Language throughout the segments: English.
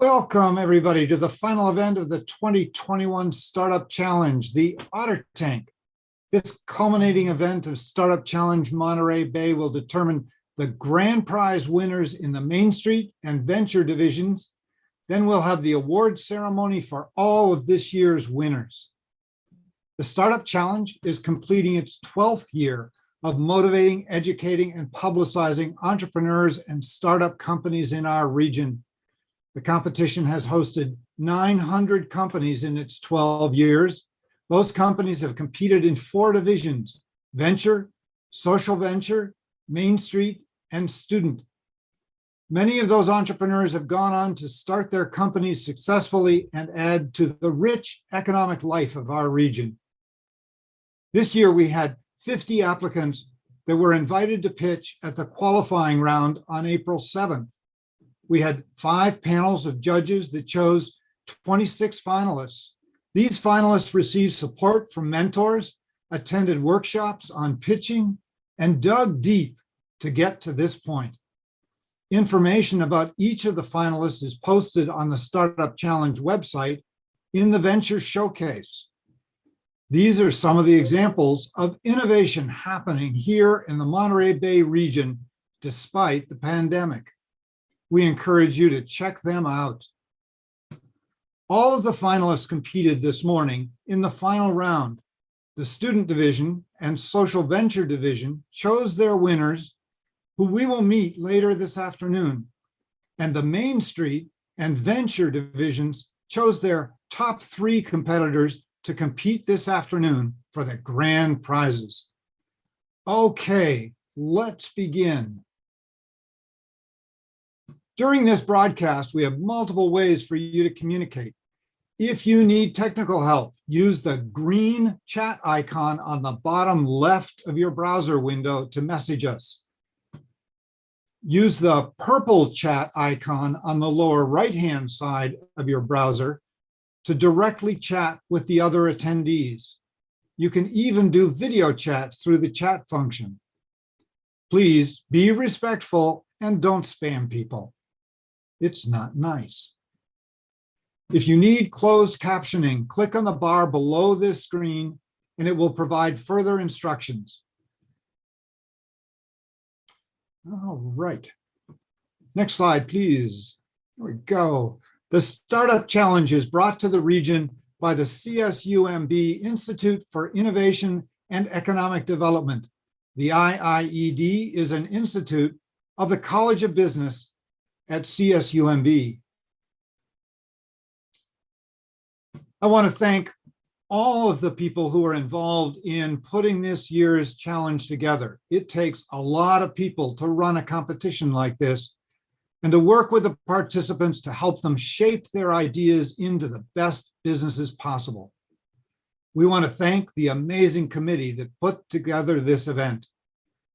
Welcome, everybody, to the final event of the 2021 Startup Challenge, the Otter Tank. This culminating event of Startup Challenge Monterey Bay will determine the grand prize winners in the Main Street and Venture divisions. Then we'll have the award ceremony for all of this year's winners. The Startup Challenge is completing its 12th year of motivating, educating, and publicizing entrepreneurs and startup companies in our region. The competition has hosted 900 companies in its 12 years. Those companies have competed in 4 divisions: venture, social venture, Main Street, and student. Many of those entrepreneurs have gone on to start their companies successfully and add to the rich economic life of our region. This year, we had 50 applicants that were invited to pitch at the qualifying round on April 7th. We had 5 panels of judges that chose 26 finalists. These finalists received support from mentors, attended workshops on pitching, and dug deep to get to this point. Information about each of the finalists is posted on the Startup Challenge website in the Venture Showcase. These are some of the examples of innovation happening here in the Monterey Bay region despite the pandemic. We encourage you to check them out. All of the finalists competed this morning in the final round. The student division and social venture division chose their winners, who we will meet later this afternoon. And the Main Street and venture divisions chose their top 3 competitors to compete this afternoon for the grand prizes. Okay, let's begin. During this broadcast, we have multiple ways for you to communicate. If you need technical help, use the green chat icon on the bottom left of your browser window to message us. Use the purple chat icon on the lower right-hand side of your browser to directly chat with the other attendees. You can even do video chats through the chat function. Please be respectful and don't spam people. It's not nice. If you need closed captioning, click on the bar below this screen and it will provide further instructions. All right. Next slide, please. There we go. The Startup Challenge is brought to the region by the CSUMB Institute for Innovation and Economic Development. The IIED is an institute of the College of Business at CSUMB. I want to thank all of the people who are involved in putting this year's challenge together. It takes a lot of people to run a competition like this and to work with the participants to help them shape their ideas into the best businesses possible. We want to thank the amazing committee that put together this event.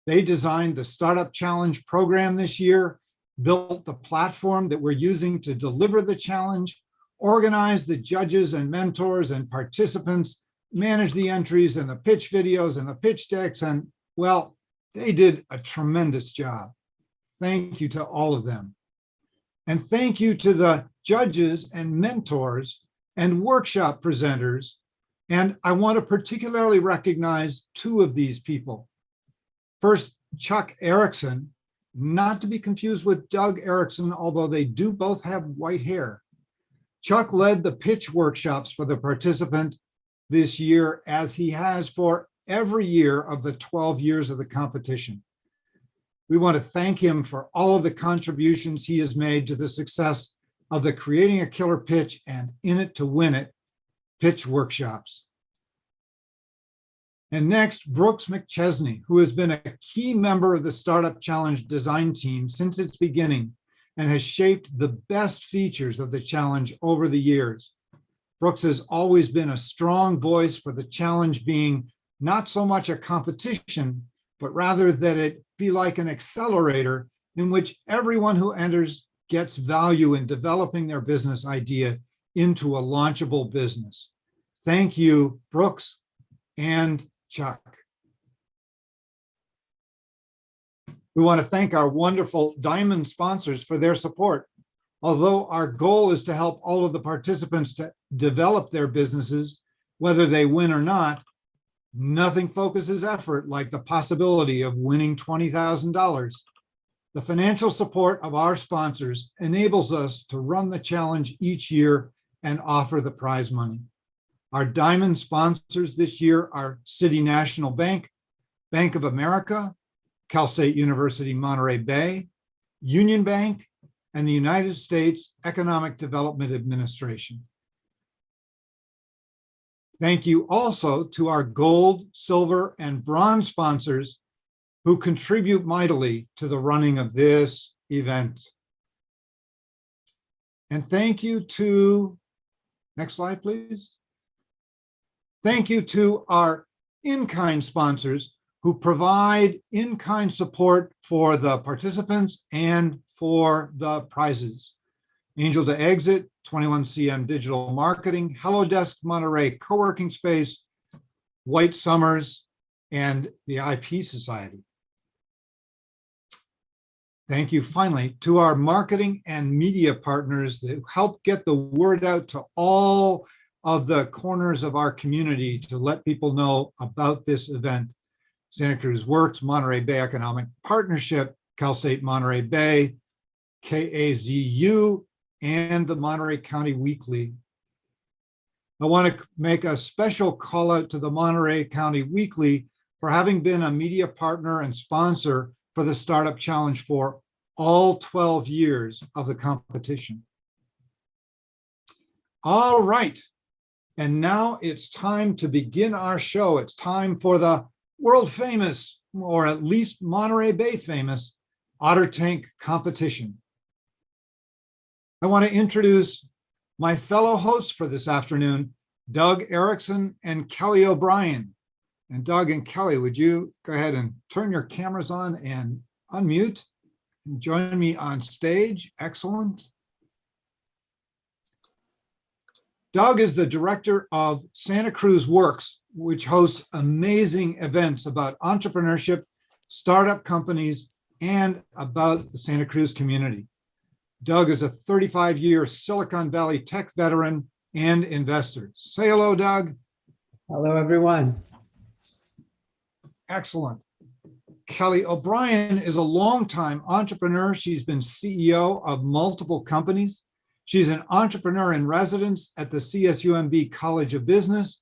They designed the Startup Challenge program this year, built the platform that we're using to deliver the challenge, organized the judges and mentors and participants, managed the entries and the pitch videos and the pitch decks, and well, they did a tremendous job. Thank you to all of them. And thank you to the judges and mentors and workshop presenters. And I want to particularly recognize 2 of these people. First, Chuck Erickson, not to be confused with Doug Erickson, although they do both have white hair. Chuck led the pitch workshops for the participant this year, as he has for every year of the 12 years of the competition. We want to thank him for all of the contributions he has made to the success of the Creating a Killer Pitch and In It to Win It pitch workshops. And next, Brooks McChesney, who has been a key member of the Startup Challenge design team since its beginning and has shaped the best features of the challenge over the years. Brooks has always been a strong voice for the challenge being not so much a competition, but rather that it be like an accelerator in which everyone who enters gets value in developing their business idea into a launchable business. Thank you, Brooks and Chuck. We want to thank our wonderful Diamond sponsors for their support. Although our goal is to help all of the participants to develop their businesses, whether they win or not, nothing focuses effort like the possibility of winning $20,000. The financial support of our sponsors enables us to run the challenge each year and offer the prize money. Our diamond sponsors this year are City National Bank, Bank of America, Cal State University Monterey Bay, Union Bank, and the United States Economic Development Administration. Thank you also to our gold, silver, and bronze sponsors who contribute mightily to the running of this event. And thank you to, next slide, please. Thank you to our in-kind sponsors who provide in-kind support for the participants and for the prizes. Angel to Exit, 21CM Digital Marketing, Hello Desk Monterey Co-working Space, White Summers, and the IP Society. Thank you finally to our marketing and media partners that help get the word out to all of the corners of our community to let people know about this event. Santa Cruz Works, Monterey Bay Economic Partnership, Cal State Monterey Bay, KAZU, and the Monterey County Weekly. I want to make a special call out to the Monterey County Weekly for having been a media partner and sponsor for the Startup Challenge for all 12 years of the competition. All right, and now it's time to begin our show. It's time for the world famous, or at least Monterey Bay famous, Otter Tank competition. I want to introduce my fellow hosts for this afternoon, Doug Erickson and Kelly O'Brien. And Doug and Kelly, would you go ahead and turn your cameras on and unmute and join me on stage? Excellent. Doug is the director of Santa Cruz Works, which hosts amazing events about entrepreneurship, startup companies, and about the Santa Cruz community. Doug is a 35-year Silicon Valley tech veteran and investor. Say hello, Doug. Hello, everyone. Excellent. Kelly O'Brien is a longtime entrepreneur. She's been CEO of multiple companies. She's an entrepreneur in residence at the CSUMB College of Business.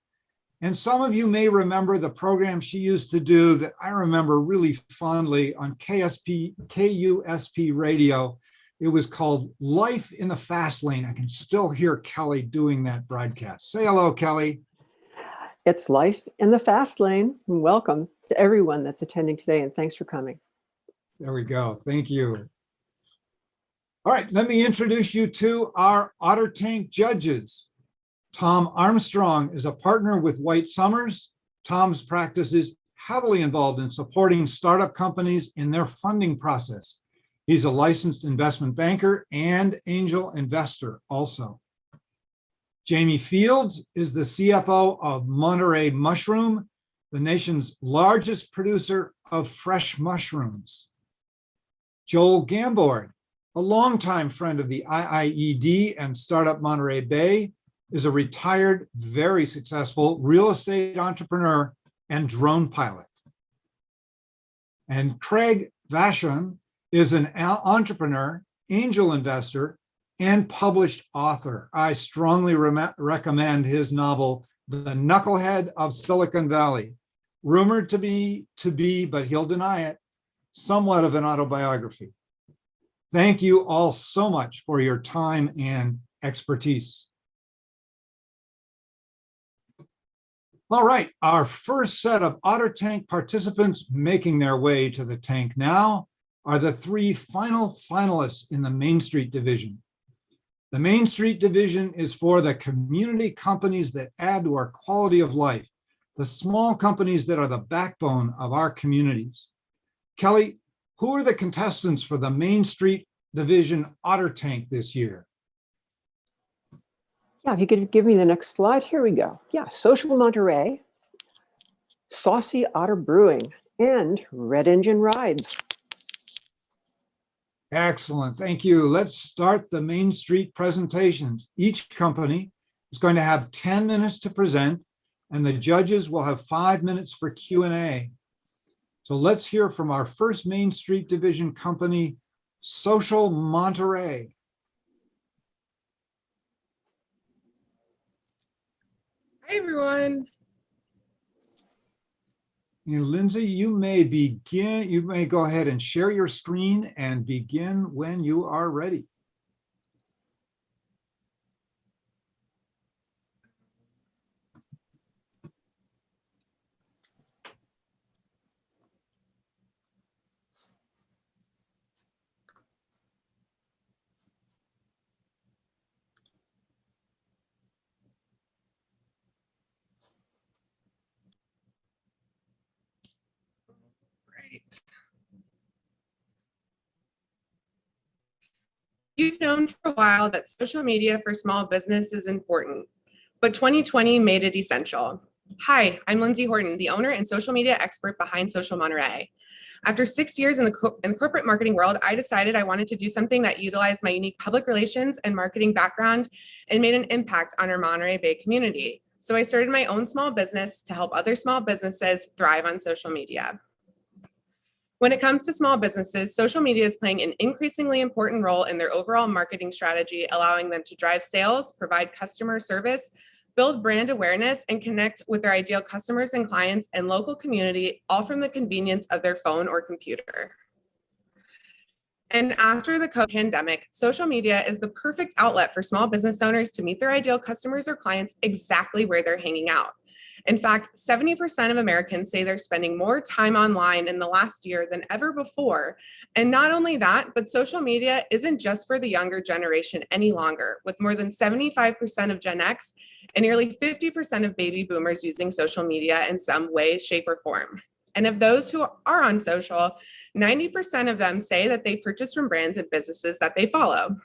And some of you may remember the program she used to do that I remember really fondly on KUSP radio. It was called Life in the Fast Lane. I can still hear Kelly doing that broadcast. Say hello, Kelly. It's Life in the Fast Lane. And welcome to everyone that's attending today, and thanks for coming. There we go. Thank you. All right, let me introduce you to our Otter Tank judges. Tom Armstrong is a partner with White Summers. Tom's practice is heavily involved in supporting startup companies in their funding process. He's a licensed investment banker and angel investor also. Jamie Fields is the CFO of Monterey Mushroom, the nation's largest producer of fresh mushrooms. Joel Gambord, a longtime friend of the IIED and Startup Monterey Bay, is a retired, very successful real estate entrepreneur and drone pilot. And Craig Vachon is an entrepreneur, angel investor, and published author. I strongly recommend his novel, The Knucklehead of Silicon Valley, rumored to be, but he'll deny it, somewhat of an autobiography. Thank you all so much for your time and expertise. All right, our first set of Otter Tank participants making their way to the tank now are the three final finalists in the Main Street division. The Main Street division is for the community companies that add to our quality of life, the small companies that are the backbone of our communities. Kelly, who are the contestants for the Main Street division Otter Tank this year? Yeah, if you could give me the next slide, here we go. Yeah, Social Monterey, Saucy Otter Brewing, and Red Engine Rides. Excellent. Thank you. Let's start the Main Street presentations. Each company is going to have 10 minutes to present, and the judges will have 5 minutes for Q&A. So let's hear from our first Main Street Division company, Social Monterey. Hi, everyone. Lindsay, you may begin. You may go ahead and share your screen and begin when you are ready. Great. You've known for a while that social media for small business is important, but 2020 made it essential. Hi, I'm Lindsay Horton, the owner and social media expert behind Social Monterey. After 6 years in the corporate marketing world, I decided I wanted to do something that utilized my unique public relations and marketing background and made an impact on our Monterey Bay community. So I started my own small business to help other small businesses thrive on social media. When it comes to small businesses, social media is playing an increasingly important role in their overall marketing strategy, allowing them to drive sales, provide customer service, build brand awareness, and connect with their ideal customers and clients and local community, all from the convenience of their phone or computer. And after the COVID pandemic, social media is the perfect outlet for small business owners to meet their ideal customers or clients exactly where they're hanging out. In fact, 70% of Americans say they're spending more time online in the last year than ever before. And not only that, but social media isn't just for the younger generation any longer, with more than 75% of Gen X and nearly 50% of baby boomers using social media in some way, shape, or form. And of those who are on social, 90% of them say that they purchase from brands and businesses that they follow.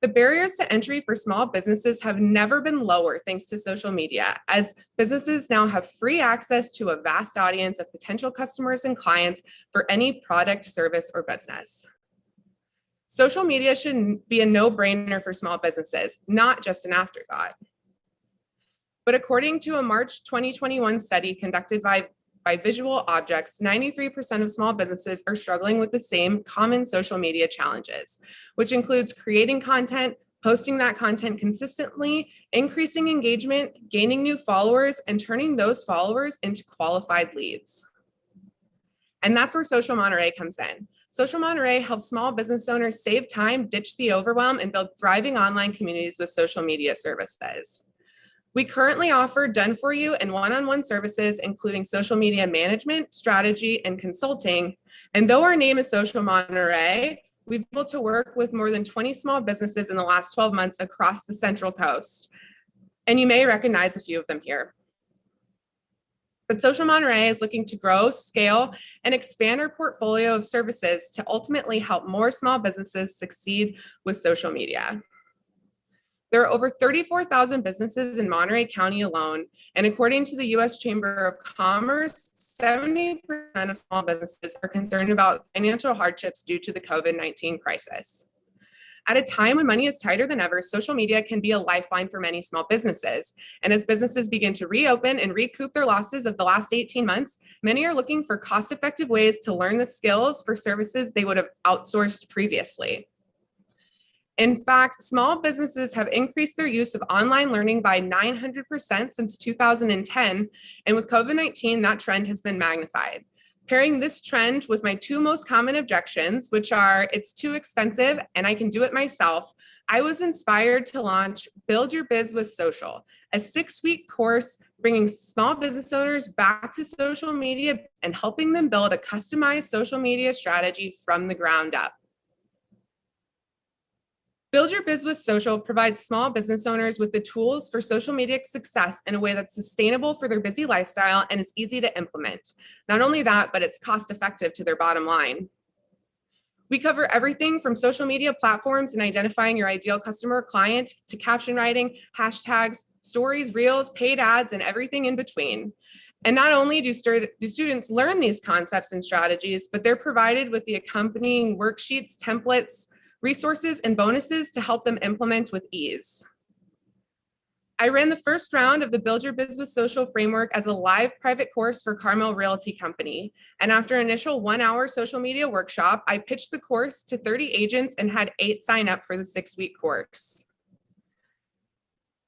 The barriers to entry for small businesses have never been lower thanks to social media, as businesses now have free access to a vast audience of potential customers and clients for any product, service, or business. Social media should be a no-brainer for small businesses, not just an afterthought. But according to a March 2021 study conducted by Visual Objects, 93% of small businesses are struggling with the same common social media challenges, which includes creating content, posting that content consistently, increasing engagement, gaining new followers, and turning those followers into qualified leads. And that's where Social Monterey comes in. Social Monterey helps small business owners save time, ditch the overwhelm, and build thriving online communities with social media services. We currently offer done-for-you and one-on-one services, including social media management, strategy, and consulting. And though our name is Social Monterey, we've been able to work with more than 20 small businesses in the last 12 months across the Central Coast. And you may recognize a few of them here. But Social Monterey is looking to grow, scale, and expand our portfolio of services to ultimately help more small businesses succeed with social media. There are over 34,000 businesses in Monterey County alone, and according to the U.S. Chamber of Commerce, 70% of small businesses are concerned about financial hardships due to the COVID-19 crisis. At a time when money is tighter than ever, social media can be a lifeline for many small businesses. And as businesses begin to reopen and recoup their losses of the last 18 months, many are looking for cost-effective ways to learn the skills for services they would have outsourced previously. In fact, small businesses have increased their use of online learning by 900% since 2010, and with COVID-19, that trend has been magnified. Pairing this trend with my two most common objections, which are it's too expensive and I can do it myself, I was inspired to launch Build Your Biz with Social, a 6-week course bringing small business owners back to social media and helping them build a customized social media strategy from the ground up. Build Your Biz with Social provides small business owners with the tools for social media success in a way that's sustainable for their busy lifestyle and is easy to implement. Not only that, but it's cost effective to their bottom line. We cover everything from social media platforms and identifying your ideal customer or client to caption writing, hashtags, stories, reels, paid ads, and everything in between. And not only do students learn these concepts and strategies, but they're provided with the accompanying worksheets, templates, resources, and bonuses to help them implement with ease. I ran the first round of the Build Your Biz with Social framework as a live private course for Carmel Realty Company. And after an initial 1-hour social media workshop, I pitched the course to 30 agents and had 8 sign up for the 6-week course.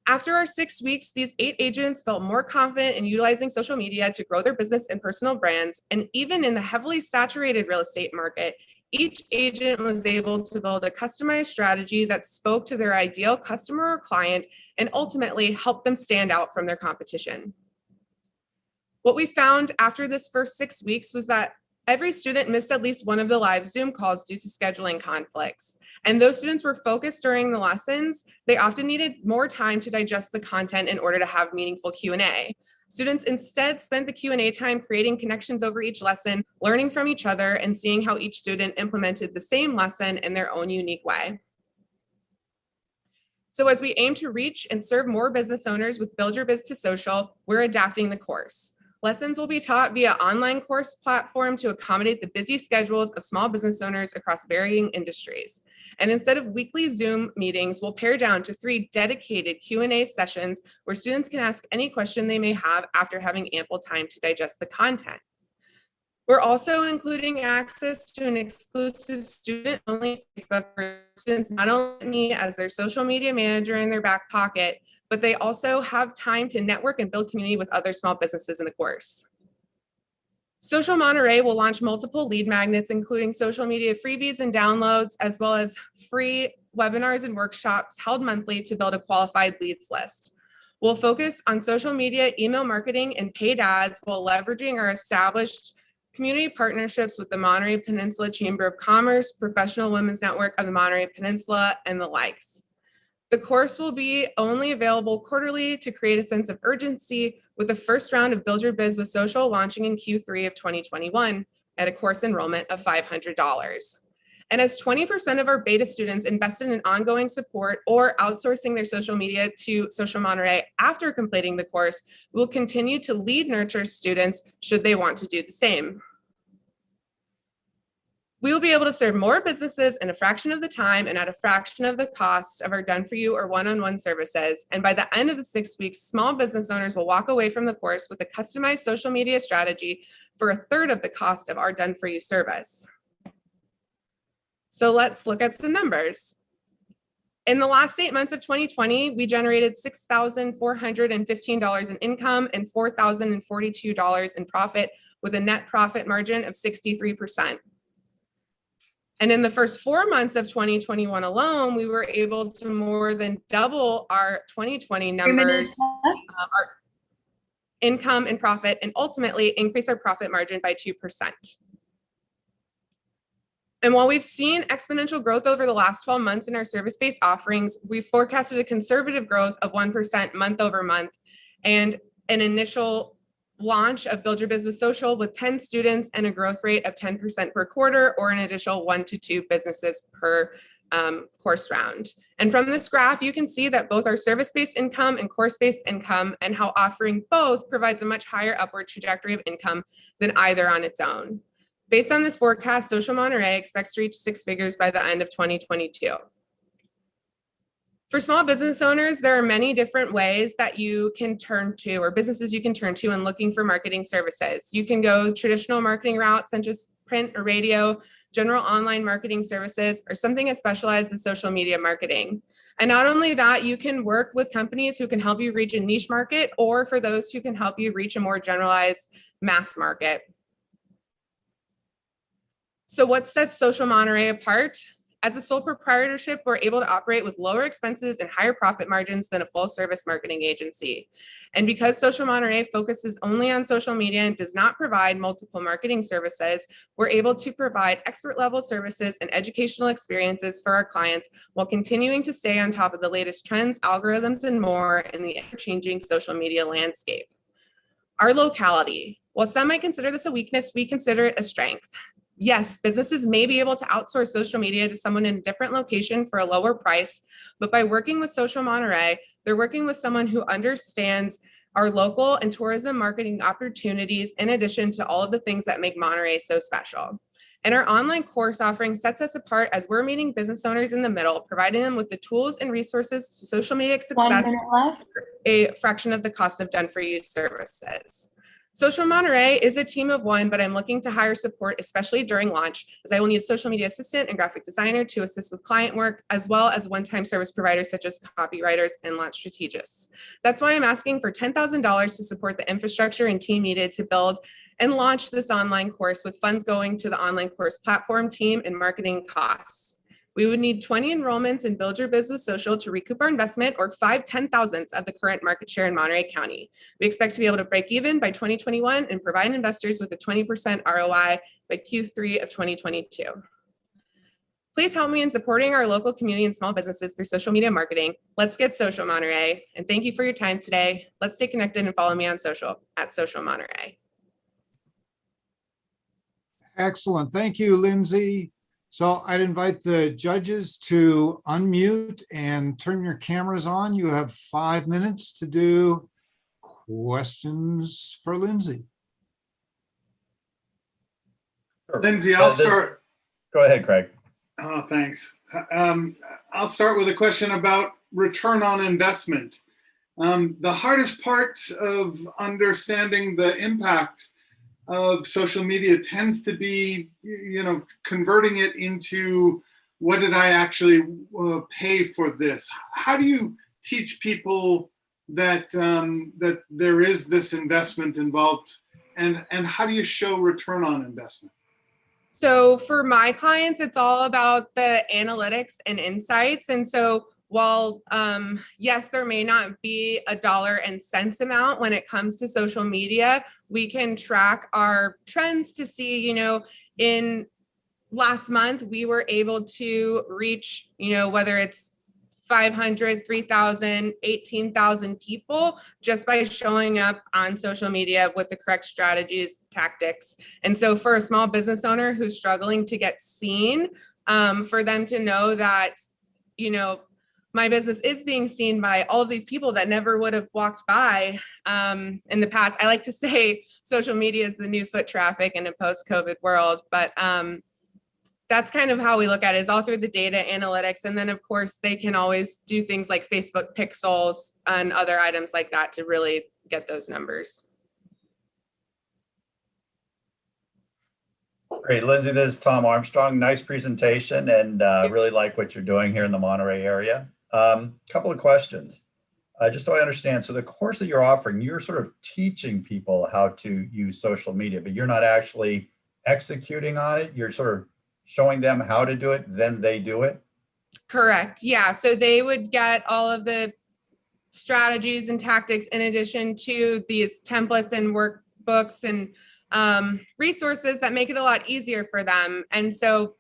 After our 6 weeks, these 8 agents felt more confident in utilizing social media to grow their business and personal brands. And even in the heavily saturated real estate market, each agent was able to build a customized strategy that spoke to their ideal customer or client and ultimately helped them stand out from their competition. What we found after this first 6 weeks was that every student missed at least one of the live Zoom calls due to scheduling conflicts. And those students were focused during the lessons. They often needed more time to digest the content in order to have meaningful Q&A. Students instead spent the Q&A time creating connections over each lesson, learning from each other, and seeing how each student implemented the same lesson in their own unique way. So as we aim to reach and serve more business owners with Build Your Biz to Social, we're adapting the course. Lessons will be taught via online course platform to accommodate the busy schedules of small business owners across varying industries. And instead of weekly Zoom meetings, we'll pare down to 3 dedicated Q&A sessions where students can ask any question they may have after having ample time to digest the content. We're also including access to an exclusive student-only Facebook for students, not only me as their social media manager in their back pocket, but they also have time to network and build community with other small businesses in the course. Social Monterey will launch multiple lead magnets, including social media freebies and downloads, as well as free webinars and workshops held monthly to build a qualified leads list. We'll focus on social media, email marketing, and paid ads while leveraging our established community partnerships with the Monterey Peninsula Chamber of Commerce, Professional Women's Network of the Monterey Peninsula, and the likes. The course will be only available quarterly to create a sense of urgency, with the first round of Build Your Biz with Social launching in Q3 of 2021 at a course enrollment of $500. And as 20% of our beta students invested in ongoing support or outsourcing their social media to Social Monterey after completing the course, we'll continue to lead nurture students should they want to do the same. We will be able to serve more businesses in a fraction of the time and at a fraction of the cost of our done-for-you or one-on-one services. And by the end of the 6 weeks, small business owners will walk away from the course with a customized social media strategy for a third of the cost of our done-for-you service. So let's look at some numbers. In the last 8 months of 2020, we generated $6,415 in income and $4,042 in profit, with a net profit margin of 63%. And in the first 4 months of 2021 alone, we were able to more than double our 2020 numbers, our income and profit, and ultimately increase our profit margin by 2%. And while we've seen exponential growth over the last 12 months in our service-based offerings, we forecasted a conservative growth of 1% month over month and an initial launch of Build Your Biz with Social with 10 students and a growth rate of 10% per quarter, or an additional 1 to 2 businesses per course round. And from this graph, you can see that both our service-based income and course-based income, and how offering both provides a much higher upward trajectory of income than either on its own. Based on this forecast, Social Monterey expects to reach 6 figures by the end of 2022. For small business owners, there are many different ways that you can turn to, or businesses you can turn to when looking for marketing services. You can go traditional marketing routes such as print or radio, general online marketing services, or something as specialized as social media marketing. And not only that, you can work with companies who can help you reach a niche market, or for those who can help you reach a more generalized mass market. So what sets Social Monterey apart? As a sole proprietorship, we're able to operate with lower expenses and higher profit margins than a full service marketing agency. And because Social Monterey focuses only on social media and does not provide multiple marketing services, we're able to provide expert level services and educational experiences for our clients while continuing to stay on top of the latest trends, algorithms, and more in the ever-changing social media landscape. Our locality. While some might consider this a weakness, we consider it a strength. Yes, businesses may be able to outsource social media to someone in a different location for a lower price, but by working with Social Monterey, they're working with someone who understands our local and tourism marketing opportunities, in addition to all of the things that make Monterey so special. And our online course offering sets us apart as we're meeting business owners in the middle, providing them with the tools and resources to social media success, 1 minute left. a fraction of the cost of done-for-you services. Social Monterey is a team of one, but I'm looking to hire support, especially during launch, as I will need a social media assistant and graphic designer to assist with client work, as well as one-time service providers such as copywriters and launch strategists. That's why I'm asking for $10,000 to support the infrastructure and team needed to build and launch this online course, with funds going to the online course platform team and marketing costs. We would need 20 enrollments in Build Your Business Social to recoup our investment, or 5/10,000ths of the current market share in Monterey County. We expect to be able to break even by 2021 and provide investors with a 20% ROI by Q3 of 2022. Please help me in supporting our local community and small businesses through social media marketing. Let's get social, Monterey. And thank you for your time today. Let's stay connected and follow me on social at Social Monterey. Excellent. Thank you, Lindsay. So I'd invite the judges to unmute and turn your cameras on. You have 5 minutes to do questions for Lindsay. Lindsay, I'll start. Go ahead, Craig. Oh, thanks. I'll start with a question about return on investment. The hardest part of understanding the impact of social media tends to be, converting it into what did I actually pay for this? How do you teach people that that there is this investment involved, and how do you show return on investment? So for my clients, it's all about the analytics and insights. And so while yes, there may not be a dollar and cents amount when it comes to social media, we can track our trends to see, in last month, we were able to reach, whether it's 500, 3,000, 18,000 people just by showing up on social media with the correct strategies, tactics. And so for a small business owner who's struggling to get seen, for them to know that, my business is being seen by all of these people that never would have walked by in the past. I like to say social media is the new foot traffic in a post-COVID world, but that's kind of how we look at it, is all through the data analytics. And then of course they can always do things like Facebook pixels and other items like that to really get those numbers. Great, Lindsay, this is Tom Armstrong. Nice presentation, and really like what you're doing here in the Monterey area. Couple of questions, just so I understand. So the course that you're offering, you're sort of teaching people how to use social media, but you're not actually executing on it. You're sort of showing them how to do it, then they do it? Correct. Yeah. So they would get all of the strategies and tactics in addition to these templates and workbooks and resources that make it a lot easier for them. And so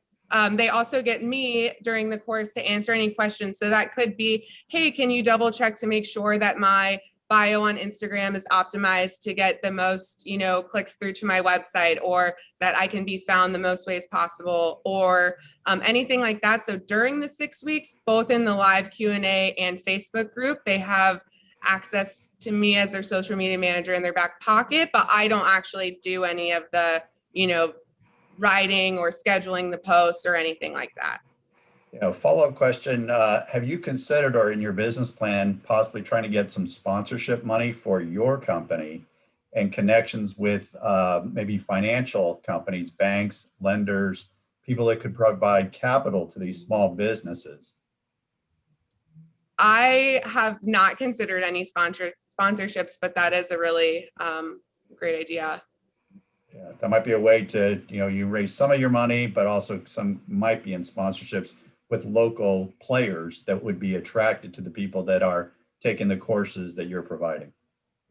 they also get me during the course to answer any questions. So that could be, hey, can you double check to make sure that my bio on Instagram is optimized to get the most, clicks through to my website, or that I can be found the most ways possible, or anything like that. So during the 6 weeks, both in the live Q&A and Facebook group, they have access to me as their social media manager in their back pocket, but I don't actually do any of the, writing or scheduling the posts or anything like that. Follow-up question, have you considered, or in your business plan, possibly trying to get some sponsorship money for your company and connections with maybe financial companies, banks, lenders, people that could provide capital to these small businesses? I have not considered any sponsorships, but that is a really great idea. Yeah, that might be a way to, you raise some of your money, but also some might be in sponsorships with local players that would be attracted to the people that are taking the courses that you're providing.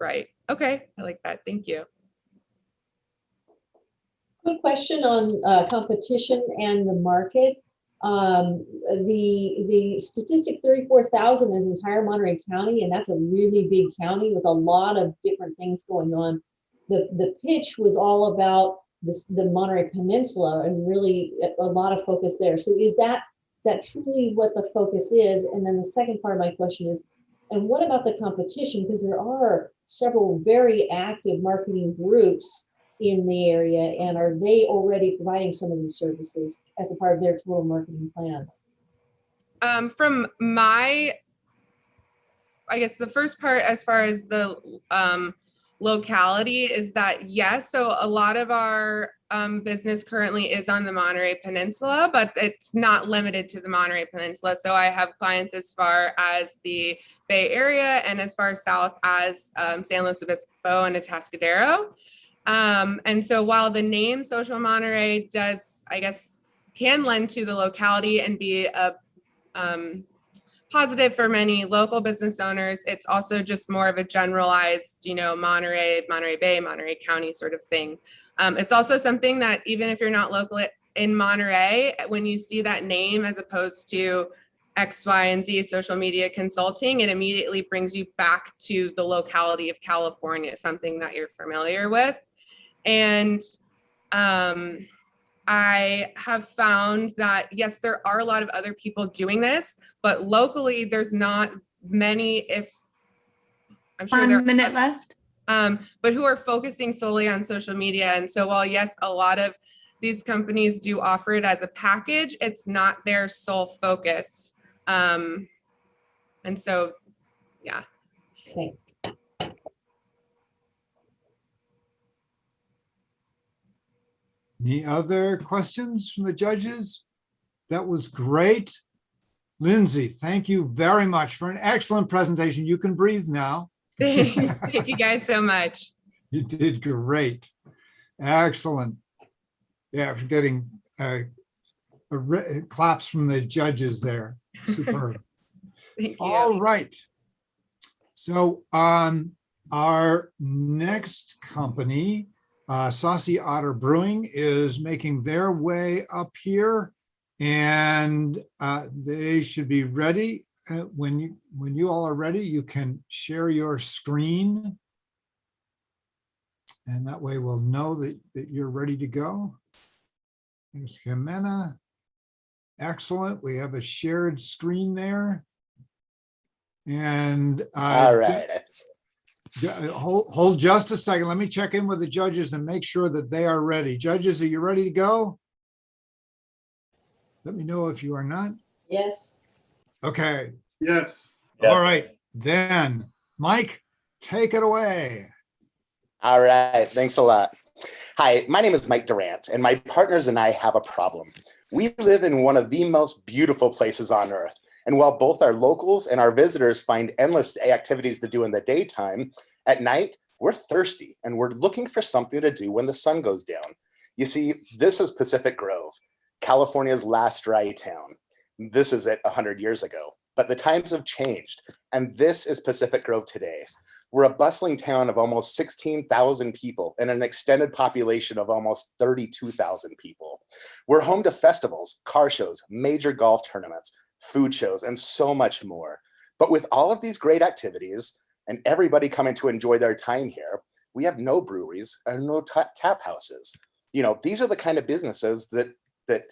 Right. Okay. I like that. Thank you. Quick question on competition and the market. The statistic 34,000 is entire Monterey County, and that's a really big county with a lot of different things going on. The pitch was all about the Monterey Peninsula, and really a lot of focus there. So is that truly what the focus is? And then the second part of my question is, And what about the competition? Because there are several very active marketing groups in the area, and are they already providing some of these services as a part of their total marketing plans? From my, I guess the first part, as far as the locality, is that yes, so a lot of our business currently is on the Monterey Peninsula, but it's not limited to the Monterey Peninsula. So I have clients as far as the Bay Area and as far south as San Luis Obispo and Atascadero. And so while the name Social Monterey does, I guess, can lend to the locality and be a positive for many local business owners, it's also just more of a generalized, Monterey, Monterey Bay, Monterey County sort of thing. It's also something that even if you're not local in Monterey, when you see that name as opposed to X, Y, and Z social media consulting, it immediately brings you back to the locality of California, something that you're familiar with. And I have found that, yes, there are a lot of other people doing this, but locally there's not many, if I'm sure there 1 minute left. But who are focusing solely on social media. And so while, yes, a lot of these companies do offer it as a package, it's not their sole focus. And so, yeah. Thanks. Any other questions from the judges? That was great. Lindsay, thank you very much for an excellent presentation. You can breathe now. Thanks. Thank you guys so much. You did great. Excellent. Yeah, for getting claps from the judges there. Superb. Thank you. All right. So our next company, Saucy Otter Brewing, is making their way up here, and they should be ready. When you all are ready, you can share your screen, and that way we'll know that you're ready to go. There's Jimena. Excellent. We have a shared screen there. And all right. Hold just a second. Let me check in with the judges and make sure that they are ready. Judges, are you ready to go? Let me know if you are not. Yes. Okay. Yes. All right. Then, Mike, take it away. All right. Thanks a lot. Hi, my name is Mike Durant, and my partners and I have a problem. We live in one of the most beautiful places on earth. And while both our locals and our visitors find endless activities to do in the daytime, at night, we're thirsty and we're looking for something to do when the sun goes down. You see, this is Pacific Grove, California's last dry town. This is it 100 years ago, but the times have changed, and this is Pacific Grove today. We're a bustling town of almost 16,000 people and an extended population of almost 32,000 people. We're home to festivals, car shows, major golf tournaments, food shows, and so much more. But with all of these great activities and everybody coming to enjoy their time here, we have no breweries and no tap houses. You know, these are the kind of businesses that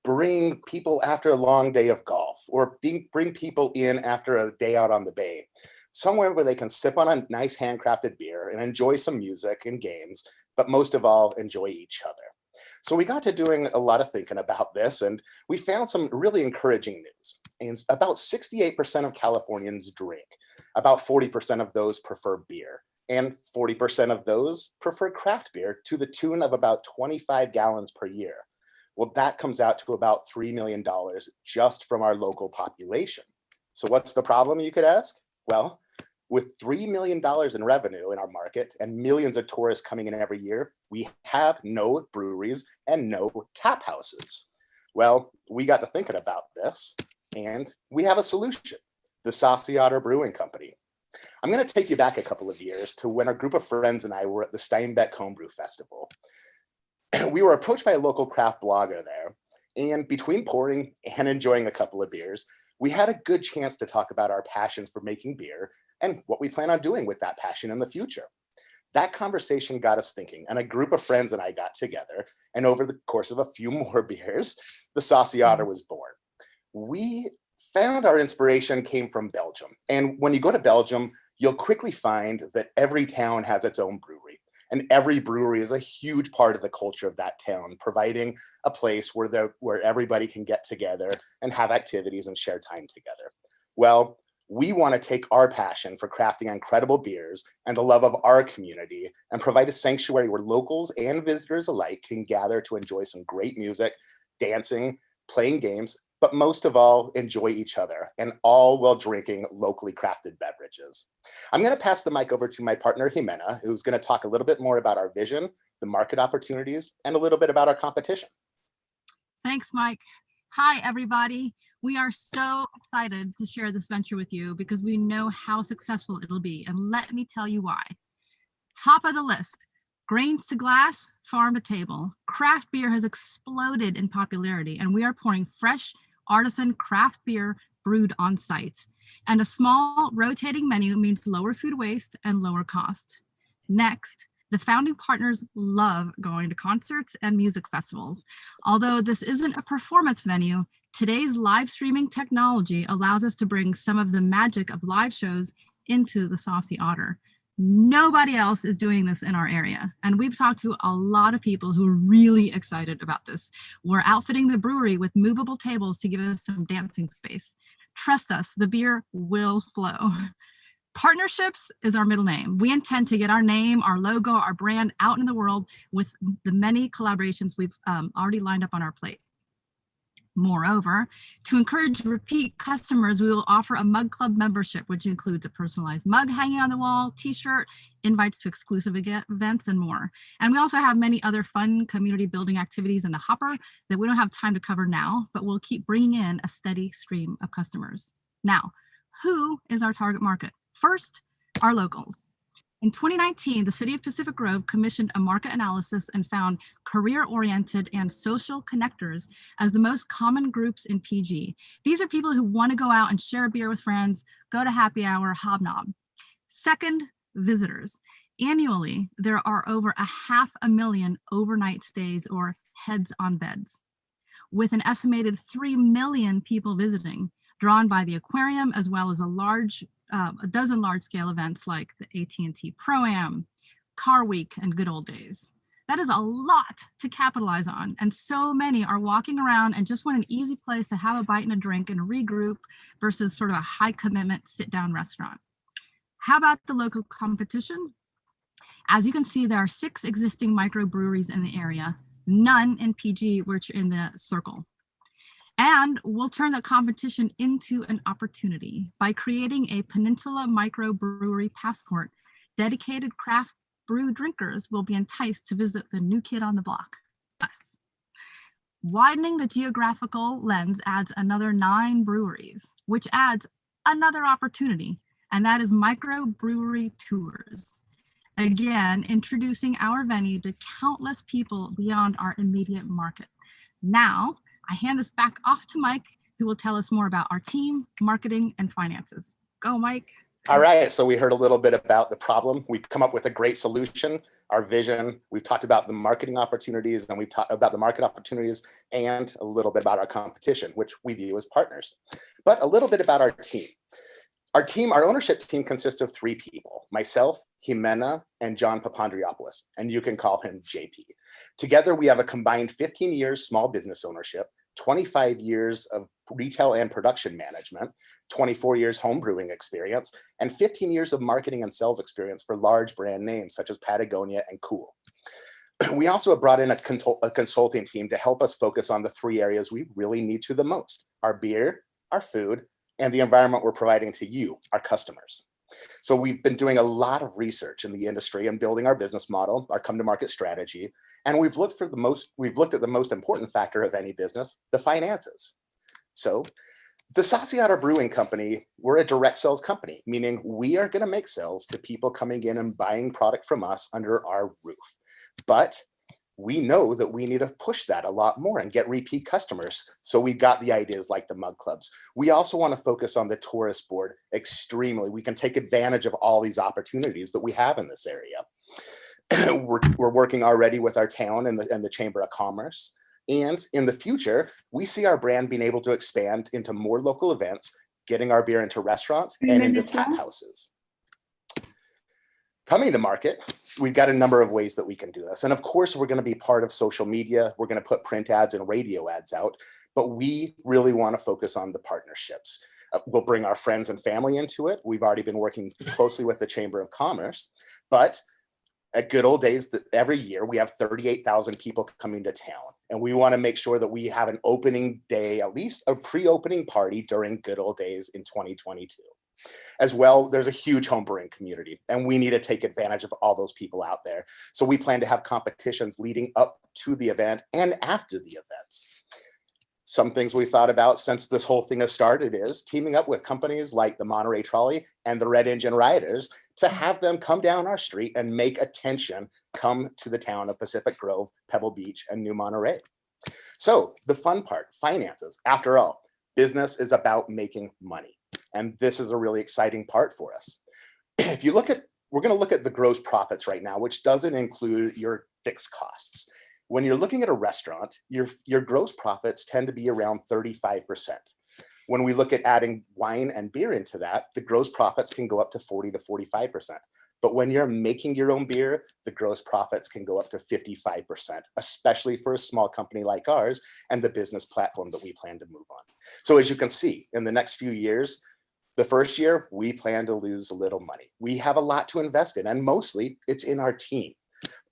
bring people after a long day of golf, or bring people in after a day out on the bay. Somewhere where they can sip on a nice handcrafted beer and enjoy some music and games, but most of all, enjoy each other. So we got to doing a lot of thinking about this, and we found some really encouraging news. And about 68% of Californians drink. About 40% of those prefer beer, and 40% of those prefer craft beer, to the tune of about 25 gallons per year. Well, that comes out to about $3 million just from our local population. So what's the problem, you could ask? Well, with $3 million in revenue in our market and millions of tourists coming in every year, we have no breweries and no tap houses. Well, we got to thinking about this, and we have a solution: the Saucy Otter Brewing Company. I'm going to take you back a couple of years to when a group of friends and I were at the Steinbeck Homebrew Festival. We were approached by a local craft blogger there, and between pouring and enjoying a couple of beers, we had a good chance to talk about our passion for making beer and what we plan on doing with that passion in the future. That conversation got us thinking, and a group of friends and I got together, and over the course of a few more beers, the Saucy Otter was born. We found our inspiration came from Belgium. And when you go to Belgium, you'll quickly find that every town has its own brewery. And every brewery is a huge part of the culture of that town, providing a place where everybody can get together and have activities and share time together. Well, we want to take our passion for crafting incredible beers and the love of our community and provide a sanctuary where locals and visitors alike can gather to enjoy some great music, dancing, playing games, but most of all, enjoy each other, and all while drinking locally crafted beverages. I'm going to pass the mic over to my partner, Jimena, who's going to talk a little bit more about our vision, the market opportunities, and a little bit about our competition. Thanks, Mike. Hi, everybody. We are so excited to share this venture with you because we know how successful it'll be. And let me tell you why. Top of the list, grains to glass, farm to table. Craft beer has exploded in popularity, and we are pouring fresh, artisan craft beer brewed on site. And a small rotating menu means lower food waste and lower cost. Next, the founding partners love going to concerts and music festivals. Although this isn't a performance venue, today's live streaming technology allows us to bring some of the magic of live shows into the Saucy Otter. Nobody else is doing this in our area, and we've talked to a lot of people who are really excited about this. We're outfitting the brewery with movable tables to give us some dancing space. Trust us, the beer will flow. Partnerships is our middle name. We intend to get our name, our logo, our brand out in the world with the many collaborations we've already lined up on our plate. Moreover, to encourage repeat customers, we will offer a mug club membership, which includes a personalized mug hanging on the wall, t-shirt, invites to exclusive events, and more. And we also have many other fun community building activities in the hopper that we don't have time to cover now, but we'll keep bringing in a steady stream of customers. Now, who is our target market? First, our locals. In 2019, the City of Pacific Grove commissioned a market analysis and found career-oriented and social connectors as the most common groups in PG. These are people who want to go out and share a beer with friends, go to happy hour, hobnob. Second, visitors. Annually, there are over 500,000 overnight stays or heads on beds, with an estimated 3 million people visiting, drawn by the aquarium as well as a dozen large-scale events like the AT&T Pro-Am, Car Week, and Good Old Days. That is a lot to capitalize on, and so many are walking around and just want an easy place to have a bite and a drink and regroup versus sort of a high-commitment sit-down restaurant. How about the local competition? As you can see, there are 6 existing microbreweries in the area, none in PG, which are in the circle. And we'll turn the competition into an opportunity by creating a Peninsula Microbrewery Passport. Dedicated craft brew drinkers will be enticed to visit the new kid on the block, us. Widening the geographical lens adds another 9 breweries, which adds another opportunity, and that is microbrewery tours. Again, introducing our venue to countless people beyond our immediate market. Now, I hand this back off to Mike, who will tell us more about our team, marketing, and finances. Go, Mike. All right, so we heard a little bit about the problem. We've come up with a great solution, our vision. We've talked about the marketing opportunities, and we've talked about the market opportunities and a little bit about our competition, which we view as partners. But a little bit about our team. Our ownership team consists of 3 people, myself, Jimena, and John Papandreopoulos, and you can call him JP. Together, we have a combined 15 years small business ownership, 25 years of retail and production management, 24 years home brewing experience, and 15 years of marketing and sales experience for large brand names such as Patagonia and Cool. We also have brought in a consulting team to help us focus on the 3 areas we really need to the most: our beer, our food, and the environment we're providing to you, our customers. So we've been doing a lot of research in the industry and building our business model, our come-to-market strategy, and we've looked at the most important factor of any business, the finances. So the Saucy Otter Brewing Company, we're a direct sales company, meaning we are going to make sales to people coming in and buying product from us under our roof. But we know that we need to push that a lot more and get repeat customers. So we got the ideas like the mug clubs. We also want to focus on the tourist board extremely. We can take advantage of all these opportunities that we have in this area. We're working already with our town and the Chamber of Commerce And in the future, we see our brand being able to expand into more local events, getting our beer into restaurants and into tap houses. Coming to market, we've got a number of ways that we can do this. And of course, we're going to be part of social media. We're going to put print ads and radio ads out, but we really want to focus on the partnerships. We'll bring our friends and family into it. We've already been working closely with the Chamber of Commerce, but at Good Old Days, that every year we have 38,000 people coming to town. And we want to make sure that we have an opening day, at least a pre-opening party during Good Old Days in 2022. As well, there's a huge homebrewing community, and we need to take advantage of all those people out there. So we plan to have competitions leading up to the event and after the events. Some things we've thought about since this whole thing has started is teaming up with companies like the Monterey Trolley and the Red Engine Riders to have them come down our street and make attention come to the town of Pacific Grove, Pebble Beach, and New Monterey. So the fun part, finances. After all, business is about making money. And this is a really exciting part for us. If you look at, we're going to look at the gross profits right now, which doesn't include your fixed costs. When you're looking at a restaurant, your gross profits tend to be around 35%. When we look at adding wine and beer into that, the gross profits can go up to 40 to 45%. But when you're making your own beer, the gross profits can go up to 55%, especially for a small company like ours and the business platform that we plan to move on. So as you can see, in the next few years, the first year, we plan to lose a little money. We have a lot to invest in, and mostly it's in our team.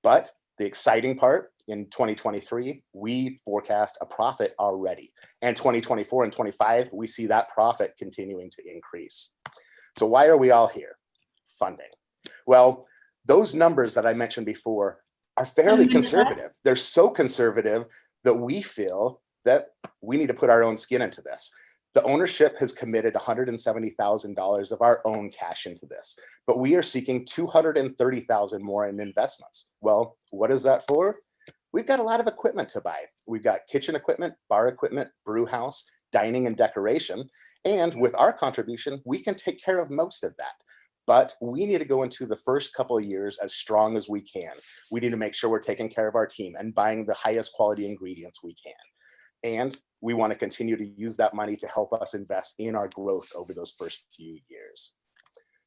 But the exciting part, in 2023, we forecast a profit already. And 2024 and 25, we see that profit continuing to increase. So why are we all here? Funding. Well, those numbers that I mentioned before are fairly conservative. They're so conservative that we feel that we need to put our own skin into this. The ownership has committed $170,000 of our own cash into this, but we are seeking $230,000 more in investments. Well, what is that for? We've got a lot of equipment to buy. We've got kitchen equipment, bar equipment, brew house, dining and decoration. And with our contribution, we can take care of most of that. But we need to go into the first couple of years as strong as we can. We need to make sure we're taking care of our team and buying the highest quality ingredients we can. And we want to continue to use that money to help us invest in our growth over those first few years.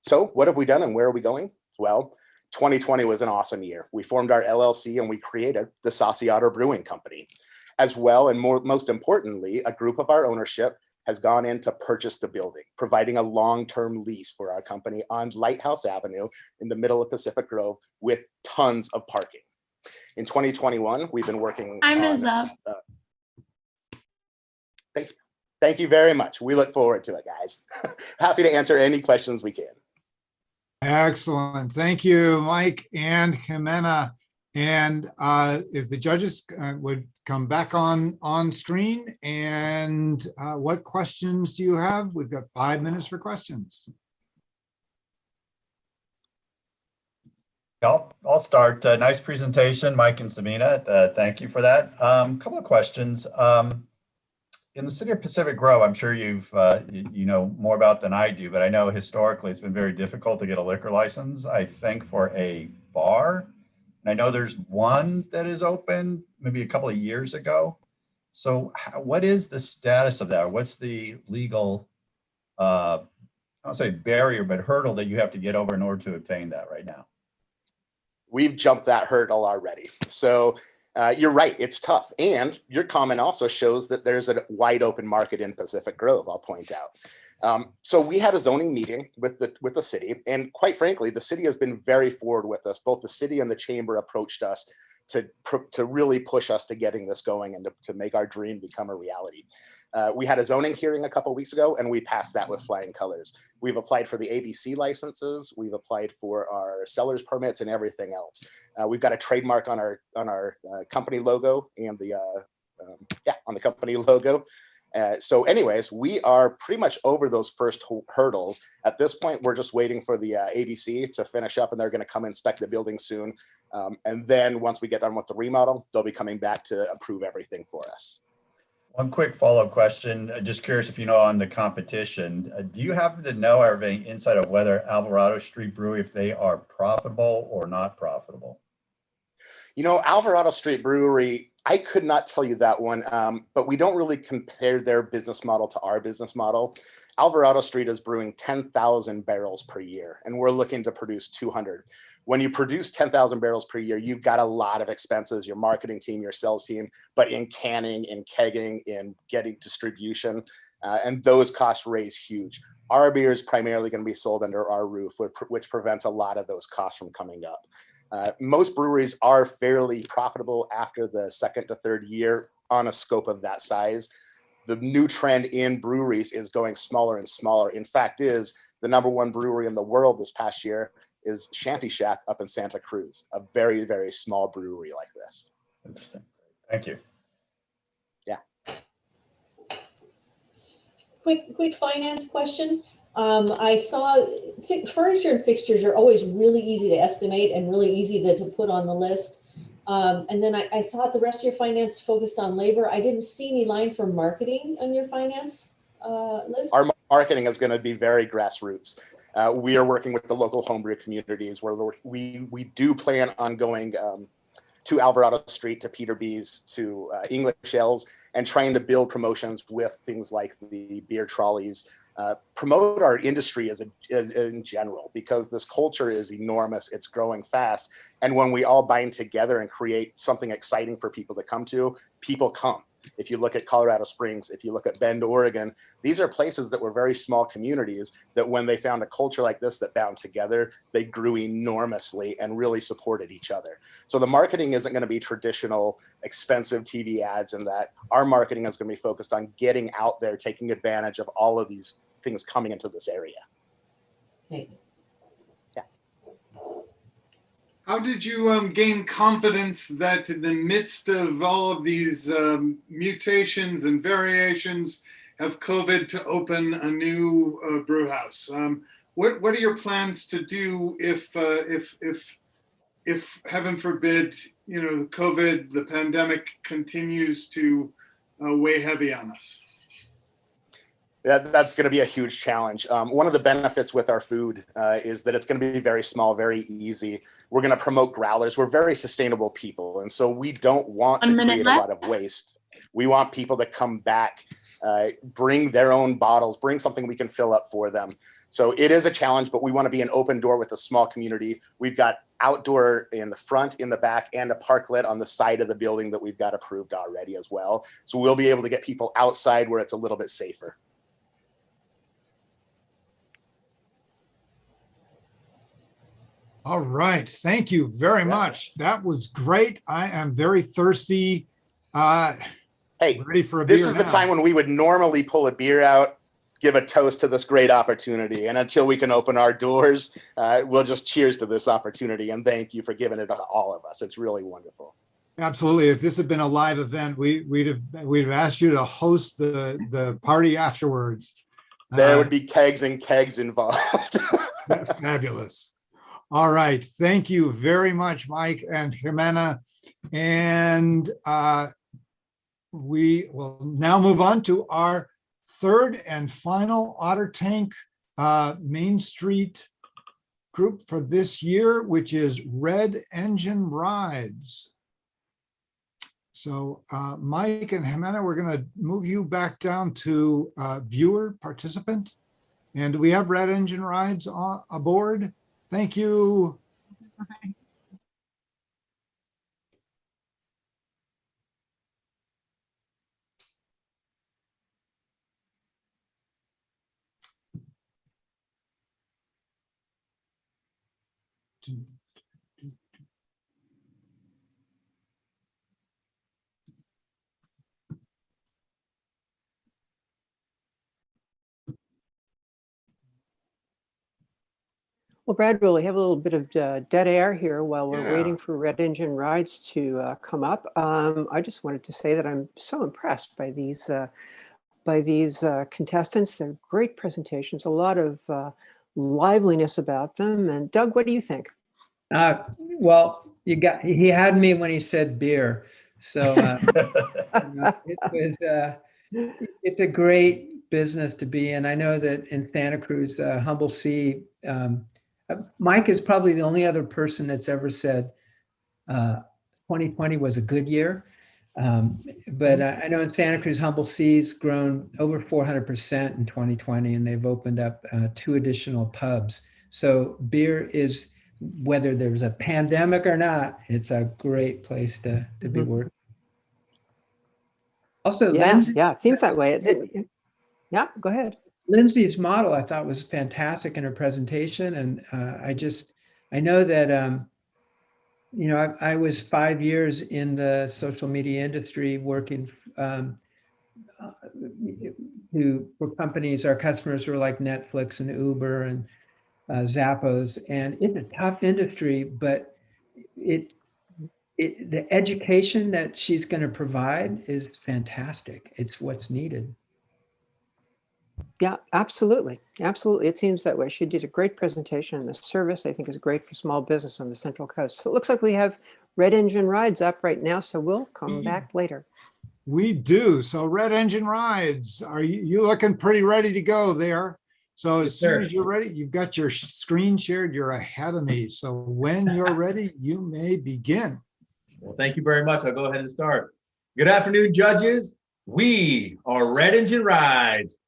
So what have we done and where are we going? Well, 2020 was an awesome year. We formed our LLC and we created the Saucy Otter Brewing Company. As well, and most importantly, a group of our ownership has gone in to purchase the building, providing a long-term lease for our company on Lighthouse Avenue in the middle of Pacific Grove with tons of parking. In 2021, we've been working on... Thank you very much. We look forward to it, guys. Happy to answer any questions we can. Excellent. Thank you, Mike and Jimena. And if the judges would come back on screen, and what questions do you have? We've got 5 minutes for questions. I'll start. Nice presentation, Mike and Samina. Thank you for that. Couple of questions. In the city of Pacific Grove, I'm sure you know more about than I do, but I know historically it's been very difficult to get a liquor license, I think, for a bar. And I know there's one that is open maybe a couple of years ago. So what is the status of that? What's the legal, I don't say barrier, but hurdle that you have to get over in order to obtain that right now? We've jumped that hurdle already. So you're right, it's tough. And your comment also shows that there's a wide open market in Pacific Grove, I'll point out. So we had a zoning meeting with the city, and quite frankly, the city has been very forward with us. Both the city and the chamber approached us to really push us to getting this going and to make our dream become a reality. We had a zoning hearing a couple of weeks ago, and we passed that with flying colors. We've applied for the ABC licenses. We've applied for our seller's permits and everything else. We've got a trademark on our company logo and on the company logo. So anyways, we are pretty much over those first hurdles. At this point, we're just waiting for the ABC to finish up, and they're going to come inspect the building soon. And then once we get done with the remodel, they'll be coming back to approve everything for us. One quick follow-up question. Just curious if you know on the competition, do you happen to know or have any insight of whether Alvarado Street Brewery, if they are profitable or not profitable? Alvarado Street Brewery, I could not tell you that one, but we don't really compare their business model to our business model. Alvarado Street is brewing 10,000 barrels per year, and we're looking to produce 200. When you produce 10,000 barrels per year, you've got a lot of expenses, your marketing team, your sales team, but in canning, in kegging, in getting distribution, and those costs raise huge. Our beer is primarily going to be sold under our roof, which prevents a lot of those costs from coming up. Most breweries are fairly profitable after the second to third year on a scope of that size. The new trend in breweries is going smaller and smaller. In fact, the number one brewery in the world this past year is Shanty Shack up in Santa Cruz, a very, very small brewery like this. Interesting. Thank you. Yeah. Quick finance question. I saw furniture and fixtures are always really easy to estimate and really easy to put on the list. And then I thought the rest of your finance focused on labor. I didn't see any line for marketing on your finance list. Our marketing is going to be very grassroots. We are working with the local homebrew communities where we do plan on going to Alvarado Street, to Peter B's, to English Ales, and trying to build promotions with things like the beer trolleys, promote our industry as in general, because this culture is enormous. It's growing fast. And when we all bind together and create something exciting for people to come to, people come. If you look at Colorado Springs, if you look at Bend, Oregon, these are places that were very small communities that when they found a culture like this that bound together, they grew enormously and really supported each other. So the marketing isn't going to be traditional, expensive TV ads, and that our marketing is going to be focused on getting out there, taking advantage of all of these things coming into this area. Thanks. How did you gain confidence that in the midst of all of these mutations and variations of COVID to open a new brew house? What are your plans to do if heaven forbid, COVID, the pandemic continues to weigh heavy on us? That's going to be a huge challenge. One of the benefits with our food is that it's going to be very small, very easy. We're going to promote growlers. We're very sustainable people. And so we don't want to create a lot of waste. We want people to come back, bring their own bottles, bring something we can fill up for them. So it is a challenge, but we want to be an open door with a small community. We've got outdoor in the front, in the back, and a parklet on the side of the building that we've got approved already as well. So we'll be able to get people outside where it's a little bit safer. All right. Thank you very much. That was great. I am very thirsty. Hey, ready for a beer this is now. the time when we would normally pull a beer out, give a toast to this great opportunity. And until we can open our doors, we'll just cheers to this opportunity. And thank you for giving it to all of us. It's really wonderful. Absolutely. If this had been a live event, we'd have asked you to host the party afterwards. There would be kegs and kegs involved. Fabulous. All right. Thank you very much, Mike and Jimena. And we will now move on to our third and final Otter Tank Main Street group for this year, which is Red Engine Rides. So Mike and Jimena, we're going to move you back down to viewer participant. And do we have Red Engine Rides aboard? Thank you. Well, Brad, we have a little bit of dead air here while we're Yeah. waiting for Red Engine Rides to come up. I just wanted to say that I'm so impressed by these contestants. They're great presentations, a lot of liveliness about them. And Doug, what do you think? Well, he had me when he said beer. So it's a great business to be in. I know that in Santa Cruz, Humble Sea, Mike is probably the only other person that's ever said, 2020 was a good year. But I know in Santa Cruz, Humble Sea's grown over 400% in 2020, and they've opened up 2 additional pubs. So beer is, whether there's a pandemic or not, it's a great place to be working. Also, Yeah, Lindsay, yeah, it seems that way. Yeah, go ahead. Lindsay's model I thought was fantastic in her presentation. And I know that, you know, I was 5 years in the social media industry working for companies. Our customers were like Netflix and Uber and Zappos, and it's a tough industry, but the education that she's going to provide is fantastic. It's what's needed. Yeah, absolutely. Absolutely. It seems that way. She did a great presentation, and the service, I think, is great for small business on the Central Coast. So it looks like we have Red Engine Rides up right now, so we'll come back later. We do. So Red Engine Rides, are you looking pretty ready to go there? So as soon as you're ready, you've got your screen shared, you're ahead of me. So when you're ready, you may begin. Well, thank you very much. I'll go ahead and start. Good afternoon, judges. We are Red Engine Rides.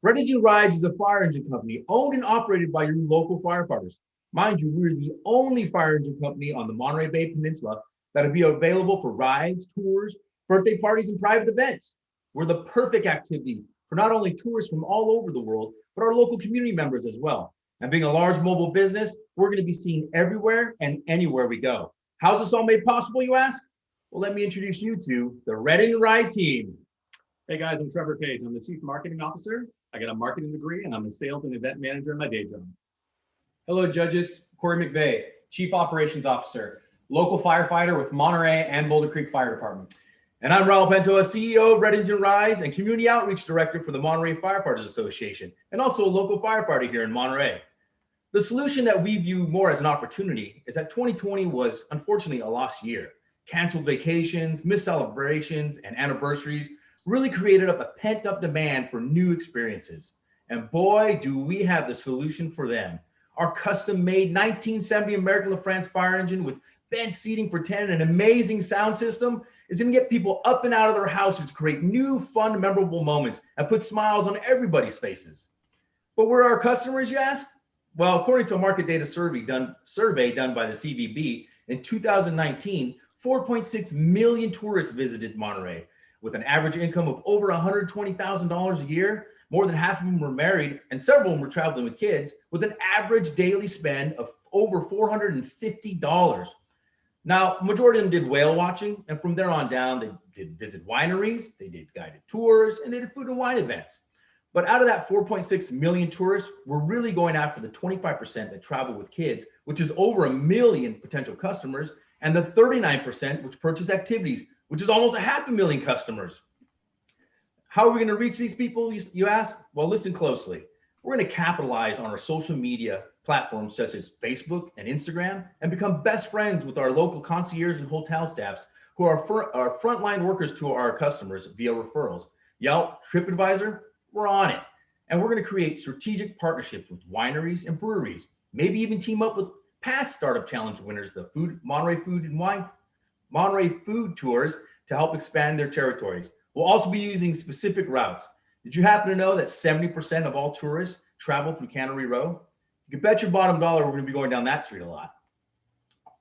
Red Engine Rides is a fire engine company owned and operated by your local firefighters. Mind you, we're the only fire engine company on the Monterey Bay Peninsula that will be available for rides, tours, birthday parties, and private events. We're the perfect activity for not only tourists from all over the world, but our local community members as well. And being a large mobile business, we're going to be seen everywhere and anywhere we go. How's this all made possible, you ask? Well, let me introduce you to the Red Engine Ride team. Hey guys, I'm Trevor Page. I'm the Chief Marketing Officer. I got a marketing degree and I'm a sales and event manager in my day job. Hello, judges. Corey McVeigh, Chief Operations Officer, local firefighter with Monterey and Boulder Creek Fire Department. And I'm Raul Pentoa, CEO of Red Engine Rides and Community Outreach Director for the Monterey Firefighters Association, and also a local firefighter here in Monterey. The solution that we view more as an opportunity is that 2020 was unfortunately a lost year. Canceled vacations, missed celebrations, and anniversaries really created up a pent-up demand for new experiences. And boy, do we have the solution for them. Our custom-made 1970 American LaFrance fire engine with bench seating for 10 and an amazing sound system is going to get people up and out of their houses to create new, fun, memorable moments and put smiles on everybody's faces. But where are our customers, you ask? Well, according to a market data survey done by the CVB in 2019, 4.6 million tourists visited Monterey with an average income of over $120,000 a year. More than half of them were married and several of them were traveling with kids with an average daily spend of over $450. Now, majority of them did whale watching, and from there on down, they did visit wineries, they did guided tours, and they did food and wine events. But out of that 4.6 million tourists, we're really going after the 25% that travel with kids, which is over 1 million potential customers, and the 39% which purchase activities, which is almost 500,000 customers. How are we going to reach these people, you ask? Well, listen closely. We're going to capitalize on our social media platforms such as Facebook and Instagram and become best friends with our local concierge and hotel staffs who are our frontline workers to our customers via referrals. Yelp, TripAdvisor, we're on it. And we're going to create strategic partnerships with wineries and breweries, maybe even team up with past Startup Challenge winners, the Monterey Food Tours, to help expand their territories. We'll also be using specific routes. Did you happen to know that 70% of all tourists travel through Cannery Row? You can bet your bottom dollar we're going to be going down that street a lot.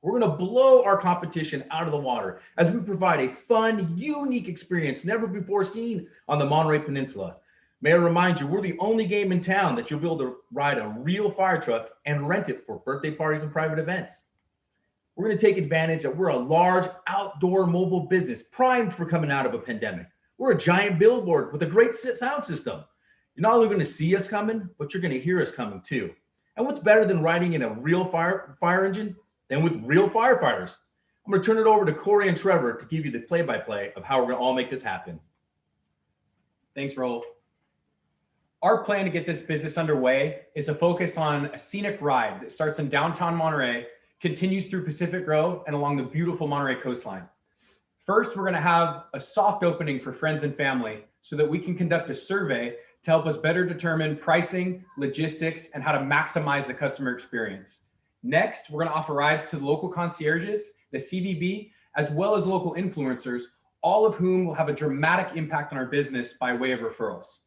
We're going to blow our competition out of the water as we provide a fun, unique experience never before seen on the Monterey Peninsula. May I remind you, we're the only game in town that you'll be able to ride a real fire truck and rent it for birthday parties and private events. We're going to take advantage that we're a large outdoor mobile business primed for coming out of a pandemic. We're a giant billboard with a great sound system. You're not only going to see us coming, but you're going to hear us coming too. And what's better than riding in a real fire engine than with real firefighters? I'm going to turn it over to Corey and Trevor to give you the play-by-play of how we're going to all make this happen. Thanks, Raul. Our plan to get this business underway is a focus on a scenic ride that starts in downtown Monterey, continues through Pacific Grove and along the beautiful Monterey coastline. First, we're going to have a soft opening for friends and family so that we can conduct a survey to help us better determine pricing, logistics, and how to maximize the customer experience. Next, we're going to offer rides to the local concierges, the CVB, as well as local influencers, all of whom will have a dramatic impact on our business by way of referrals.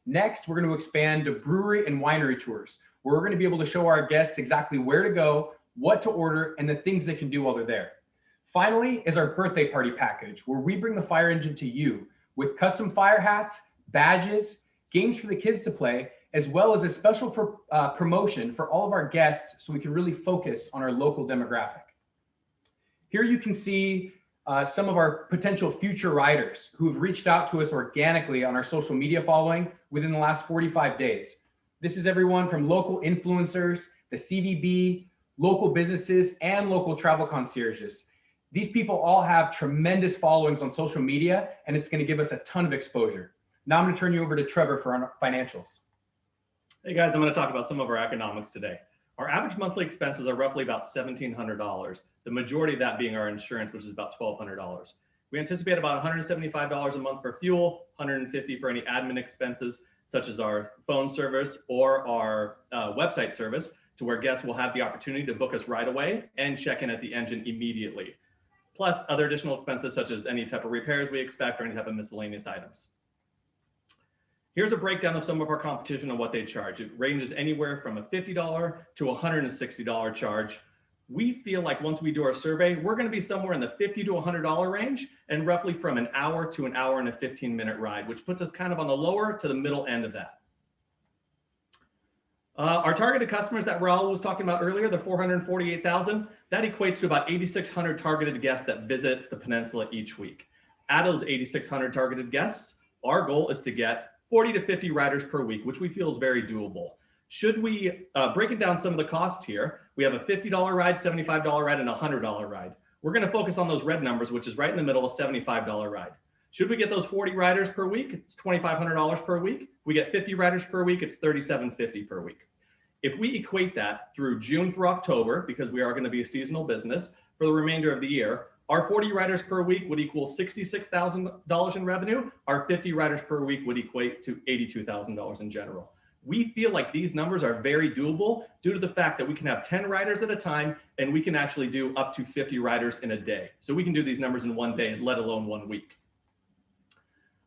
Next, we're going to expand to brewery and winery tours, where we're going to be able to show our guests exactly where to go, what to order, and the things they can do while they're there. Finally is our birthday party package, where we bring the fire engine to you with custom fire hats, badges, games for the kids to play, as well as a special promotion for all of our guests so we can really focus on our local demographic. Here you can see some of our potential future riders who have reached out to us organically on our social media following within the last 45 days. This is everyone from local influencers, the CVB, local businesses, and local travel concierges. These people all have tremendous followings on social media, and it's going to give us a ton of exposure. Now I'm going to turn you over to Trevor for our financials. Hey guys, I'm going to talk about some of our economics today. Our average monthly expenses are roughly about $1,700, the majority of that being our insurance, which is about $1,200. We anticipate about $175 a month for fuel, $150 for any admin expenses, such as our phone service or our website service, to where guests will have the opportunity to book us right away and check in at the engine immediately. Plus other additional expenses, such as any type of repairs we expect or any type of miscellaneous items. Here's a breakdown of some of our competition and what they charge. It ranges anywhere from a $50 to a $160 charge. We feel like once we do our survey, we're going to be somewhere in the $50 to $100 range, and roughly from an hour to an hour and a 15-minute ride, which puts us kind of on the lower to the middle end of that. Our targeted customers that Raul was talking about earlier, the 448,000, that equates to about 8,600 targeted guests that visit the peninsula each week. Out of those 8,600 targeted guests, our goal is to get 40 to 50 riders per week, which we feel is very doable. Should we break it down some of the costs here, we have a $50 ride, $75 ride, and a $100 ride. We're going to focus on those red numbers, which is right in the middle, a $75 ride. Should we get those 40 riders per week, it's $2,500 per week. If we get 50 riders per week, it's $3,750 per week. If we equate that through June through October, because we are going to be a seasonal business for the remainder of the year, our 40 riders per week would equal $66,000 in revenue. Our 50 riders per week would equate to $82,000 in general. We feel like these numbers are very doable due to the fact that we can have 10 riders at a time, and we can actually do up to 50 riders in a day. So we can do these numbers in one day, let alone 1 week.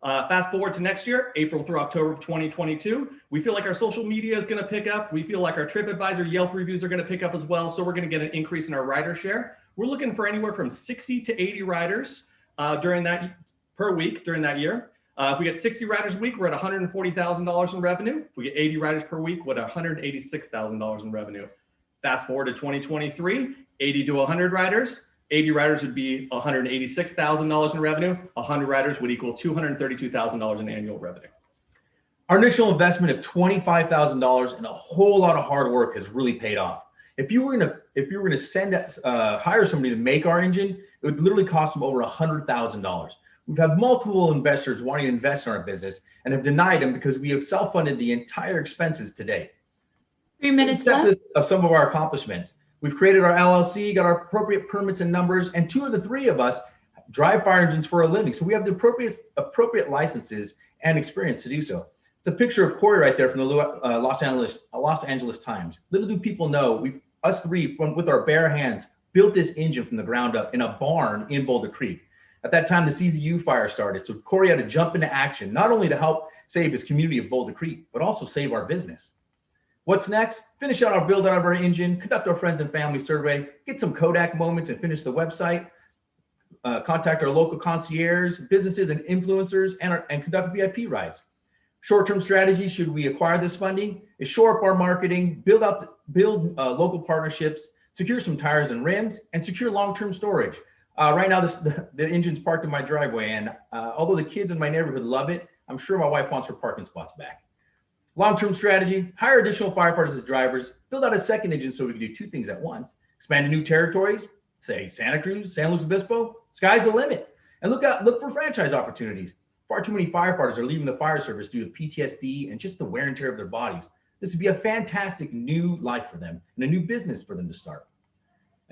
Fast forward to next year, April through October of 2022, we feel like our social media is going to pick up. We feel like our TripAdvisor, Yelp reviews are going to pick up as well. So we're going to get an increase in our rider share. We're looking for anywhere from 60 to 80 riders per week during that year. If we get 60 riders a week, we're at $140,000 in revenue. If we get 80 riders per week, we're at $186,000 in revenue. Fast forward to 2023, 80 to 100 riders. 80 riders would be $186,000 in revenue. 100 riders would equal $232,000 in annual revenue. Our initial investment of $25,000 and a whole lot of hard work has really paid off. If you were going to hire somebody to make our engine, it would literally cost them over $100,000. We've had multiple investors wanting to invest in our business and have denied them because we have self-funded the entire expenses to date. 3 minutes left. Of some of our accomplishments. We've created our LLC, got our appropriate permits and numbers, and 2 of the 3 of us drive fire engines for a living. So we have the appropriate licenses and experience to do so. It's a picture of Corey right there from the Los Angeles Times. Little do people know, us 3, with our bare hands, built this engine from the ground up in a barn in Boulder Creek. At that time, the CZU fire started. So Corey had to jump into action, not only to help save his community of Boulder Creek, but also save our business. What's next? Finish out our build out of our engine, conduct our friends and family survey, get some Kodak moments and finish the website, contact our local concierge, businesses and influencers, and conduct VIP rides. Short-term strategy, should we acquire this funding, is shore up our marketing, build local partnerships, secure some tires and rims, and secure long-term storage. Right now, the engine's parked in my driveway, and although the kids in my neighborhood love it, I'm sure my wife wants her parking spots back. Long-term strategy, hire additional firefighters as drivers, build out a second engine so we can do 2 things at once, expand to new territories, say Santa Cruz, San Luis Obispo, sky's the limit. And look for franchise opportunities. Far too many firefighters are leaving the fire service due to PTSD and just the wear and tear of their bodies. This would be a fantastic new life for them and a new business for them to start.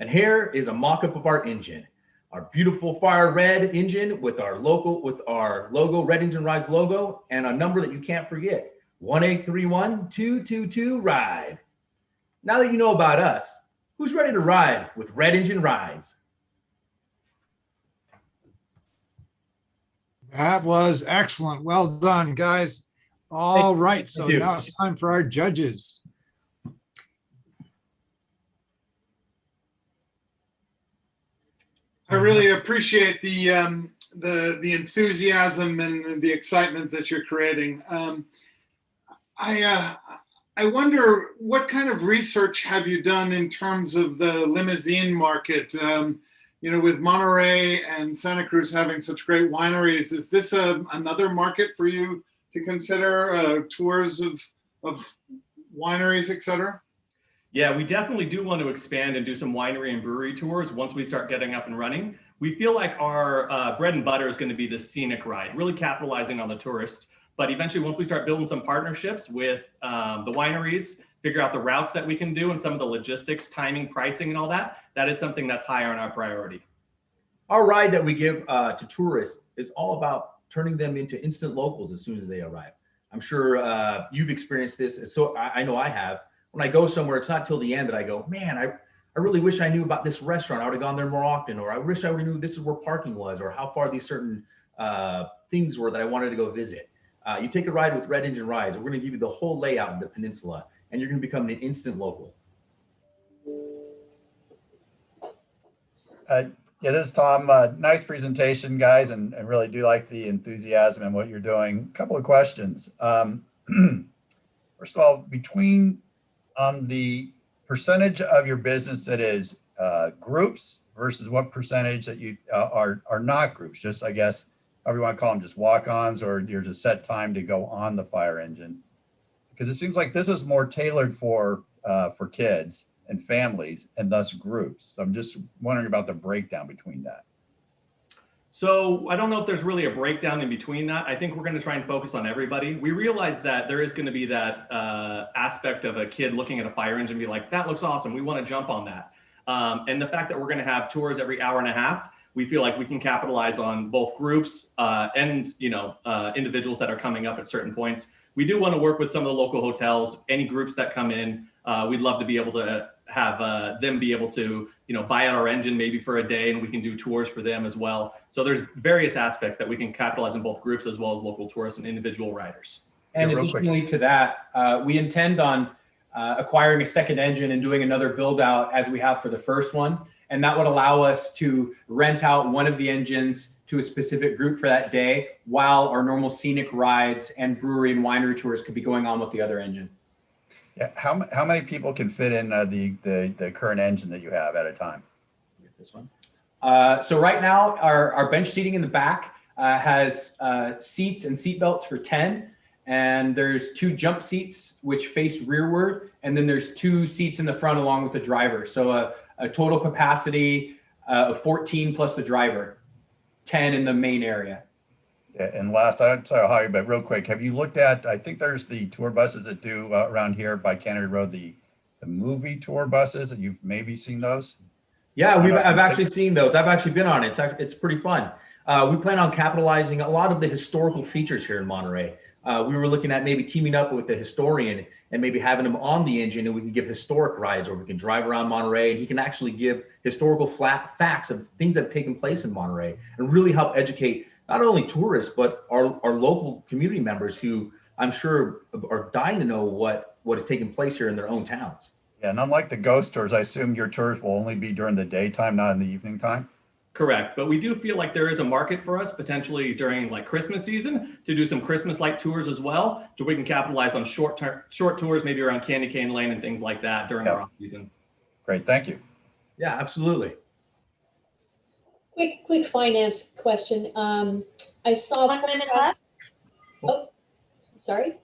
And here is a mock-up of our engine. Our beautiful fire red engine with our logo, Red Engine Rides logo, and a number that you can't forget, 1-831-222 RIDE. Now that you know about us, who's ready to ride with Red Engine Rides? That was excellent. Well done, guys. All right, so you. now it's time for our judges. I really appreciate the enthusiasm and the excitement that you're creating. I wonder, what kind of research have you done in terms of the limousine market? You know, with Monterey and Santa Cruz having such great wineries, is this another market for you to consider, tours of wineries, et cetera? Yeah, we definitely do want to expand and do some winery and brewery tours once we start getting up and running. We feel like our bread and butter is going to be the scenic ride, really capitalizing on the tourists. But eventually, once we start building some partnerships with the wineries, figure out the routes that we can do and some of the logistics, timing, pricing, and all that, that is something that's higher on our priority. Our ride that we give to tourists is all about turning them into instant locals as soon as they arrive. I'm sure you've experienced this. So I know I have. When I go somewhere, it's not till the end that I go, man, I really wish I knew about this restaurant. I would have gone there more often, or I wish I would have knew this is where parking was, or how far these certain things were that I wanted to go visit. You take a ride with Red Engine Rides, we're going to give you the whole layout of the peninsula, and you're going to become an instant local. Yeah, this is Tom. Nice presentation, guys, and really do like the enthusiasm and what you're doing. A couple of questions. First of all, between the percentage of your business that is groups versus what percentage that you are not groups, just I guess, however you want to call them, just walk-ons, or there's a set time to go on the fire engine? Because it seems like this is more tailored for kids and families and thus groups. So I'm just wondering about the breakdown between that. So I don't know if there's really a breakdown in between that. I think we're going to try and focus on everybody. We realize that there is going to be that aspect of a kid looking at a fire engine and be like, that looks awesome. We want to jump on that. And the fact that we're going to have tours every hour and a half, we feel like we can capitalize on both groups and individuals that are coming up at certain points. We do want to work with some of the local hotels, any groups that come in. We'd love to be able to have them be able to, buy out our engine maybe for a day, and we can do tours for them as well. So there's various aspects that we can capitalize in both groups as well as local tourists and individual riders. And additionally to that, we intend on acquiring a second engine and doing another build out as we have for the first one. And that would allow us to rent out one of the engines to a specific group for that day, while our normal scenic rides and brewery and winery tours could be going on with the other engine. Yeah, how many people can fit in the current engine that you have at a time? This one. So right now, our bench seating in the back has seats and seat belts for 10. And there's 2 jump seats which face rearward. And then there's 2 seats in the front along with the driver. So a total capacity of 14 plus the driver, 10 in the main area. Yeah, and last, I'm sorry, Harry, but real quick, have you looked at, I think there's the tour buses that do around here by Kennedy Road, the movie tour buses, that you've maybe seen those? Yeah, I've actually seen those. I've actually been on it. It's pretty fun. We plan on capitalizing a lot of the historical features here in Monterey. We were looking at maybe teaming up with the historian and maybe having him on the engine, and we can give historic rides, or we can drive around Monterey and he can actually give historical facts of things that have taken place in Monterey and really help educate not only tourists, but our local community members who I'm sure are dying to know what is taking place here in their own towns. Yeah, and unlike the ghost tours, I assume your tours will only be during the daytime, not in the evening time? Correct, but we do feel like there is a market for us potentially during like Christmas season to do some Christmas-like tours as well, so we can capitalize on short tours, maybe around Candy Cane Lane and things like that during our off season. Great, thank you. Yeah, absolutely. Quick finance question. I saw 1 minute left. Oh, sorry.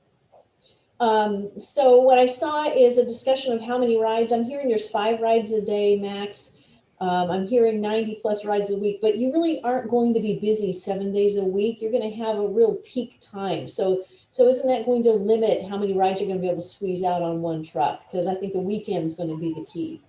So what I saw is a discussion of how many rides. I'm hearing there's 5 rides a day max. I'm hearing 90 plus rides a week, but you really aren't going to be busy 7 days a week. You're going to have a real peak time. So isn't that going to limit how many rides you're going to be able to squeeze out on one truck? Because I think the weekend's going to be the key.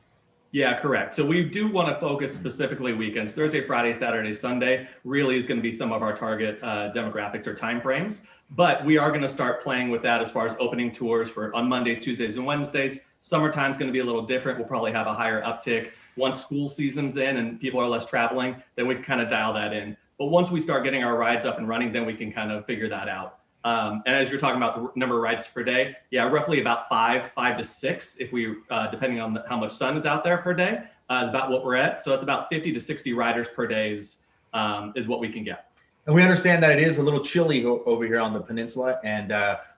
Yeah, correct. So we do want to focus specifically weekends. Thursday, Friday, Saturday, Sunday really is going to be some of our target demographics or timeframes. But we are going to start playing with that as far as opening tours for on Mondays, Tuesdays, and Wednesdays. Summertime is going to be a little different. We'll probably have a higher uptick once school season's in and people are less traveling. Then we can kind of dial that in. But once we start getting our rides up and running, then we can kind of figure that out. And as you're talking about the number of rides per day, yeah, roughly about five to six, if we, depending on how much sun is out there per day, is about what we're at. So it's about 50 to 60 riders per day is what we can get. And we understand that it is a little chilly over here on the peninsula, and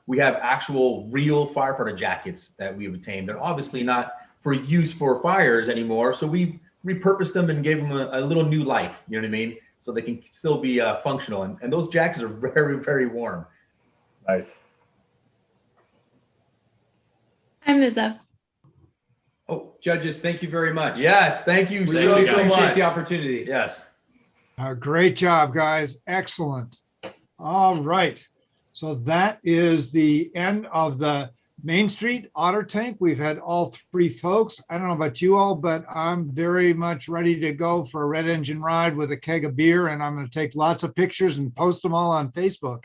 we have actual real firefighter jackets that we've obtained. They're obviously not for use for fires anymore, so we repurposed them and gave them a little new life, you know what I mean? So they can still be functional. And those jackets are very, very warm. Nice. Time is up. Oh, judges, thank you very much. Yes, thank you so Appreciate much. the opportunity. Yes. Great job, guys. Excellent. All right. So that is the end of the Main Street Otter Tank. We've had all three folks. I don't know about you all, but I'm very much ready to go for a red engine ride with a keg of beer, and I'm going to take lots of pictures and post them all on Facebook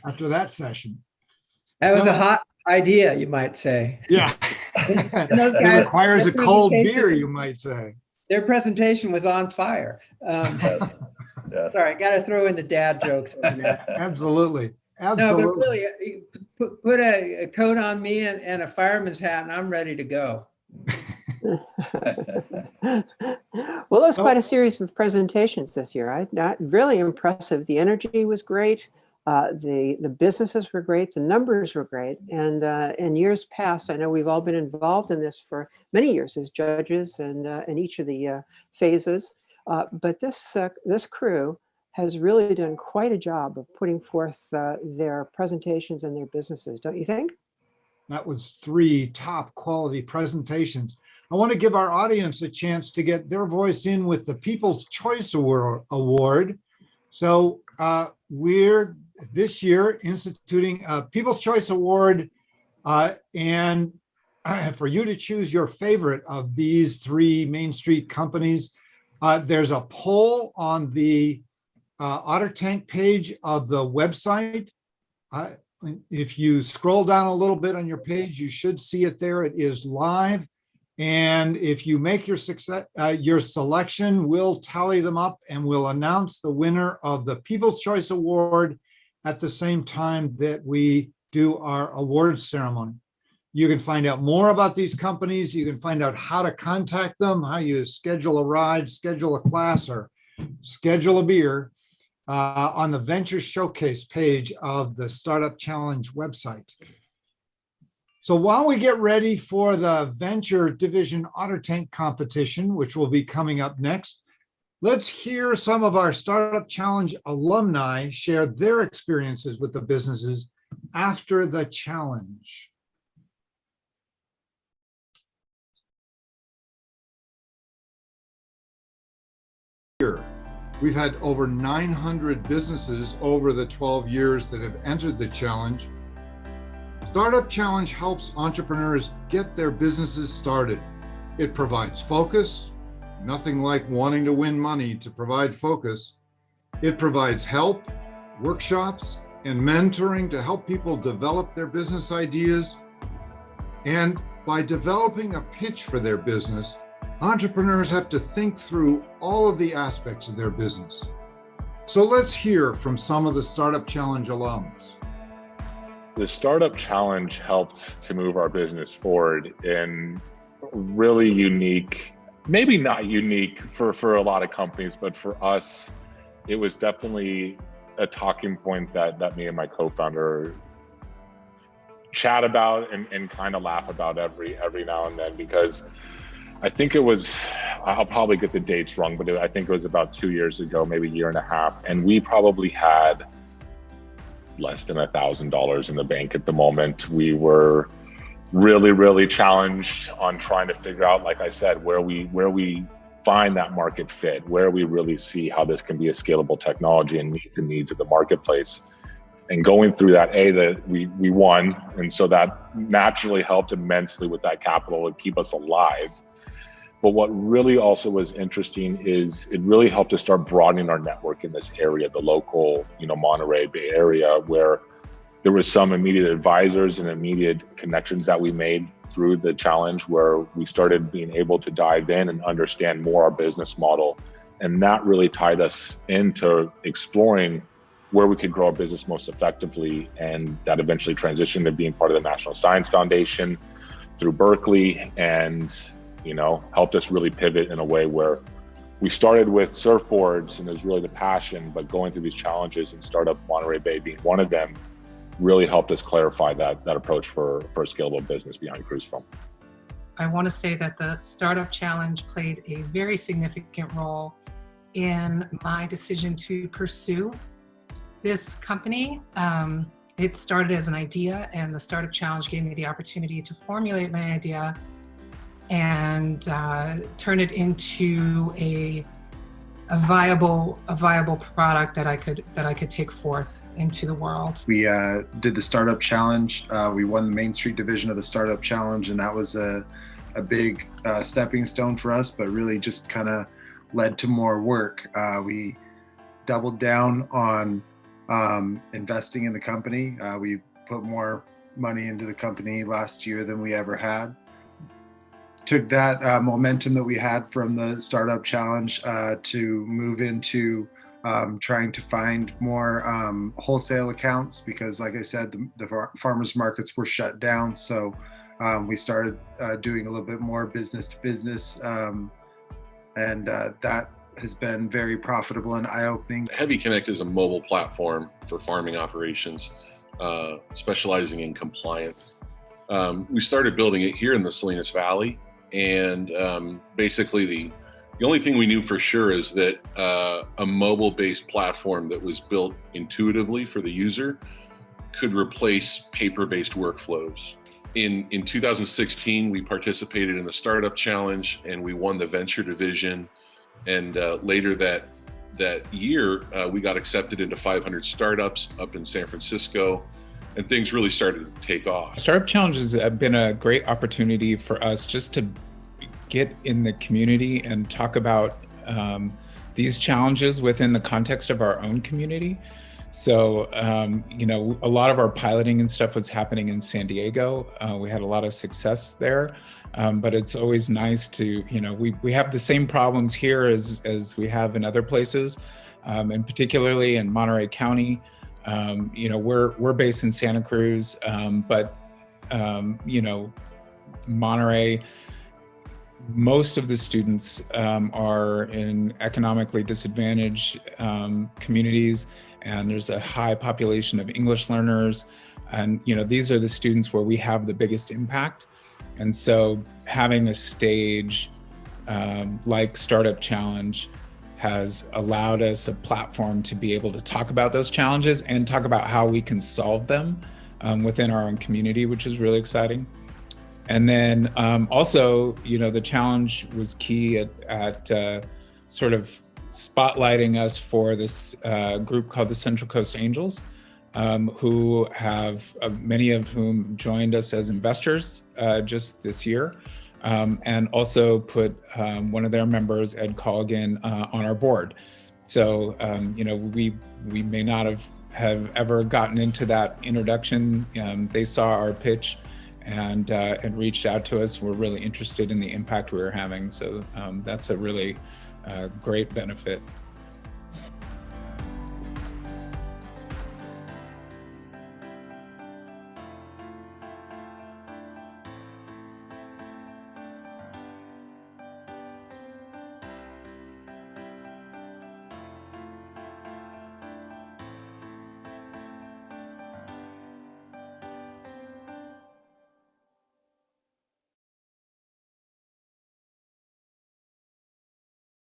after that session. That was So- a hot idea, you might say. Yeah. Those It guys- requires a their cold presentation- beer, you might say. Their presentation was on fire. Yes. Sorry, got to throw in the dad jokes. every now and Absolutely. No, Absolutely. but really, put a coat on me and a fireman's hat, and I'm ready to go. Well, that was quite a series of presentations this year. Really impressive. The energy was great. The businesses were great. The numbers were great. And in years past, I know we've all been involved in this for many years as judges and in each of the phases. But this crew has really done quite a job of putting forth their presentations and their businesses, don't you think? That was three top quality presentations. I want to give our audience a chance to get their voice in with the People's Choice Award. So we're this year instituting a People's Choice Award, and for you to choose your favorite of these three Main Street companies, there's a poll on the Otter Tank page of the website. If you scroll down a little bit on your page, you should see it there. It is live. And if you make your selection, we'll tally them up and we'll announce the winner of the People's Choice Award at the same time that we do our awards ceremony. You can find out more about these companies. You can find out how to contact them, how you schedule a ride, schedule a class, or schedule a beer on the Venture Showcase page of the Startup Challenge website. So while we get ready for the Venture Division Otter Tank competition, which will be coming up next, let's hear some of our Startup Challenge alumni share their experiences with the businesses after the challenge. We've had over 900 businesses over the 12 years that have entered the challenge. Startup Challenge helps entrepreneurs get their businesses started. It provides focus, nothing like wanting to win money to provide focus. It provides help, workshops, and mentoring to help people develop their business ideas. And by developing a pitch for their business, entrepreneurs have to think through all of the aspects of their business. So let's hear from some of the Startup Challenge alums. The Startup Challenge helped to move our business forward in really unique, maybe not unique for a lot of companies, but for us, it was definitely a talking point that me and my co-founder chat about and kind of laugh about every now and then, because I think it was, I'll probably get the dates wrong, but I think it was about 2 years ago, maybe a year and a half. And we probably had less than $1,000 in the bank at the moment. We were really, really challenged on trying to figure out, like I said, where we find that market fit, where we really see how this can be a scalable technology and meet the needs of the marketplace. And going through that, we won. And so that naturally helped immensely with that capital to keep us alive. But what really also was interesting is it really helped us start broadening our network in this area, the local, Monterey Bay area, where there was some immediate advisors and immediate connections that we made through the challenge, where we started being able to dive in and understand more our business model And that really tied us into exploring where we could grow our business most effectively. And that eventually transitioned to being part of the National Science Foundation through Berkeley, and, you know, helped us really pivot in a way where we started with surfboards and there's really the passion, but going through these challenges and Startup Monterey Bay being one of them really helped us clarify that approach for a scalable business behind cruise film. I want to say that the Startup Challenge played a very significant role in my decision to pursue this company. It started as an idea, and the Startup Challenge gave me the opportunity to formulate my idea and turn it into a viable product that I could take forth into the world. We did the Startup Challenge. We won the Main Street division of the Startup Challenge, and that was a big stepping stone for us, but really just kind of led to more work. We doubled down on investing in the company. We put more money into the company last year than we ever had. Took that momentum that we had from the Startup Challenge to move into trying to find more wholesale accounts, because like I said, the farmers markets were shut down. So we started doing a little bit more business to business, and that has been very profitable and eye-opening. Heavy Connect is a mobile platform for farming operations, specializing in compliance. We started building it here in the Salinas Valley, and basically the only thing we knew for sure is that a mobile-based platform that was built intuitively for the user could replace paper-based workflows. In 2016, we participated in the Startup Challenge and we won the Venture Division. And later that year, we got accepted into 500 startups up in San Francisco, and things really started to take off. Startup Challenge has been a great opportunity for us just to get in the community and talk about these challenges within the context of our own community. So, you know, a lot of our piloting and stuff was happening in San Diego. We had a lot of success there. But it's always nice to, you know, we have the same problems here as we have in other places, and particularly in Monterey County. You know, we're based in Santa Cruz, but you know, Monterey, most of the students are in economically disadvantaged communities, and there's a high population of English learners, and you know, these are the students where we have the biggest impact. And so having a stage like Startup Challenge has allowed us a platform to be able to talk about those challenges and talk about how we can solve them within our own community, which is really exciting. And then also, you know, the challenge was key at sort of spotlighting us for this group called the Central Coast Angels, who have many of whom joined us as investors just this year, and also put one of their members, Ed Colligan, on our board. So you know, we may not have ever gotten into that introduction. They saw our pitch and reached out to us. We're really interested in the impact we were having. So that's a really great benefit.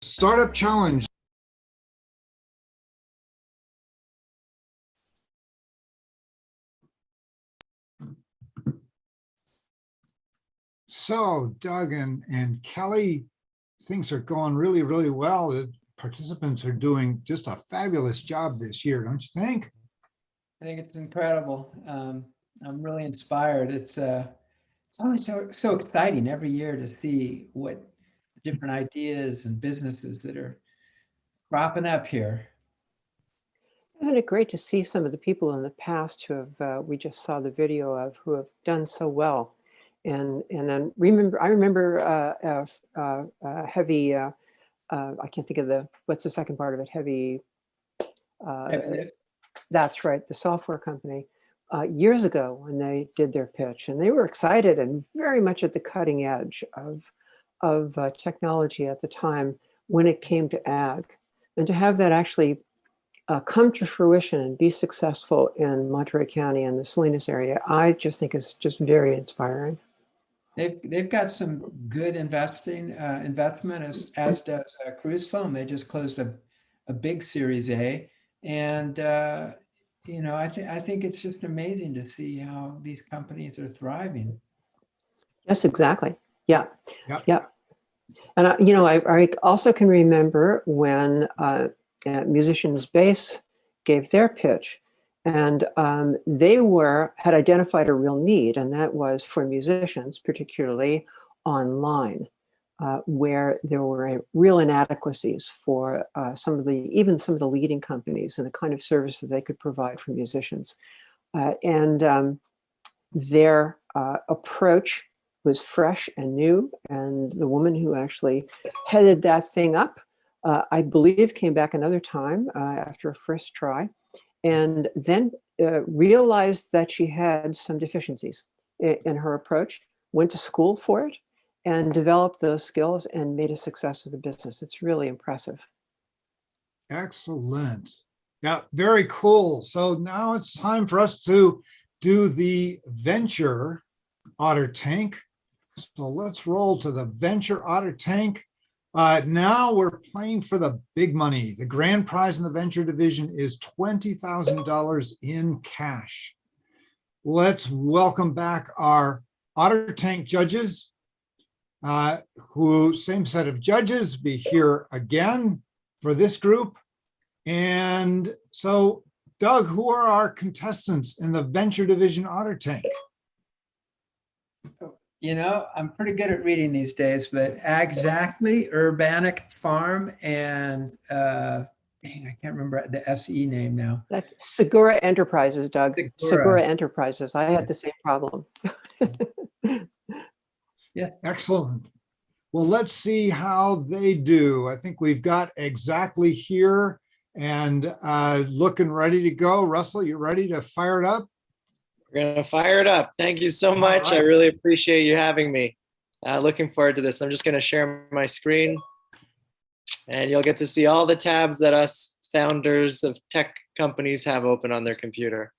Startup Challenge. So Doug and Kelly, things are going really, really well. The participants are doing just a fabulous job this year, don't you think? I think it's incredible. I'm really inspired. It's always so exciting every year to see what different ideas and businesses that are cropping up here. Isn't it great to see some of the people in the past who have, we just saw the video of, who have done so well? And then I remember Heavy I can't think of what's the second part of it? Heavy. Heavy. That's right, the software company. Years ago when they did their pitch, and they were excited and very much at the cutting edge of technology at the time when it came to ag. And to have that actually come to fruition and be successful in Monterey County and the Salinas area, I just think is just very inspiring. They've got some good investment as does Cruise Foam. They just closed a big Series A, and you know, I think it's just amazing to see how these companies are thriving. Yes, exactly. Yeah, Yep. yeah. And you know, I also can remember when Musicians Base gave their pitch, and they had identified a real need, and that was for musicians, particularly online, where there were real inadequacies for even some of the leading companies and the kind of service that they could provide for musicians. Their approach was fresh and new, and the woman who actually headed that thing up, I believe, came back another time after a first try, and then realized that she had some deficiencies in her approach, went to school for it, and developed those skills and made a success of the business. It's really impressive. Excellent. Yeah, very cool. So now it's time for us to do the venture Otter Tank. So let's roll to the venture Otter Tank. Now we're playing for the big money. The grand prize in the venture division is $20,000 in cash. Let's welcome back our Otter Tank judges, who, same set of judges, be here again for this group. And so, Doug, who are our contestants in the venture division Otter Tank? You know, I'm pretty good at reading these days, but exactly, Urbanic Farm, and dang, I can't remember the SE name now. That's Segura Enterprises, Doug. Segura. Enterprises. I had the same problem. Yes. Excellent. Well, let's see how they do. I think we've got exactly here and looking ready to go. Russell, you ready to fire it up? We're going to fire it up. Thank you so much. All right. I really appreciate you having me. Looking forward to this. I'm just going to share my screen, and you'll get to see all the tabs that us founders of tech companies have open on their computer.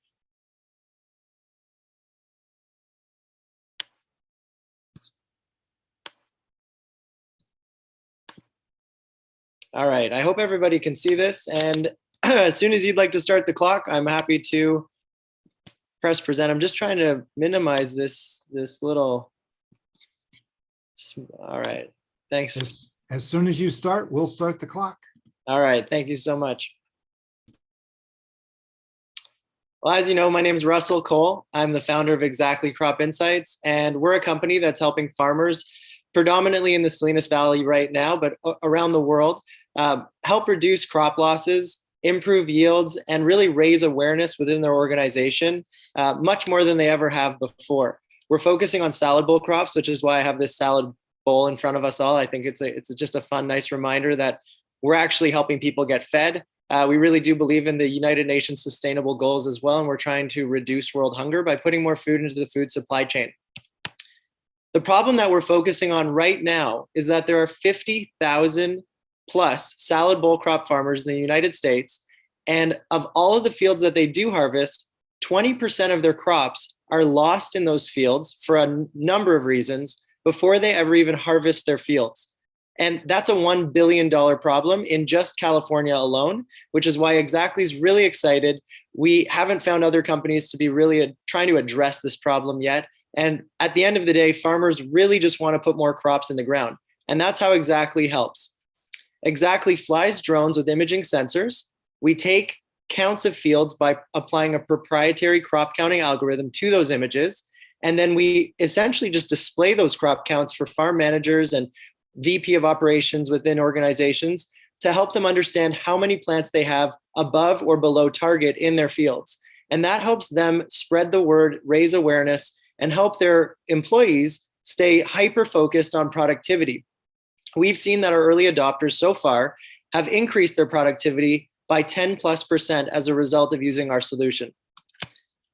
All right, I hope everybody can see this. And as soon as you'd like to start the clock, I'm happy to press present. I'm just trying to minimize this little, all right, thanks. As soon as you start, we'll start the clock. All right, thank you so much. Well, as you know, my name is Russell Cole. I'm the founder of Exactly Crop Insights, and we're a company that's helping farmers predominantly in the Salinas Valley right now, but around the world, help reduce crop losses, improve yields, and really raise awareness within their organization, much more than they ever have before. We're focusing on salad bowl crops, which is why I have this salad bowl in front of us all. I think it's just a fun, nice reminder that we're actually helping people get fed. We really do believe in the United Nations Sustainable Goals as well, and we're trying to reduce world hunger by putting more food into the food supply chain. The problem that we're focusing on right now is that there are 50,000 plus salad bowl crop farmers in the United States. And of all of the fields that they do harvest, 20% of their crops are lost in those fields for a number of reasons before they ever even harvest their fields. And that's a $1 billion problem in just California alone, which is why Exactly is really excited. We haven't found other companies to be really trying to address this problem yet. And at the end of the day, farmers really just want to put more crops in the ground. And that's how Exactly helps. Exactly flies drones with imaging sensors. We take counts of fields by applying a proprietary crop counting algorithm to those images. And then we essentially just display those crop counts for farm managers and VP of operations within organizations to help them understand how many plants they have above or below target in their fields. And that helps them spread the word, raise awareness, and help their employees stay hyper-focused on productivity. we've seen that our early adopters so far have increased their productivity by 10+% as a result of using our solution.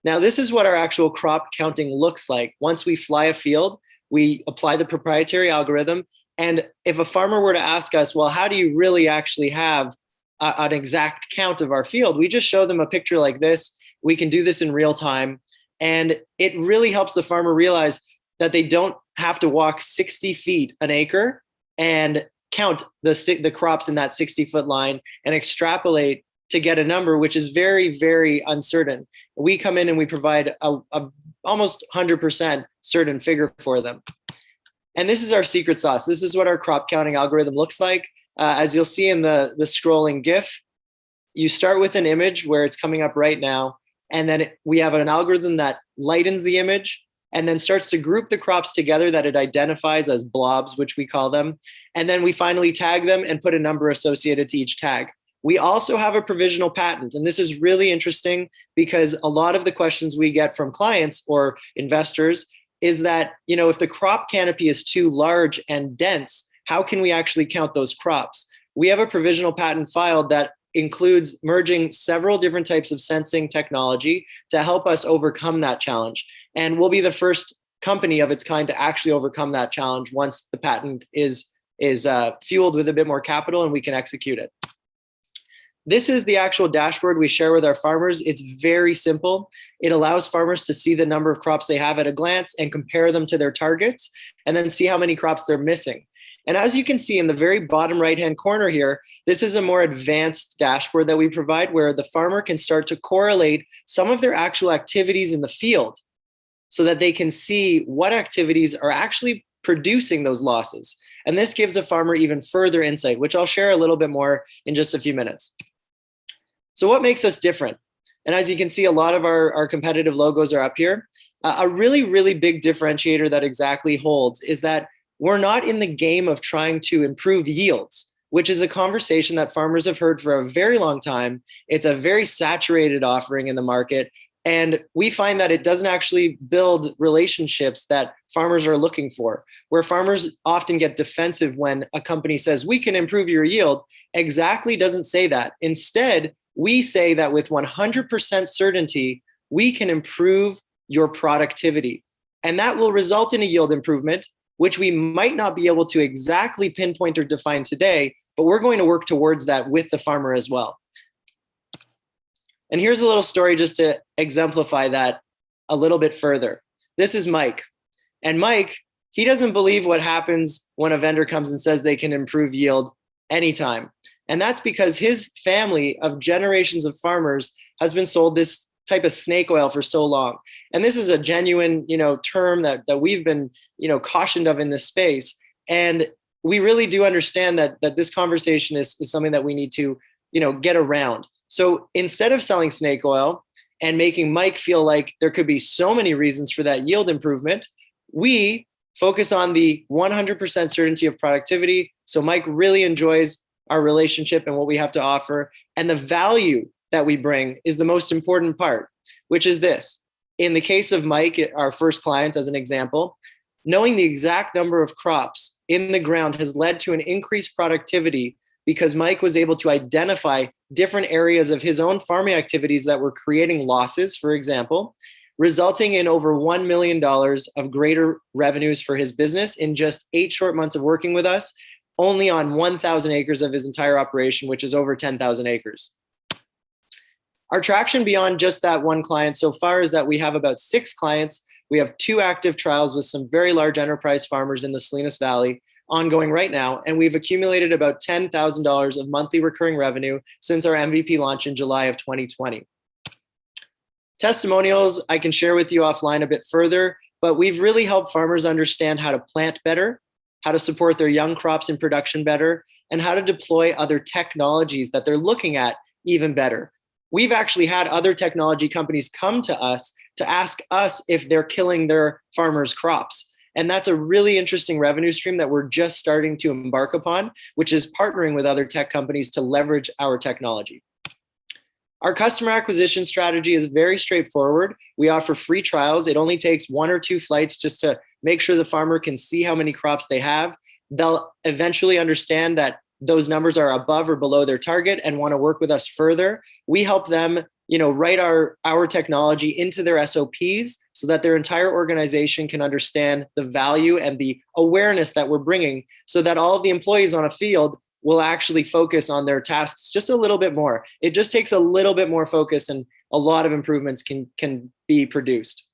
Now, this is what our actual crop counting looks like. Once we fly a field, we apply the proprietary algorithm. And if a farmer were to ask us, well, how do you really actually have an exact count of our field? We just show them a picture like this. We can do this in real time. And it really helps the farmer realize that they don't have to walk 60 feet an acre and count the crops in that 60-foot line and extrapolate to get a number, which is very, very uncertain. We come in and we provide a almost 100% certain figure for them. And this is our secret sauce. This is what our crop counting algorithm looks like. As you'll see in the scrolling GIF, you start with an image where it's coming up right now. And then we have an algorithm that lightens the image and then starts to group the crops together that it identifies as blobs, which we call them. And then we finally tag them and put a number associated to each tag. We also have a provisional patent. And this is really interesting because a lot of the questions we get from clients or investors is that, if the crop canopy is too large and dense, how can we actually count those crops? We have a provisional patent filed that includes merging several different types of sensing technology to help us overcome that challenge. And we'll be the first company of its kind to actually overcome that challenge once the patent is fueled with a bit more capital and we can execute it. This is the actual dashboard we share with our farmers. It's very simple. It allows farmers to see the number of crops they have at a glance and compare them to their targets, and then see how many crops they're missing. And as you can see in the very bottom right-hand corner here, this is a more advanced dashboard that we provide where the farmer can start to correlate some of their actual activities in the field so that they can see what activities are actually producing those losses. And this gives a farmer even further insight, which I'll share a little bit more in just a few minutes. So what makes us different? And as you can see, a lot of our competitive logos are up here. A really, really big differentiator that exactly holds is that we're not in the game of trying to improve yields, which is a conversation that farmers have heard for a very long time. It's a very saturated offering in the market. And we find that it doesn't actually build relationships that farmers are looking for, where farmers often get defensive when a company says, we can improve your yield. Exactly doesn't say that. Instead, we say that with 100% certainty, we can improve your productivity. And that will result in a yield improvement, which we might not be able to exactly pinpoint or define today, but we're going to work towards that with the farmer as well. And here's a little story just to exemplify that a little bit further. This is Mike. And Mike, he doesn't believe what happens when a vendor comes and says they can improve yield anytime. And that's because his family of generations of farmers has been sold this type of snake oil for so long. And this is a genuine, term that we've been, cautioned of in this space. And we really do understand that this conversation is something that we need to, get around. So instead of selling snake oil and making Mike feel like there could be so many reasons for that yield improvement, we focus on the 100% certainty of productivity. So Mike really enjoys our relationship and what we have to offer. And the value that we bring is the most important part, which is this. In the case of Mike, our first client, as an example, knowing the exact number of crops in the ground has led to an increased productivity because Mike was able to identify different areas of his own farming activities that were creating losses, for example, resulting in over $1 million of greater revenues for his business in just 8 short months of working with us, only on 1,000 acres of his entire operation, which is over 10,000 acres. Our traction beyond just that one client so far is that we have about 6 clients. We have 2 active trials with some very large enterprise farmers in the Salinas Valley ongoing right now, and we've accumulated about $10,000 of monthly recurring revenue since our MVP launch in July of 2020. Testimonials I can share with you offline a bit further, but we've really helped farmers understand how to plant better, how to support their young crops in production better, and how to deploy other technologies that they're looking at even better. We've actually had other technology companies come to us to ask us if they're killing their farmers' crops. And that's a really interesting revenue stream that we're just starting to embark upon, which is partnering with other tech companies to leverage our technology. Our customer acquisition strategy is very straightforward. We offer free trials. It only takes 1 or 2 flights just to make sure the farmer can see how many crops they have. they'll eventually understand that those numbers are above or below their target and want to work with us further. We help them, write our technology into their SOPs so that their entire organization can understand the value and the awareness that we're bringing, so that all of the employees on a field will actually focus on their tasks just a little bit more. It just takes a little bit more focus, and a lot of improvements can be produced.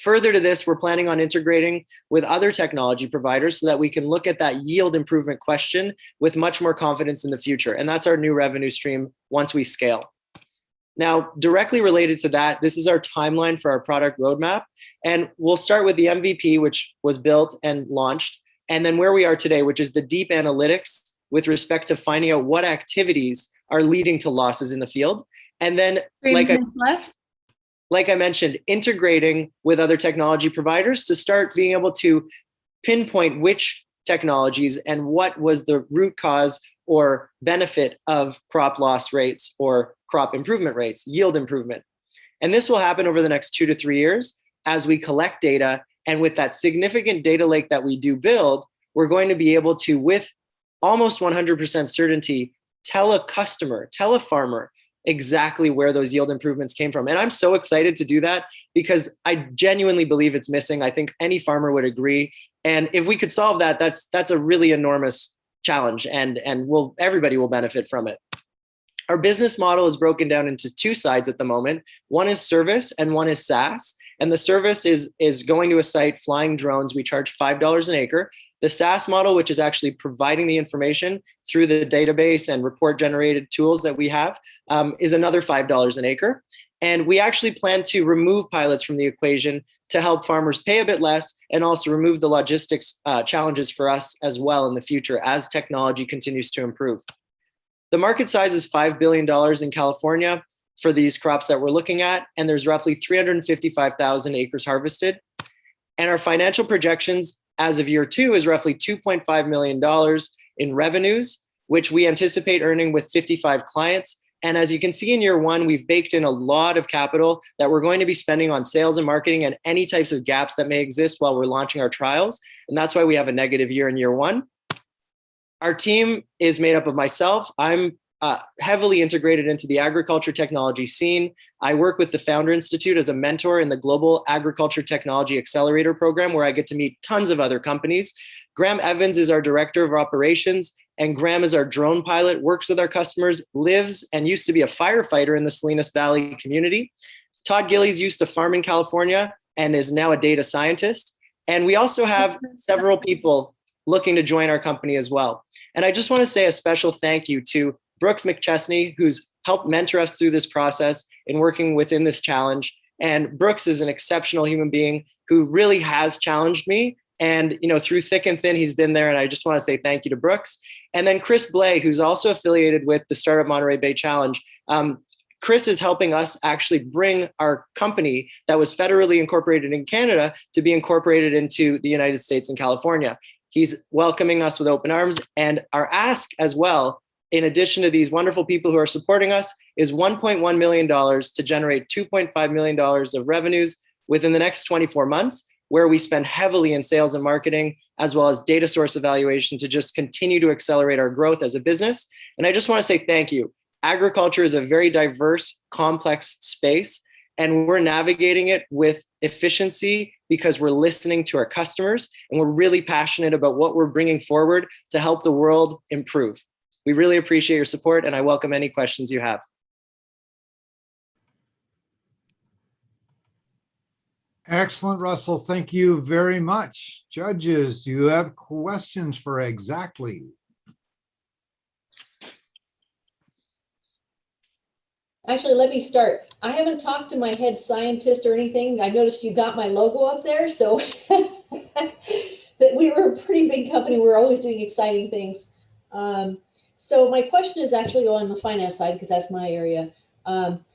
Further to this, we're planning on integrating with other technology providers so that we can look at that yield improvement question with much more confidence in the future. And that's our new revenue stream once we scale. Now, directly related to that, this is our timeline for our product roadmap. And we'll start with the MVP, which was built and launched, and then where we are today, which is the deep analytics with respect to finding out what activities are leading to losses in the field. And then, like I mentioned, integrating with other technology providers to start being able to pinpoint which technologies and what was the root cause or benefit of crop loss rates or crop improvement rates, yield improvement. And this will happen over the next 2 to 3 years as we collect data. And with that significant data lake that we do build, we're going to be able to, with almost 100% certainty, tell a farmer exactly where those yield improvements came from. And I'm so excited to do that because I genuinely believe it's missing. I think any farmer would agree. And if we could solve that, that's a really enormous challenge, and everybody will benefit from it. Our business model is broken down into 2 sides at the moment. One is service and one is SaaS. And the service is going to a site, flying drones. We charge $5 an acre. The SaaS model, which is actually providing the information through the database and report generated tools that we have, is another $5 an acre. And we actually plan to remove pilots from the equation to help farmers pay a bit less, and also remove the logistics challenges for us as well in the future as technology continues to improve. The market size is $5 billion in California for these crops that we're looking at, and there's roughly 355,000 acres harvested. And our financial projections as of year 2 is roughly $2.5 million in revenues, which we anticipate earning with 55 clients. And as you can see in year 1, we've baked in a lot of capital that we're going to be spending on sales and marketing and any types of gaps that may exist while we're launching our trials. And that's why we have a negative year in year 1. Our team is made up of myself. I'm heavily integrated into the agriculture technology scene. I work with the Founder Institute as a mentor in the Global Agriculture Technology Accelerator Program, where I get to meet tons of other companies. Graham Evans is our director of operations, and Graham is our drone pilot, works with our customers, lives and used to be a firefighter in the Salinas Valley community. Todd Gillies used to farm in California and is now a data scientist. And we also have several people looking to join our company as well. And I just want to say a special thank you to Brooks McChesney, who's helped mentor us through this process in working within this challenge. And Brooks is an exceptional human being who really has challenged me. And through thick and thin, he's been there. And I just want to say thank you to Brooks. And then Chris Blay, who's also affiliated with the Startup Monterey Bay Challenge. Chris is helping us actually bring our company that was federally incorporated in Canada to be incorporated into the United States and California. He's welcoming us with open arms. And our ask as well, in addition to these wonderful people who are supporting us, is $1.1 million to generate $2.5 million of revenues within the next 24 months, where we spend heavily in sales and marketing, as well as data source evaluation to just continue to accelerate our growth as a business. And I just want to say thank you. Agriculture is a very diverse, complex space, and we're navigating it with efficiency because we're listening to our customers, and we're really passionate about what we're bringing forward to help the world improve. We really appreciate your support, and I welcome any questions you have. Excellent, Russell. Thank you very much. Judges, do you have questions for Exactly? Actually, let me start. I haven't talked to my head scientist or anything. I noticed you got my logo up there, so that we were a pretty big company. We're always doing exciting things. So my question is actually on the finance side, because that's my area.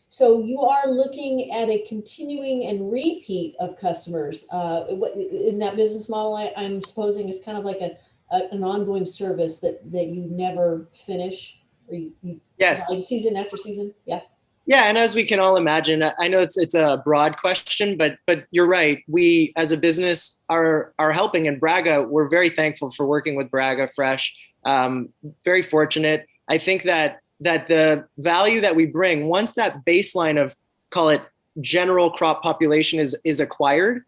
So you are looking at a continuing and repeat of customers. In that business model, I'm supposing is kind of like an ongoing service that you never finish, or you yes, season after season. Yeah. Yeah, and as we can all imagine, I know it's a broad question, but you're right. We as a business are helping, and Braga, we're very thankful for working with Braga Fresh. Very fortunate. I think that the value that we bring, once that baseline of, call it, general crop population is acquired,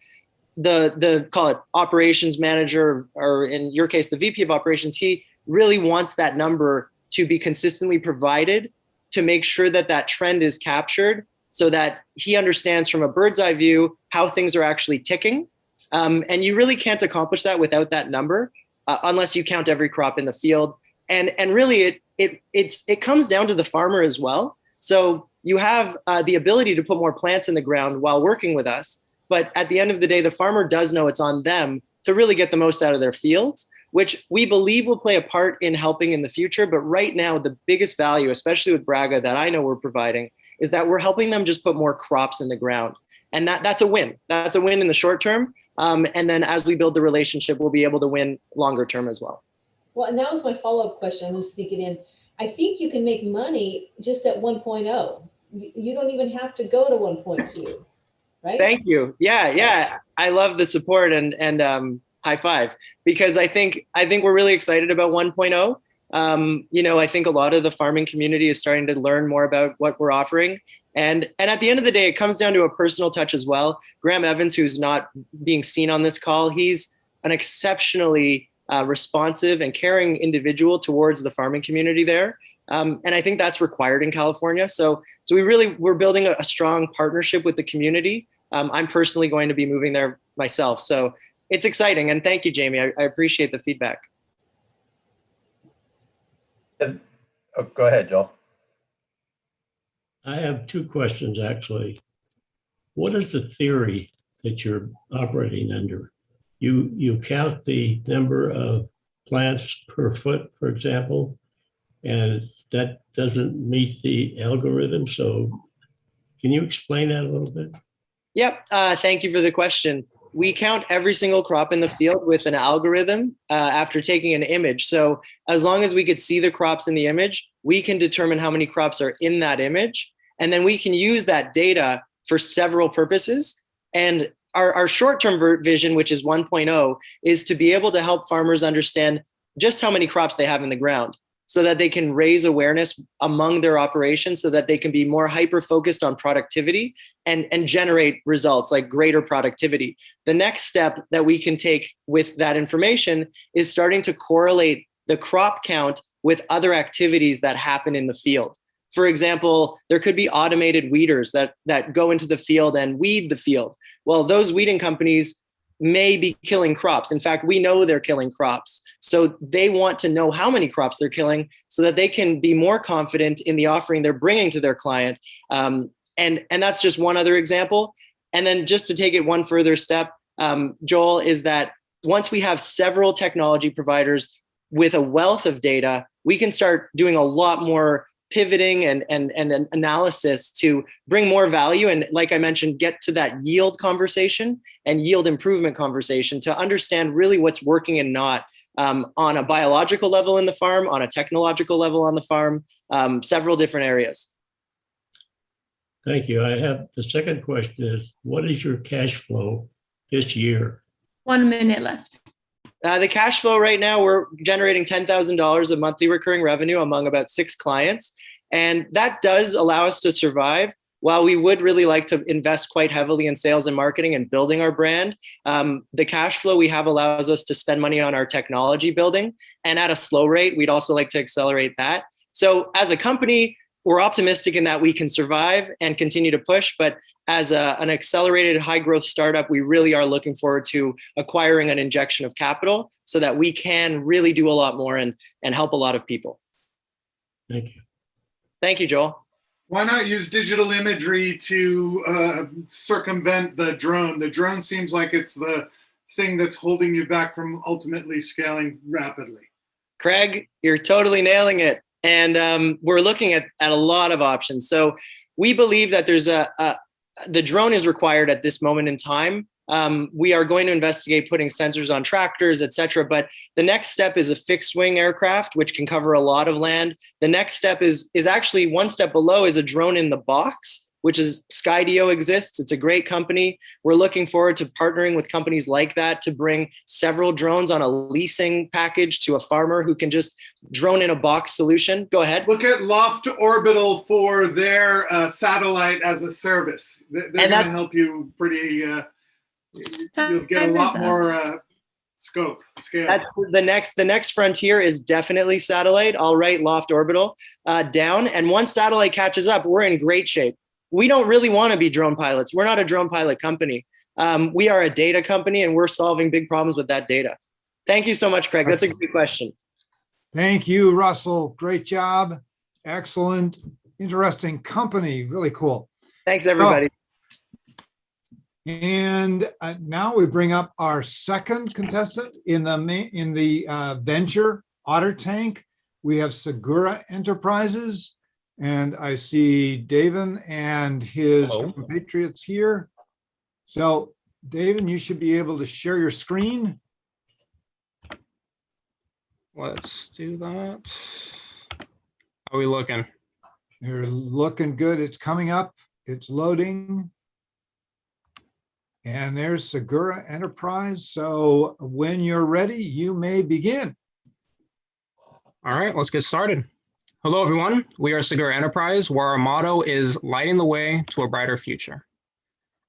the call it operations manager, or in your case, the VP of operations, he really wants that number to be consistently provided to make sure that that trend is captured, so that he understands from a bird's eye view how things are actually ticking. And you really can't accomplish that without that number, unless you count every crop in the field. And really, it comes down to the farmer as well. So you have the ability to put more plants in the ground while working with us. But at the end of the day, the farmer does know it's on them to really get the most out of their fields, which we believe will play a part in helping in the future. But right now, the biggest value, especially with Braga, that I know we're providing, is that we're helping them just put more crops in the ground. And that's a win. That's a win in the short term. And then as we build the relationship, we'll be able to win longer term as well. Well, and that was my follow-up question. I'm going to sneak it in. I think you can make money just at 1.0. You don't even have to go to 1.2, right? Thank you. Yeah. I love the support and high five, because I think we're really excited about 1.0. I think a lot of the farming community is starting to learn more about what we're offering. And at the end of the day, it comes down to a personal touch as well. Graham Evans, who's not being seen on this call, he's an exceptionally responsive and caring individual towards the farming community there. And I think that's required in California. So we're building a strong partnership with the community. I'm personally going to be moving there myself. So it's exciting. And thank you, Jamie. I appreciate the feedback. Oh, go ahead, Joel. I have two questions, actually. What is the theory that you're operating under? You count the number of plants per foot, for example, and that doesn't meet the algorithm. So can you explain that a little bit? Yep. Thank you for the question. We count every single crop in the field with an algorithm after taking an image. So as long as we could see the crops in the image, we can determine how many crops are in that image. And then we can use that data for several purposes. And our short-term vision, which is 1.0, is to be able to help farmers understand just how many crops they have in the ground, so that they can raise awareness among their operations, so that they can be more hyper-focused on productivity and generate results like greater productivity. The next step that we can take with that information is starting to correlate the crop count with other activities that happen in the field. For example, there could be automated weeders that go into the field and weed the field. Well, those weeding companies may be killing crops. In fact, we know they're killing crops. So they want to know how many crops they're killing so that they can be more confident in the offering they're bringing to their client. And that's just one other example. And then just to take it one further step, Joel, is that once we have several technology providers with a wealth of data, we can start doing a lot more pivoting and analysis to bring more value. And like I mentioned, get to that yield conversation and yield improvement conversation to understand really what's working and not on a biological level in the farm, on a technological level on the farm, several different areas. Thank you. I have the second question is, what is your cash flow this year? 1 minute left. The cash flow right now, we're generating $10,000 of monthly recurring revenue among about 6 clients. And that does allow us to survive. While we would really like to invest quite heavily in sales and marketing and building our brand, the cash flow we have allows us to spend money on our technology building. And at a slow rate, we'd also like to accelerate that. So as a company, we're optimistic in that we can survive and continue to push. But as an accelerated high growth startup, we really are looking forward to acquiring an injection of capital so that we can really do a lot more and help a lot of people. Thank you. Thank you, Joel. Why not use digital imagery to circumvent the drone? The drone seems like it's the thing that's holding you back from ultimately scaling rapidly. Craig, you're totally nailing it. And we're looking at a lot of options. So we believe that there's the drone is required at this moment in time We are going to investigate putting sensors on tractors, et cetera. But the next step is a fixed wing aircraft, which can cover a lot of land. The next step is actually one step below is a drone in the box, which is Skydio exists. It's a great company. We're looking forward to partnering with companies like that to bring several drones on a leasing package to a farmer who can just drone in a box solution. Go ahead. Look at Loft Orbital for their satellite as a service. They're going to help you pretty, you'll get a lot more scale. That's the next frontier is definitely satellite. I'll write Loft Orbital down. And once satellite catches up, we're in great shape. We don't really want to be drone pilots. We're not a drone pilot company. We are a data company, and we're solving big problems with that data. Thank you so much, Craig. That's a great question. Thank you, Russell. Great job. Excellent. Interesting company. Really cool. Thanks, everybody. And now we bring up our second contestant in the venture, Otter Tank. We have Segura Enterprises. And I see David and his compatriots here. So, David, you should be able to share your screen. Let's do that. How are we looking? You're looking good. It's coming up. It's loading. And there's Segura Enterprise. So when you're ready, you may begin. All right, let's get started. Hello, everyone. We are Segura Enterprise, where our motto is lighting the way to a brighter future.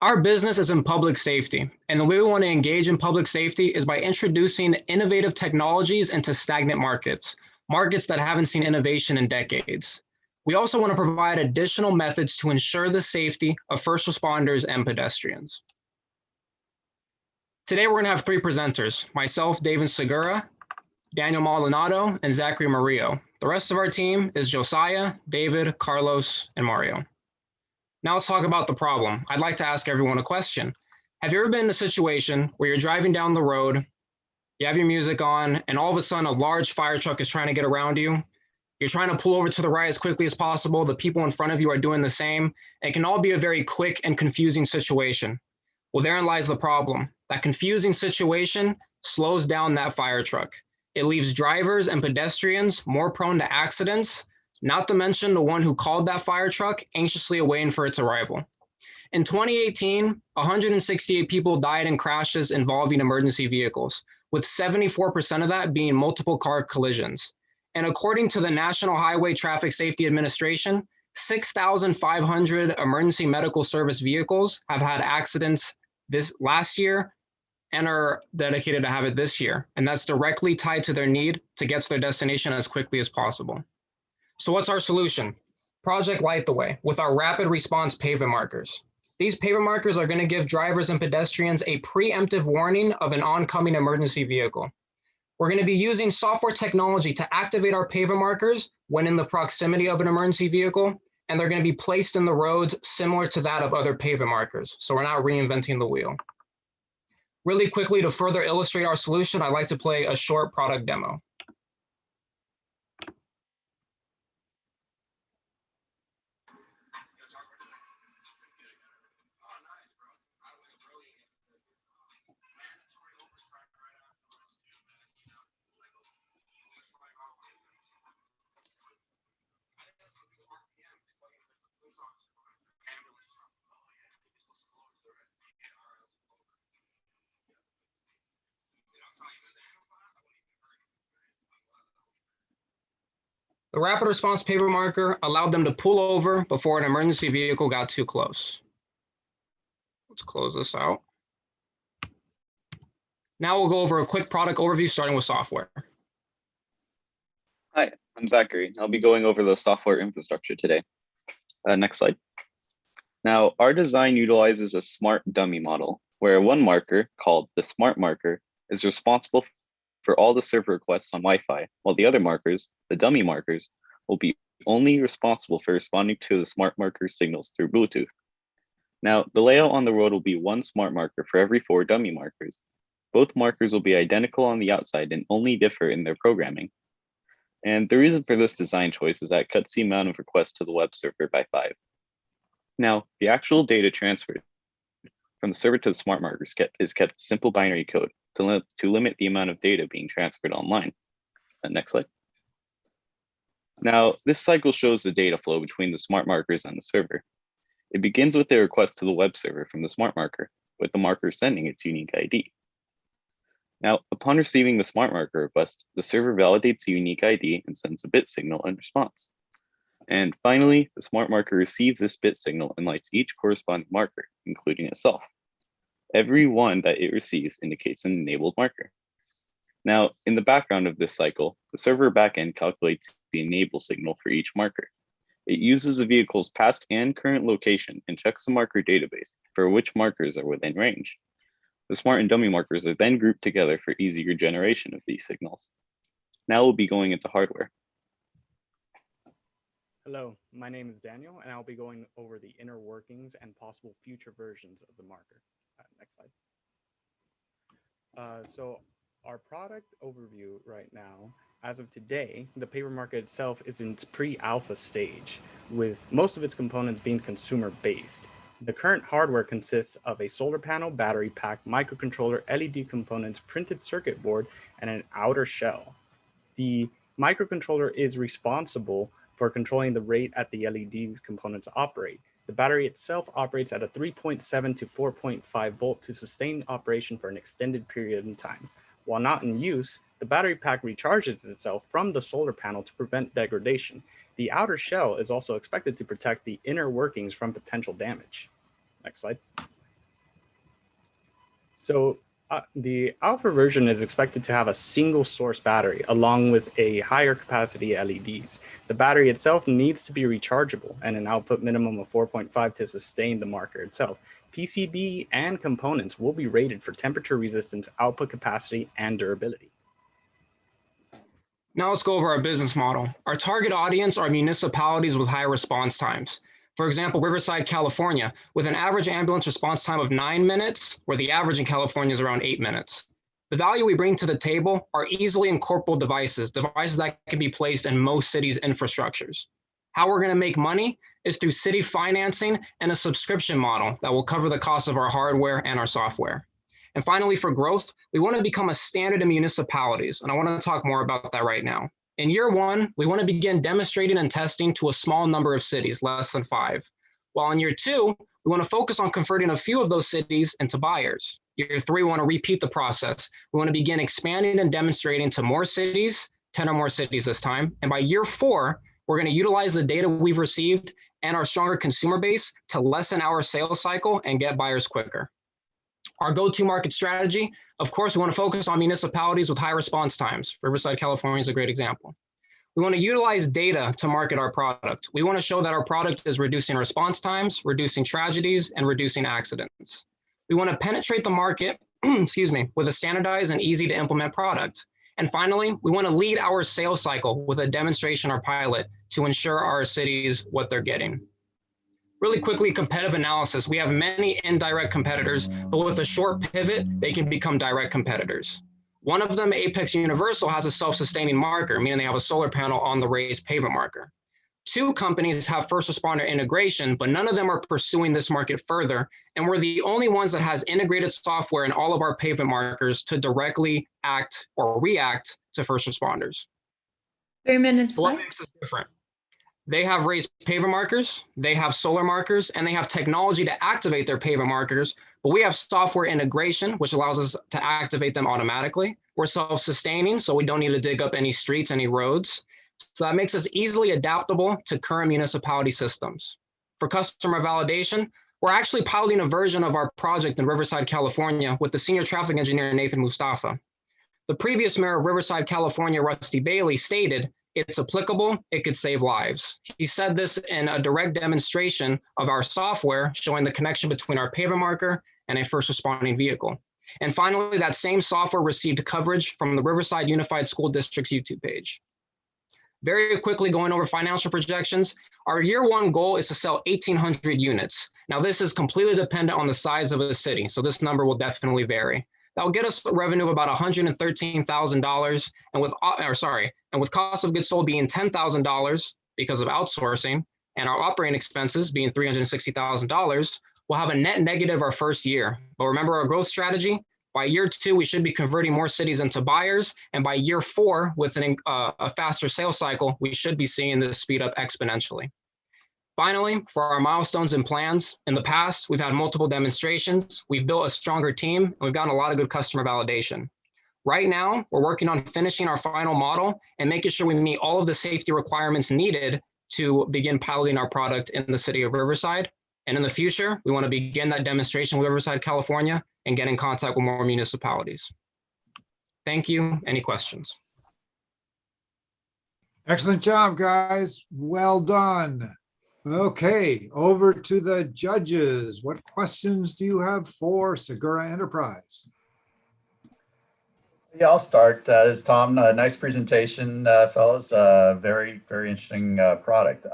Our business is in public safety, and the way we want to engage in public safety is by introducing innovative technologies into stagnant markets that haven't seen innovation in decades. We also want to provide additional methods to ensure the safety of first responders and pedestrians. Today, we're going to have three presenters, myself, David Segura, Daniel Maldonado, and Zachary Murillo. The rest of our team is Josiah, David, Carlos, and Mario. Now let's talk about the problem. I'd like to ask everyone a question. Have you ever been in a situation where you're driving down the road, you have your music on, and all of a sudden a large fire truck is trying to get around you? You're trying to pull over to the right as quickly as possible. The people in front of you are doing the same. It can all be a very quick and confusing situation. Well, therein lies the problem. That confusing situation slows down that fire truck. It leaves drivers and pedestrians more prone to accidents, not to mention the one who called that fire truck anxiously awaiting for its arrival. In 2018, 168 people died in crashes involving emergency vehicles, with 74% of that being multiple car collisions. And according to the National Highway Traffic Safety Administration, 6,500 emergency medical service vehicles have had accidents this last year and are dedicated to have it this year. And that's directly tied to their need to get to their destination as quickly as possible. So what's our solution? Project Light the Way with our rapid response pavement markers. These pavement markers are going to give drivers and pedestrians a preemptive warning of an oncoming emergency vehicle. We're going to be using software technology to activate our pavement markers when in the proximity of an emergency vehicle, and they're going to be placed in the roads similar to that of other pavement markers. So we're not reinventing the wheel. Really quickly, to further illustrate our solution, I'd like to play a short product demo. The rapid response pavement marker allowed them to pull over before an emergency vehicle got too close. Let's close this out. Now we'll go over a quick product overview starting with software. Hi, I'm Zachary. I'll be going over the software infrastructure today. Next slide. Now, our design utilizes a smart dummy model, where one marker, called the smart marker, is responsible for all the server requests on Wi-Fi, while the other markers, the dummy markers, will be only responsible for responding to the smart marker signals through Bluetooth. Now, the layout on the road will be one smart marker for every 4 dummy markers. Both markers will be identical on the outside and only differ in their programming. And the reason for this design choice is that it cuts the amount of requests to the web server by 5. Now, the actual data transferred from the server to the smart marker is kept simple binary code to limit the amount of data being transferred online. Next slide. Now, this cycle shows the data flow between the smart markers and the server. It begins with a request to the web server from the smart marker, with the marker sending its unique ID. Now, upon receiving the smart marker request, the server validates the unique ID and sends a bit signal in response. And finally, the smart marker receives this bit signal and lights each corresponding marker, including itself. Every one that it receives indicates an enabled marker. Now, in the background of this cycle, the server backend calculates the enable signal for each marker. It uses the vehicle's past and current location and checks the marker database for which markers are within range. The smart and dummy markers are then grouped together for easier generation of these signals. Now we'll be going into hardware. Hello, my name is Daniel, and I'll be going over the inner workings and possible future versions of the marker. Next slide. So our product overview right now, as of today, the paper marker itself is in its pre-alpha stage, with most of its components being consumer-based. The current hardware consists of a solar panel, battery pack, microcontroller, LED components, printed circuit board, and an outer shell. The microcontroller is responsible for controlling the rate at the LED's components operate. The battery itself operates at a 3.7 to 4.5 volt to sustain operation for an extended period of time. While not in use, the battery pack recharges itself from the solar panel to prevent degradation. The outer shell is also expected to protect the inner workings from potential damage. Next slide. So the alpha version is expected to have a single source battery along with a higher capacity LEDs. The battery itself needs to be rechargeable and an output minimum of 4.5 to sustain the marker itself. PCB and components will be rated for temperature resistance, output capacity, and durability. Now let's go over our business model. Our target audience are municipalities with high response times. For example, Riverside, California, with an average ambulance response time of 9 minutes, where the average in California is around 8 minutes. The value we bring to the table are easily incorporable devices that can be placed in most cities' infrastructures. How we're going to make money is through city financing and a subscription model that will cover the cost of our hardware and our software. And finally, for growth, we want to become a standard in municipalities, and I want to talk more about that right now. In year one, we want to begin demonstrating and testing to a small number of cities, less than 5. While in year 2, we want to focus on converting a few of those cities into buyers. Year 3, we want to repeat the process. We want to begin expanding and demonstrating to more cities, 10 or more cities this time. And by year 4, we're going to utilize the data we've received and our stronger consumer base to lessen our sales cycle and get buyers quicker. Our go-to market strategy, of course, we want to focus on municipalities with high response times. Riverside, California is a great example. We want to utilize data to market our product. We want to show that our product is reducing response times, reducing tragedies, and reducing accidents. We want to penetrate the market, with a standardized and easy to implement product. And finally, we want to lead our sales cycle with a demonstration or pilot to ensure our cities what they're getting. Really quickly, competitive analysis. We have many indirect competitors, but with a short pivot, they can become direct competitors. One of them, Apex Universal, has a self-sustaining marker, meaning they have a solar panel on the raised pavement marker. 2 companies have first responder integration, but none of them are pursuing this market further. And we're the only ones that has integrated software in all of our pavement markers to directly act or react to first responders. 3 minutes So what left. makes us different? They have raised pavement markers, they have solar markers, and they have technology to activate their pavement markers, but we have software integration, which allows us to activate them automatically. We're self-sustaining, so we don't need to dig up any streets, any roads. So that makes us easily adaptable to current municipality systems. For customer validation, we're actually piloting a version of our project in Riverside, California with the senior traffic engineer, Nathan Mustafa. The previous mayor of Riverside, California, Rusty Bailey, stated, "It's applicable, it could save lives." He said this in a direct demonstration of our software showing the connection between our pavement marker and a first responding vehicle. And finally, that same software received coverage from the Riverside Unified School District's YouTube page. Very quickly going over financial projections, our year 1 goal is to sell 1,800 units. Now this is completely dependent on the size of a city, so this number will definitely vary. That will get us a revenue of about $113,000, and with cost of goods sold being $10,000 because of outsourcing, and our operating expenses being $360,000, we'll have a net negative our first year. But remember our growth strategy, by year 2, we should be converting more cities into buyers. And by year 4, with a faster sales cycle, we should be seeing this speed up exponentially. Finally, for our milestones and plans, in the past, we've had multiple demonstrations, we've built a stronger team, and we've gotten a lot of good customer validation. Right now, we're working on finishing our final model and making sure we meet all of the safety requirements needed to begin piloting our product in the city of Riverside. And in the future, we want to begin that demonstration with Riverside, California, and get in contact with more municipalities. Thank you. Any questions? Excellent job, guys. Well done. Okay, over to the judges. What questions do you have for Segura Enterprise? Yeah, I'll start. This is Tom. Nice presentation, fellas. Very, very interesting product.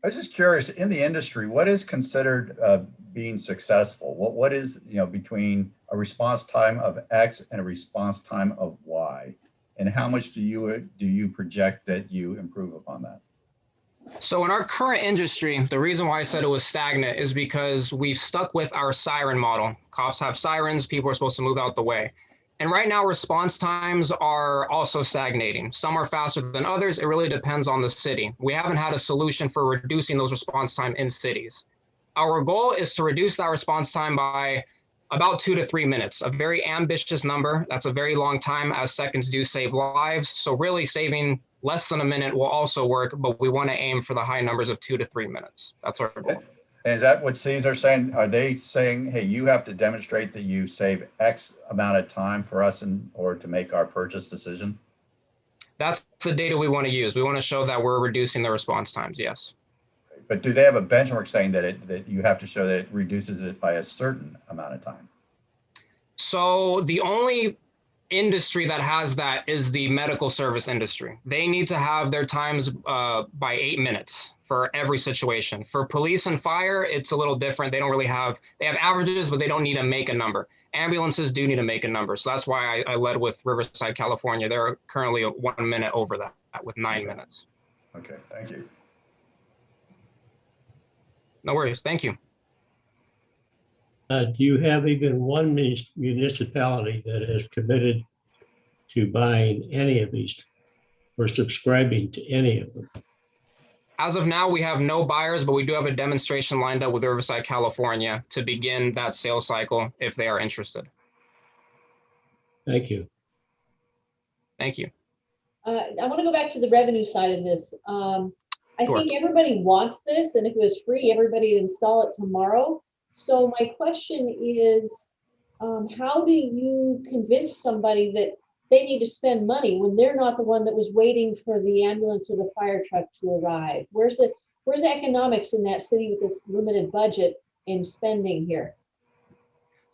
I was just curious, in the industry, what is considered being successful? What is, between a response time of X and a response time of Y? And how much do you project that you improve upon that? So in our current industry, the reason why I said it was stagnant is because we've stuck with our siren model. Cops have sirens, people are supposed to move out the way. And right now, response times are also stagnating. Some are faster than others. It really depends on the city. We haven't had a solution for reducing those response time in cities. Our goal is to reduce that response time by about 2 to 3 minutes, a very ambitious number. That's a very long time, as seconds do save lives. So really saving less than a minute will also work, but we want to aim for the high numbers of 2 to 3 minutes. That's our goal. And is that what cities are saying? Are they saying, hey, you have to demonstrate that you save X amount of time for us in order to make our purchase decision? That's the data we want to use. We want to show that we're reducing the response times, yes. But do they have a benchmark saying that you have to show that it reduces it by a certain amount of time? So the only industry that has that is the medical service industry. They need to have their times by 8 minutes for every situation. For police and fire, it's a little different. They don't really have, they have averages, but they don't need to make a number. Ambulances do need to make a number. So that's why I led with Riverside, California. They're currently 1 minute over that with 9 minutes. Okay, thank you. No worries, thank you. Do you have even one municipality that has committed to buying any of these or subscribing to any of them? As of now, we have no buyers, but we do have a demonstration lined up with Riverside, California to begin that sales cycle if they are interested. Thank you. Thank you. I want to go back to the revenue side of this. I Sure. think everybody wants this, and if it was free, everybody would install it tomorrow. So my question is, how do you convince somebody that they need to spend money when they're not the one that was waiting for the ambulance or the fire truck to arrive? Where's the economics in that city with this limited budget and spending here?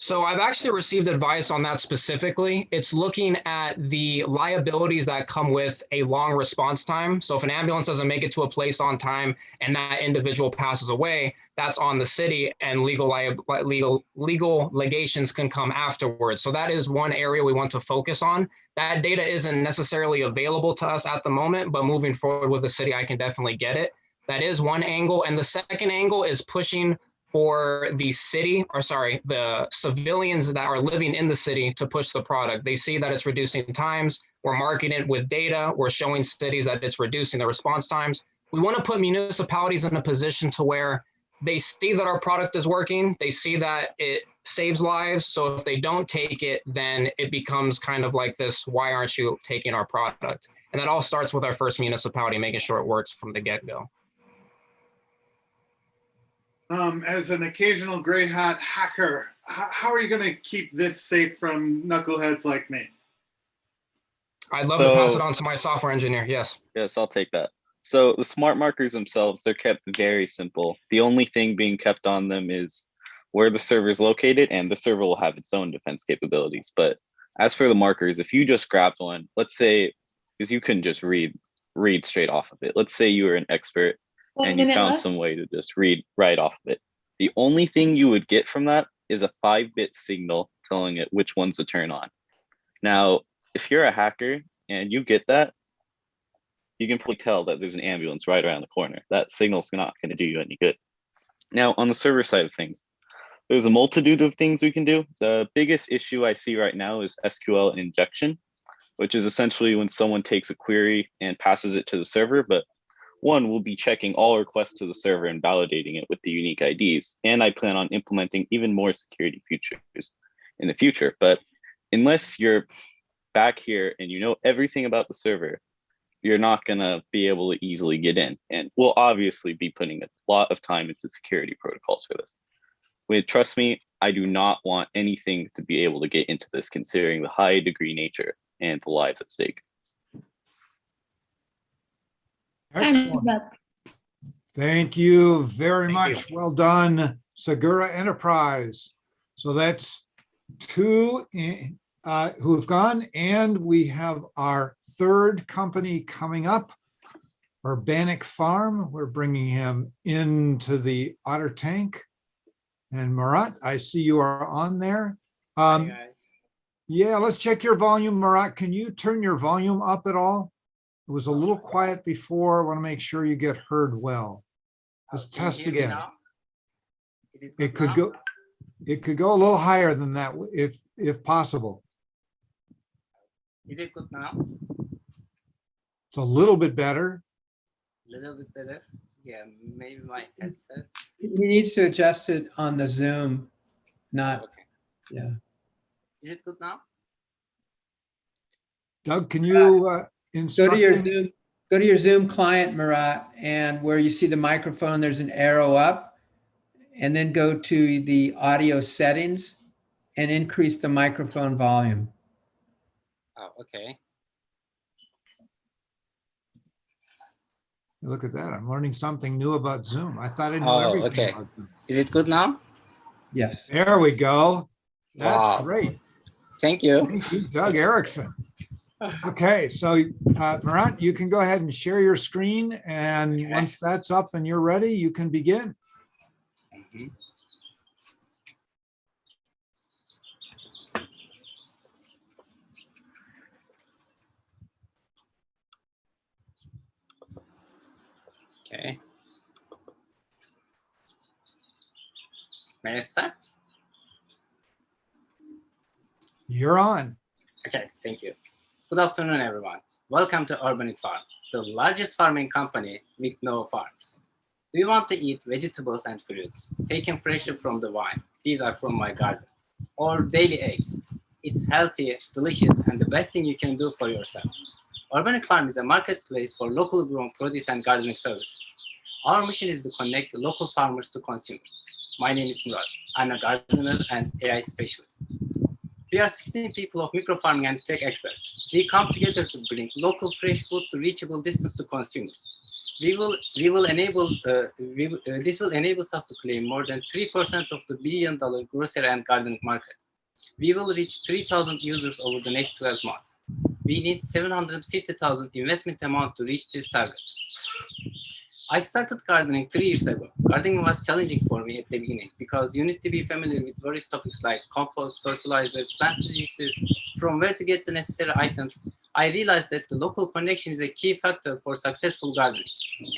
So I've actually received advice on that specifically. It's looking at the liabilities that come with a long response time. So if an ambulance doesn't make it to a place on time and that individual passes away, that's on the city, and legal legations can come afterwards. So that is one area we want to focus on. That data isn't necessarily available to us at the moment, but moving forward with the city, I can definitely get it. That is one angle. And the second angle is pushing for the city, or sorry, the civilians that are living in the city to push the product. They see that it's reducing times. We're marketing it with data. We're showing cities that it's reducing the response times. We want to put municipalities in a position to where they see that our product is working. They see that it saves lives. So if they don't take it, then it becomes kind of like this, why aren't you taking our product? And that all starts with our first municipality, making sure it works from the get-go. As an occasional gray hat hacker, how are you going to keep this safe from knuckleheads like me? I'd love to pass it on to my software engineer. Yes. Yes, I'll take that. So the smart markers themselves, they're kept very simple. The only thing being kept on them is where the server is located, and the server will have its own defense capabilities. But as for the markers, if you just grabbed one, let's say, because you couldn't just read straight off of it. Let's say you were an expert and you found some way to just read right off of it. The only thing you would get from that is a 5-bit signal telling it which ones to turn on. Now, if you're a hacker and you get that, you can probably tell that there's an ambulance right around the corner. That signal's not going to do you any good. Now, on the server side of things, there's a multitude of things we can do. The biggest issue I see right now is SQL injection, which is essentially when someone takes a query and passes it to the server, but one will be checking all requests to the server and validating it with the unique IDs. And I plan on implementing even more security features in the future. But unless you're back here and you know everything about the server, you're not gonna be able to easily get in. And we'll obviously be putting a lot of time into security protocols for this. Trust me, I do not want anything to be able to get into this, considering the high degree nature and the lives at stake. Excellent. Thank you very much. Well done, Segura Enterprise. So that's two who have gone, and we have our third company coming up, Urbanic Farm. We're bringing him into the Otter Tank. And Murat, I see you are on there. Hey guys. Yeah, let's check your volume. Murat, can you turn your volume up at all? It was a little quiet before. I want to make sure you get heard well. Let's test again. It could go a little higher than that if possible. Is it good now? It's a little bit better. A little bit better. Yeah, maybe my headset. He needs to adjust it on the Zoom, not, okay. Yeah. Is it good now? Doug, can you go instruct to your him? Zoom? Go to your Zoom client, Murat, and where you see the microphone, there's an arrow up, and then go to the audio settings and increase the microphone volume. Oh, okay. Look at that. I'm learning something new about Zoom. I thought I knew everything okay. about Zoom. Is it good now? Yes. There we go. That's Wow. great. Thank you. Thank you, Doug Erickson. Okay, so Murat, you can go ahead and share your screen, and once that's up and you're ready, you can begin. Mhm. Okay. May I start? You're on. Okay, thank you. Good afternoon, everyone. Welcome to Urbanic Farm, the largest farming company with no farms. Do you want to eat vegetables and fruits taken freshly from the vine? These are from my garden. Or daily eggs. It's healthy, delicious, and the best thing you can do for yourself. Urbanic Farm is a marketplace for local grown produce and gardening services. Our mission is to connect the local farmers to consumers. My name is Murat. I'm a gardener and AI specialist. We are 16 people of micro-farming and tech experts. We come together to bring local fresh food to reachable distance to consumers. This will enable us to claim more than 3% of the billion-dollar grocery and gardening market. We will reach 3,000 users over the next 12 months. We need 750,000 investment amount to reach this target. I started gardening 3 years ago. Gardening was challenging for me at the beginning because you need to be familiar with various topics like compost, fertilizer, plant diseases, from where to get the necessary items. I realized that the local connection is a key factor for successful gardening,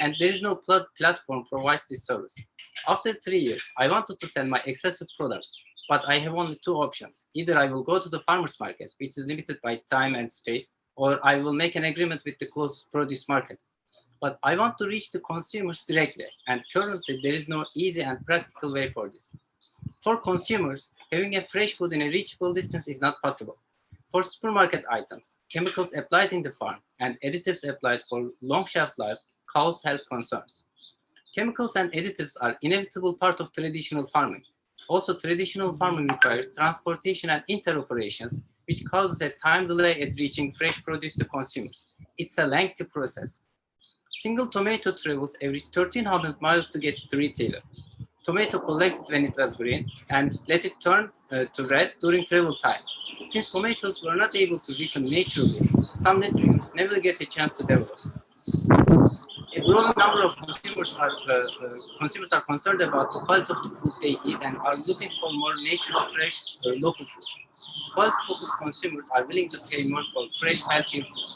and there is no platform provides this service. After 3 years, I wanted to sell my excessive products, but I have only 2 options. Either I will go to the farmer's market, which is limited by time and space, or I will make an agreement with the closest produce market. But I want to reach the consumers directly, and currently there is no easy and practical way for this. For consumers, having a fresh food in a reachable distance is not possible. For supermarket items, chemicals applied in the farm and additives applied for long shelf life cause health concerns. Chemicals and additives are inevitable part of traditional farming. Also, traditional farming requires transportation and interoperations, which causes a time delay at reaching fresh produce to consumers. It's a lengthy process. Single tomato travels every 1,300 miles to get to retailer. Tomato collected when it was green and let it turn to red during travel time. Since tomatoes were not able to ripen naturally, some nutrients never get a chance to develop. A growing number of consumers are concerned about the quality of the food they eat and are looking for more natural, fresh, local food. Quality-focused consumers are willing to pay more for fresh, healthy food.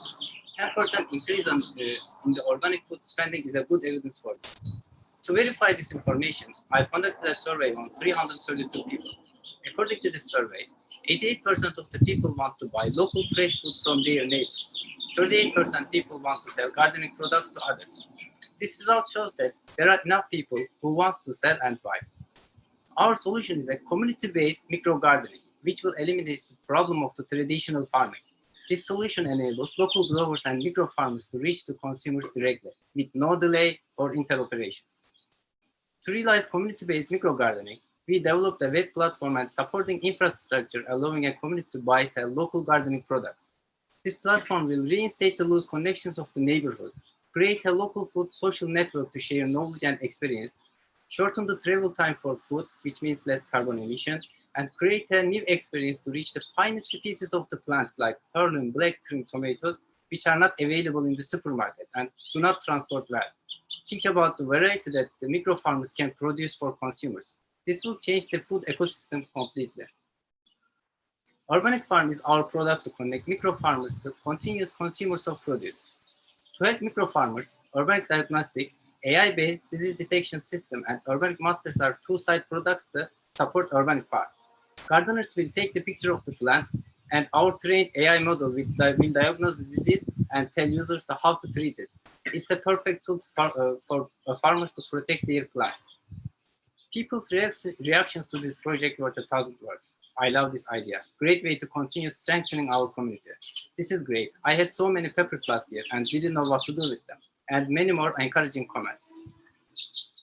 10% increase in the organic food spending is a good evidence for this. To verify this information, I conducted a survey on 332 people. According to this survey, 88% of the people want to buy local fresh food from their neighbors. 38% people want to sell gardening products to others. This result shows that there are enough people who want to sell and buy. Our solution is a community-based micro-gardening, which will eliminate the problem of the traditional farming. This solution enables local growers and micro-farmers to reach the consumers directly, with no delay or interoperations. To realize community-based micro-gardening, we developed a web platform and supporting infrastructure allowing a community to buy and sell local gardening products. This platform will reinstate the loose connections of the neighborhood, create a local food social network to share knowledge and experience, shorten the travel time for food, which means less carbon emission, and create a new experience to reach the finest species of the plants like heirloom black cream tomatoes, which are not available in the supermarkets and do not transport well. Think about the variety that the micro farmers can produce for consumers. This will change the food ecosystem completely. Urbanic Farm is our product to connect micro farmers to continuous consumers of produce. To help micro farmers, Urbanic Diagnostic, AI-based disease detection system, and Urbanic Masters are two side products to support Urbanic Farm. Gardeners will take the picture of the plant, and our trained AI model will diagnose the disease and tell users how to treat it. It's a perfect tool for farmers to protect their plant. People's reactions to this project were 1,000 words. I love this idea. Great way to continue strengthening our community. This is great. I had so many peppers last year and didn't know what to do with them. And many more encouraging comments.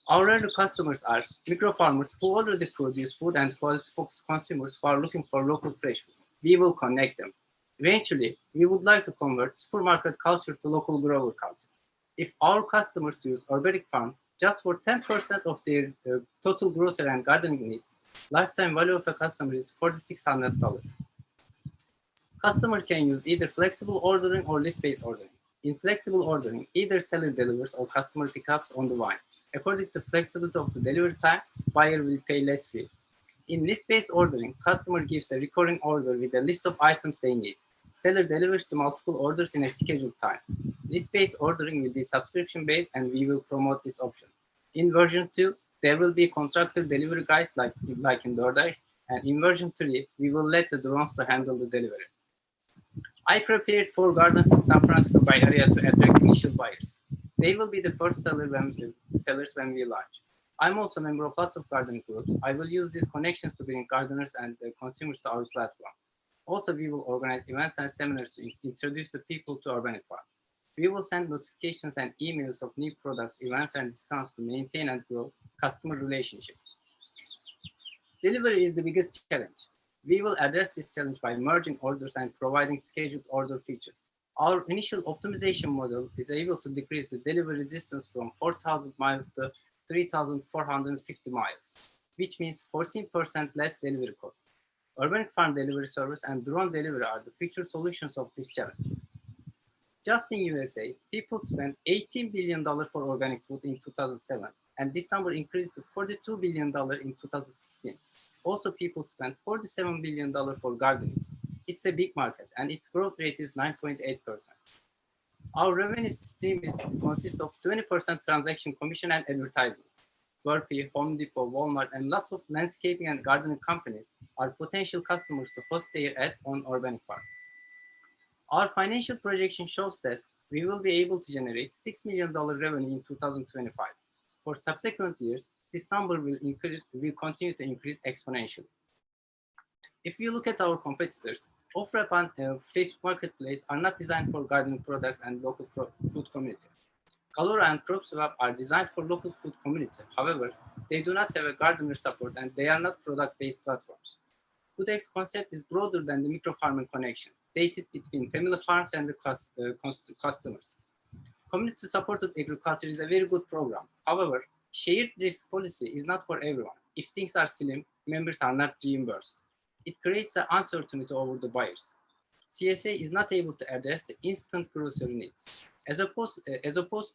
Our early customers are micro farmers who already produce food and quality-focused consumers who are looking for local fresh food. We will connect them. Eventually, we would like to convert supermarket culture to local grower culture. If our customers use Urbanic Farm just for 10% of their total grocery and gardening needs, lifetime value of a customer is $4,600. Customer can use either flexible ordering or list-based ordering. In flexible ordering, either seller delivers or customer pickups on the vine. According to flexibility of the delivery time, buyer will pay less fee. In list-based ordering, customer gives a recurring order with a list of items they need. Seller delivers the multiple orders in a scheduled time. List-based ordering will be subscription-based, and we will promote this option. In version 2, there will be contracted delivery guys like in DoorDash, and in version 3, we will let the drones to handle the delivery. I prepared 4 gardens in San Francisco Bay Area to attract initial buyers. They will be the first sellers when we launch. I'm also a member of lots of gardening groups. I will use these connections to bring gardeners and consumers to our platform. Also, we will organize events and seminars to introduce the people to Urbanic Farm. We will send notifications and emails of new products, events, and discounts to maintain and grow customer relationships. Delivery is the biggest challenge. We will address this challenge by merging orders and providing scheduled order features. Our initial optimization model is able to decrease the delivery distance from 4,000 miles to 3,450 miles, which means 14% less delivery cost. Urbanic Farm delivery service and drone delivery are the future solutions of this challenge. Just in USA, people spent $18 billion for organic food in 2007, and this number increased to $42 billion in 2016. Also, people spent $47 billion for gardening. It's a big market, and its growth rate is 9.8%. Our revenue stream consists of 20% transaction commission and advertisement. Barbeau, Home Depot, Walmart, and lots of landscaping and gardening companies are potential customers to host their ads on Urbanic Farm. Our financial projection shows that we will be able to generate $6 million revenue in 2025. For subsequent years, this number will continue to increase exponentially. If you look at our competitors, OfferUp and Facebook Marketplace are not designed for gardening products and local food community. Kalora and CropSwap are designed for local food community. However, they do not have a gardener support and they are not product-based platforms. FoodX concept is broader than the micro-farming connection. They sit between family farms and the customers. Community-supported agriculture is a very good program. However, shared risk policy is not for everyone. If things are slim, members are not reimbursed. It creates an uncertainty over the buyers. CSA is not able to address the instant grocery needs. As opposed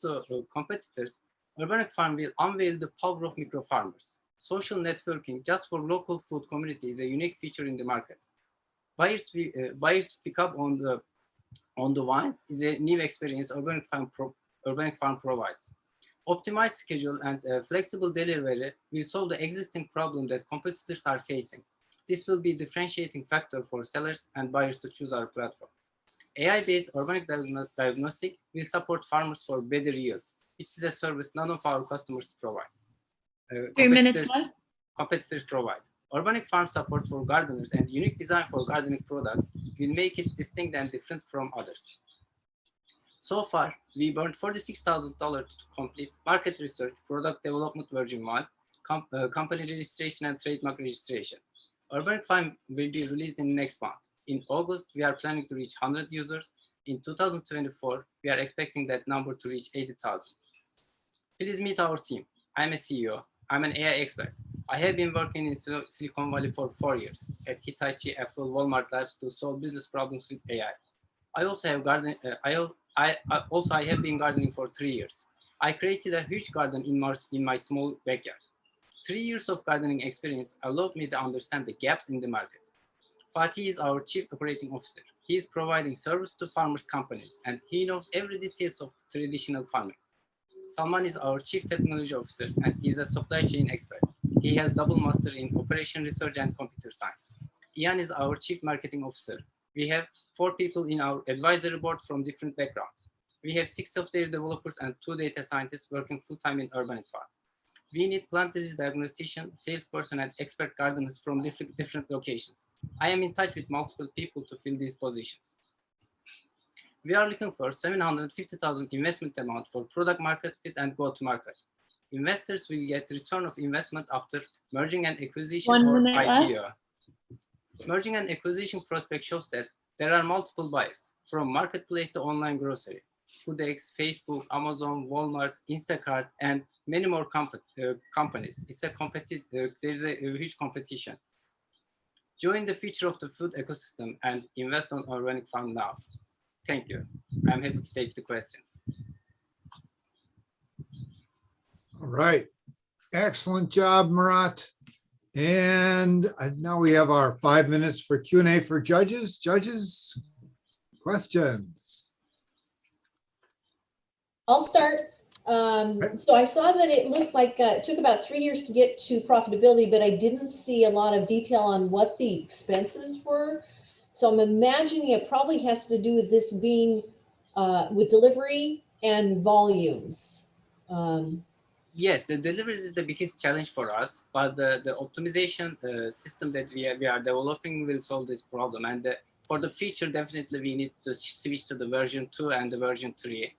to competitors, Urbanic Farm will unveil the power of micro farmers. Social networking just for local food community is a unique feature in the market. Buyers pick up on the vine is a new experience Urbanic Farm provides. Optimized schedule and flexible delivery will solve the existing problem that competitors are facing. This will be a differentiating factor for sellers and buyers to choose our platform. AI-based organic diagnostic will support farmers for better yield, which is a service none of our customers provide. 3 minutes left. Competitors provide. Urbanic Farm support for gardeners and unique design for gardening products will make it distinct and different from others. So far, we burned $46,000 to complete market research, product development version 1, company registration and trademark registration. Urbanic Farm will be released in next month. In August, we are planning to reach 100 users. In 2024, we are expecting that number to reach 80,000. Please meet our team. I'm a CEO. I'm an AI expert. I have been working in Silicon Valley for 4 years at Hitachi, Apple, Walmart Labs to solve business problems with AI. I also have I have been gardening for 3 years. I created a huge garden in my small backyard. 3 years of gardening experience allowed me to understand the gaps in the market. Fatih is our Chief Operating Officer. He is providing service to farmers' companies, and he knows every details of traditional farming. Salman is our Chief Technology Officer, and he's a supply chain expert. He has double master in operation research and computer science. Ian is our Chief Marketing Officer. We have 4 people in our advisory board from different backgrounds. We have 6 software developers and 2 data scientists working full-time in Urbanic Farm. We need plant disease diagnostician, salesperson, and expert gardeners from different locations. I am in touch with multiple people to fill these positions. We are looking for $750,000 investment amount for product market fit and go-to-market. Investors will get return of investment after merging and acquisition or IPO. Merging and acquisition prospect shows that there are multiple buyers, from marketplace to online grocery, FoodX, Facebook, Amazon, Walmart, Instacart, and many more companies. It's a there's a huge competition. Join the future of the food ecosystem and invest on Urbanic Farm now. Thank you. I'm happy to take the questions. All right. Excellent job, Murat. And now we have our 5 minutes for Q&A for judges. Judges, questions? I'll start. So I saw that it looked like it took about 3 years to get to profitability, but I didn't see a lot of detail on what the expenses were. So I'm imagining it probably has to do with this being with delivery and volumes. Yes, the deliveries is the biggest challenge for us, but the optimization system that we are developing will solve this problem. And for the future, definitely we need to switch to the version 2 and the version 3.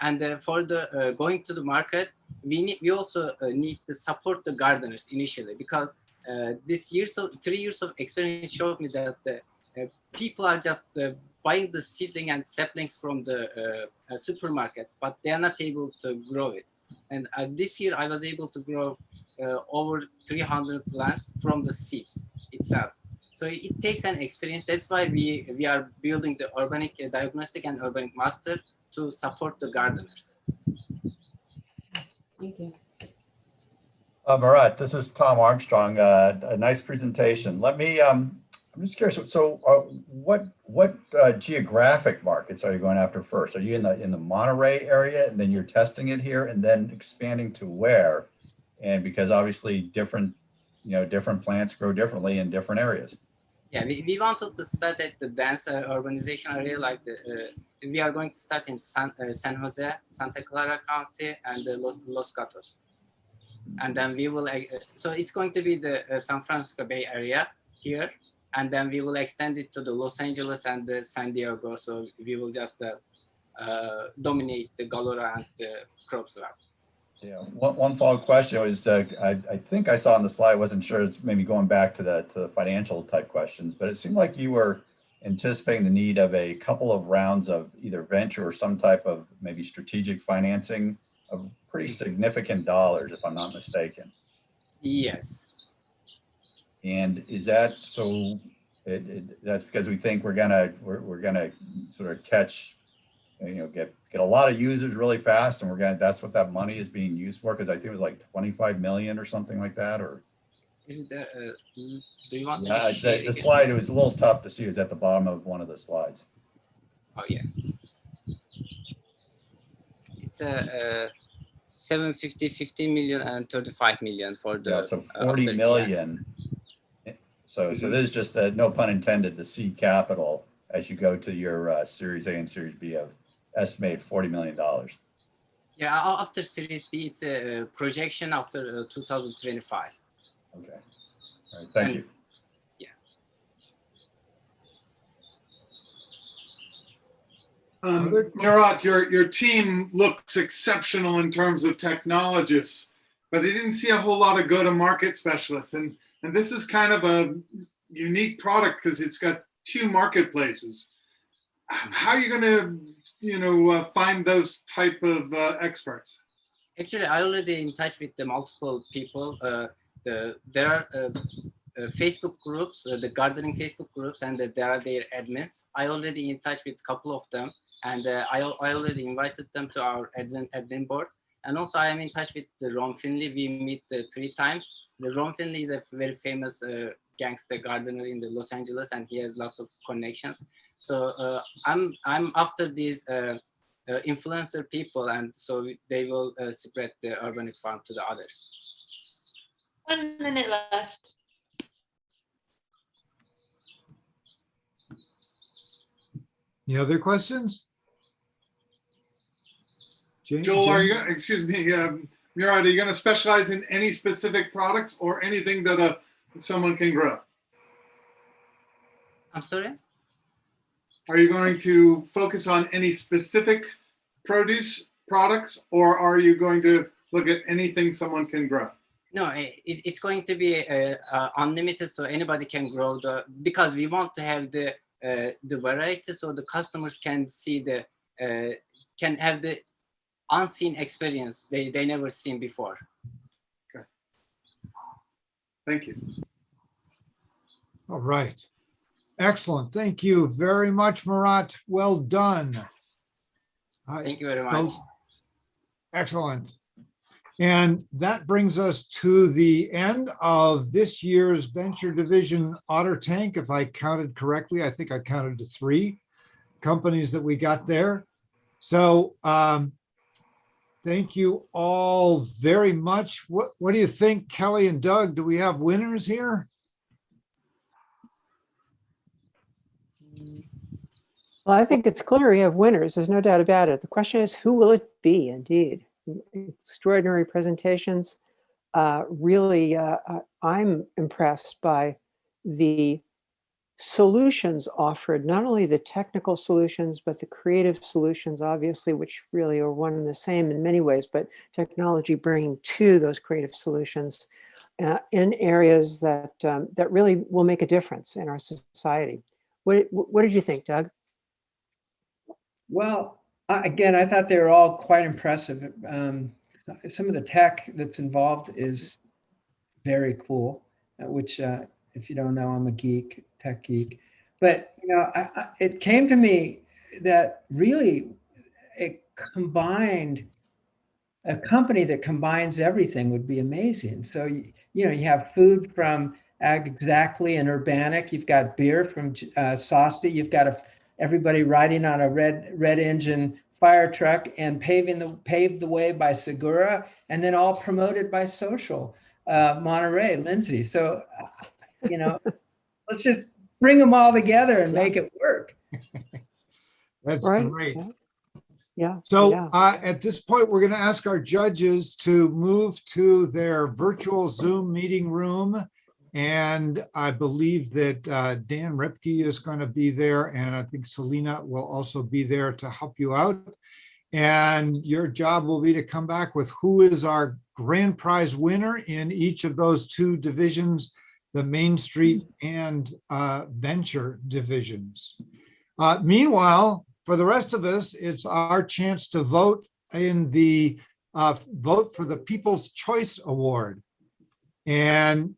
And for the going to the market, we also need to support the gardeners initially, because this year, 3 years of experience showed me that people are just buying the seedling and saplings from the supermarket, but they are not able to grow it. And this year I was able to grow over 300 plants from the seeds itself. So it takes an experience. That's why we are building the Urbanic Diagnostic and Urbanic Master to support the gardeners. Thank you. Murat, this is Tom Armstrong. A nice presentation. Let me, I'm just curious. So what geographic markets are you going after first? Are you in the Monterey area, and then you're testing it here, and then expanding to where? And because obviously different plants grow differently in different areas. Yeah, we wanted to start at the dense urbanization area, like we are going to start in San Jose, Santa Clara County, and Los Gatos. And then we will, so it's going to be the San Francisco Bay Area here, and then we will extend it to the Los Angeles and the San Diego. So we will just dominate the Galora and the crops around. Yeah, one follow-up question was, I think I saw on the slide, wasn't sure, it's maybe going back to the financial type questions, but it seemed like you were anticipating the need of a couple of rounds of either venture or some type of maybe strategic financing of pretty significant dollars, if I'm not mistaken. Yes. And is that so? That's because we think we're gonna sort of catch, get a lot of users really fast, and that's what that money is being used for, because I think it was like 25 million or something like that. Or is it do you want the slide? It was a little tough to see. It was at the bottom of one of the slides. Oh yeah, it's a 750, 15 million, and 35 million for the. Yeah, so 40 million. So this is just the, no pun intended, the seed capital as you go to your Series A and Series B of estimated $40 million. Yeah, after Series B, it's a projection after 2025. Okay. All right, thank you. Murat, your team looks exceptional in terms of technologists, but I didn't see a whole lot of go-to-market specialists. And this is kind of a unique product because it's got two marketplaces. How are you going to, find those type of experts? Actually, I already in touch with the multiple people. There are Facebook groups, the gardening Facebook groups, and there are their admins. I already in touch with a couple of them, and I already invited them to our admin board. And also I am in touch with the Ron Finley. We meet 3 times. The Ron Finley is a very famous gangster gardener in the Los Angeles, and he has lots of connections. So I'm after these influencer people, and so they will spread the Urbanic Farm to the others. 1 minute left. Any other questions? Joel, are you, excuse me, Murat, are you going to specialize in any specific products or anything that someone can grow? I'm sorry? Are you going to focus on any specific produce products, or are you going to look at anything someone can grow? No, it's going to be unlimited, so anybody can grow because we want to have the variety, so the customers can see can have the unseen experience they never seen before. Okay. Thank you. All right. Excellent. Thank you very much, Murat. Well done. Thank you very much. Excellent. And that brings us to the end of this year's Venture Division Otter Tank. If I counted correctly, I think I counted to 3 companies that we got there. So thank you all very much. What do you think, Kelly and Doug? Do we have winners here? Well, I think it's clear we have winners. There's no doubt about it. The question is, who will it be indeed? Extraordinary presentations. Really, I'm impressed by the solutions offered, not only the technical solutions, but the creative solutions, obviously, which really are one and the same in many ways, but technology bringing to those creative solutions in areas that that really will make a difference in our society. What did you think, Doug? Well, again, I thought they were all quite impressive. Some of the tech that's involved is very cool, which if you don't know, I'm a geek, tech geek. But it came to me that really a company that combines everything would be amazing. So you have food from Exactly and Urbanic. You've got beer from Saucy. You've got everybody riding on a red engine fire truck and paved the way by Segura, and then all promoted by Social Monterey, Lindsay. So let's just bring them all together and make it work. That's right. Great. Yeah. So at this point, we're going to ask our judges to move to their virtual Zoom meeting room. And I believe that Dan Ripke is going to be there, and I think Selena will also be there to help you out. And your job will be to come back with who is our grand prize winner in each of those 2 divisions, the Main Street and Venture divisions. Meanwhile, for the rest of us, it's our chance to vote in the vote for the People's Choice Award. And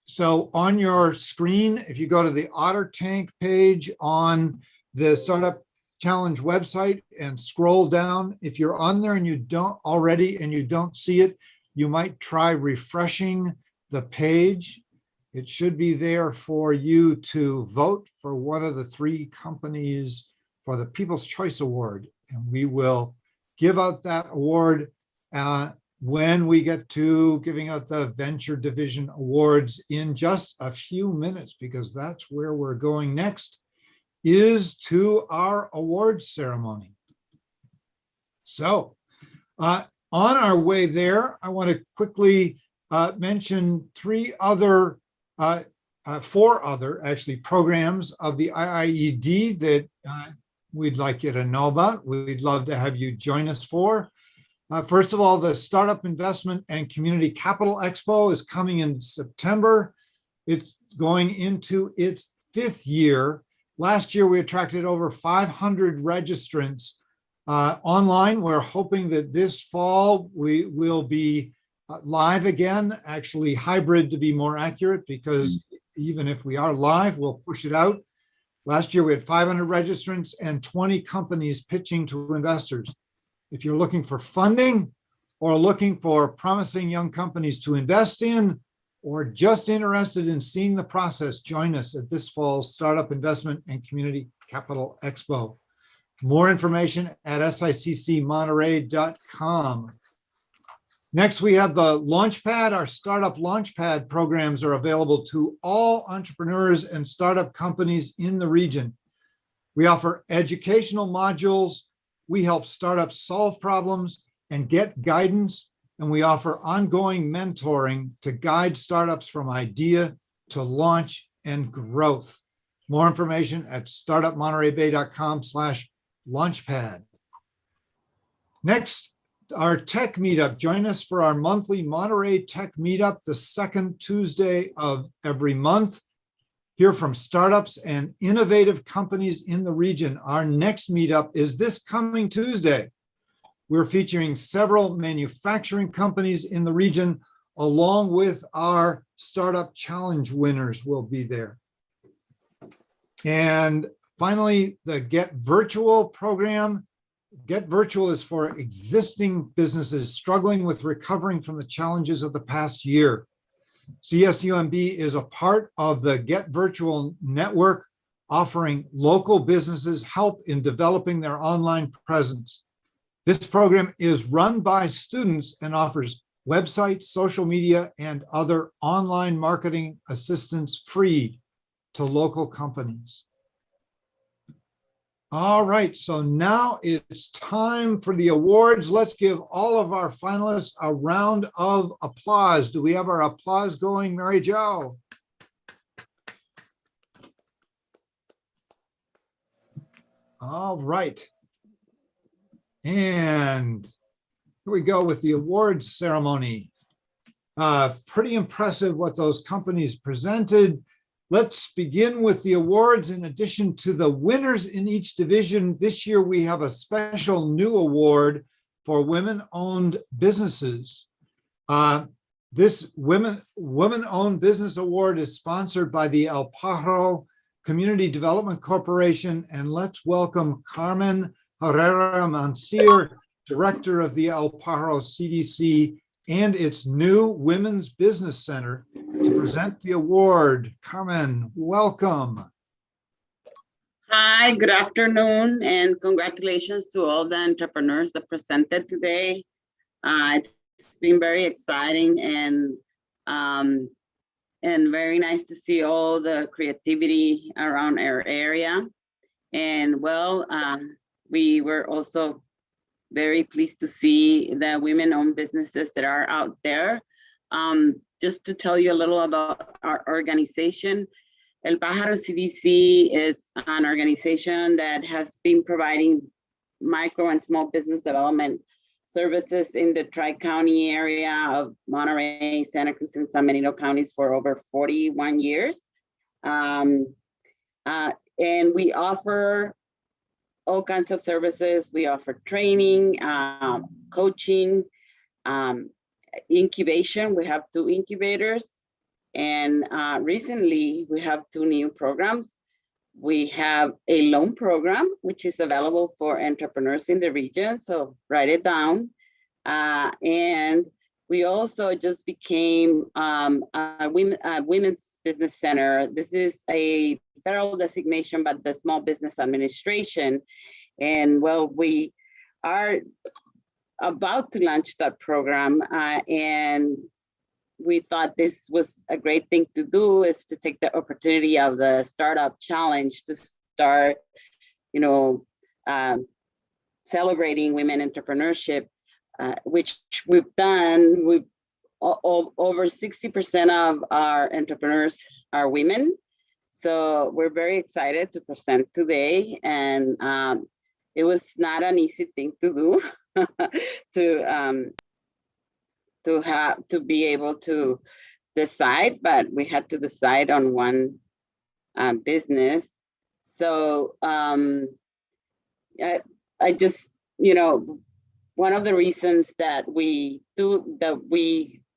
so on your screen, if you go to the Otter Tank page on the Startup Challenge website and scroll down, if you're on there and you don't already and you don't see it, you might try refreshing the page. It should be there for you to vote for one of the 3 companies for the People's Choice Award. And we will give out that award when we get to giving out the Venture Division Awards in just a few minutes, because that's where we're going next, is to our awards ceremony. So on our way there, I want to quickly mention four other actually programs of the IIED that we'd like you to know about. We'd love to have you join us for. First of all, the Startup Investment and Community Capital Expo is coming in September. It's going into its 5th year. Last year, we attracted over 500 registrants online. We're hoping that this fall we will be live again, actually hybrid to be more accurate, because even if we are live, we'll push it out. Last year, we had 500 registrants and 20 companies pitching to investors. If you're looking for funding or looking for promising young companies to invest in, or just interested in seeing the process, join us at this fall's Startup Investment and Community Capital Expo. More information at siccmonterey.com. Next, we have the Launchpad. Our Startup Launchpad programs are available to all entrepreneurs and startup companies in the region. We offer educational modules. We help startups solve problems and get guidance, and we offer ongoing mentoring to guide startups from idea to launch and growth. More information at startupmontereybay.com/launchpad. Next, our tech meetup. Join us for our monthly Monterey Tech Meetup, the 2nd Tuesday of every month. Hear from startups and innovative companies in the region. Our next meetup is this coming Tuesday. We're featuring several manufacturing companies in the region, along with our Startup Challenge winners will be there. And finally, the Get Virtual program. Get Virtual is for existing businesses struggling with recovering from the challenges of the past year. CSUMB is a part of the Get Virtual network, offering local businesses help in developing their online presence. This program is run by students and offers websites, social media, and other online marketing assistance free to local companies. All right, so now it's time for the awards. Let's give all of our finalists a round of applause. Do we have our applause going, Mary Jo? All right. And here we go with the awards ceremony. Pretty impressive what those companies presented. Let's begin with the awards. In addition to the winners in each division, this year we have a special new award for women-owned businesses. This Women-Owned Business Award is sponsored by the El Pajaro Community Development Corporation. And let's welcome Carmen Herrera Mancier, Director of the El Pajaro CDC and its new Women's Business Center, to present the award. Carmen, welcome. Hi, good afternoon, and congratulations to all the entrepreneurs that presented today. It's been very exciting and very nice to see all the creativity around our area. And well, we were also very pleased to see the women-owned businesses that are out there. Just to tell you a little about our organization, El Pajaro CDC is an organization that has been providing micro and small business development services in the Tri-County area of Monterey, Santa Cruz, and San Benito counties for over 41 years. And we offer all kinds of services. We offer training, coaching, incubation. We have 2 incubators. And recently we have 2 new programs. We have a loan program, which is available for entrepreneurs in the region. So write it down. And we also just became a Women's Business Center. This is a federal designation by the Small Business Administration. And well, we are about to launch that program, and we thought this was a great thing to do, is to take the opportunity of the Startup Challenge to start, celebrating women entrepreneurship, which we've done. We've over 60% of our entrepreneurs are women. So we're very excited to present today, and it was not an easy thing to do to be able to decide, but we had to decide on one business. So I just, one of the reasons that we do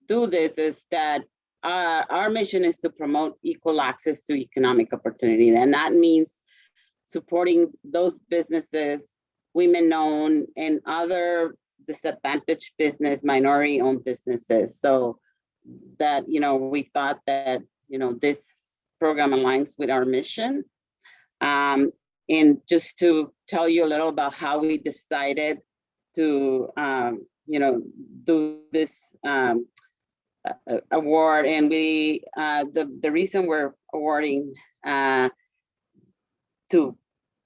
this is that our mission is to promote equal access to economic opportunity, and that means supporting those businesses, women-owned and other disadvantaged business, minority-owned businesses. So that, we thought that, this program aligns with our mission. And just to tell you a little about how we decided to, do this award, and we, the reason we're awarding to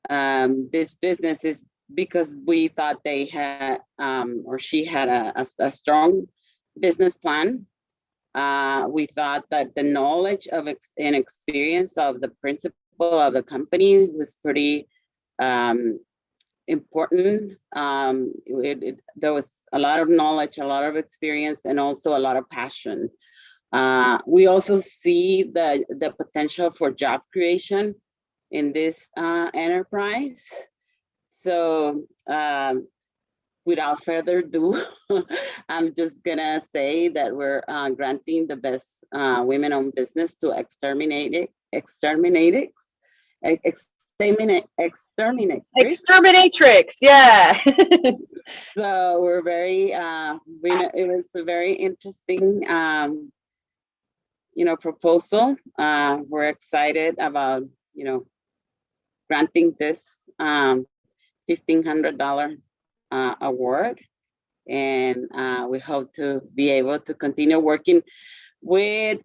this business is because we thought they had, or she had a strong business plan. We thought that the knowledge of and experience of the principal of the company was pretty important. There was a lot of knowledge, a lot of experience, and also a lot of passion. We also see the potential for job creation in this enterprise. So without further ado, I'm just gonna say that we're granting the best women-owned business to Exterminatrix. Yeah. So we're very, it was a very interesting, proposal. We're excited about, granting this $1,500 award, and we hope to be able to continue working with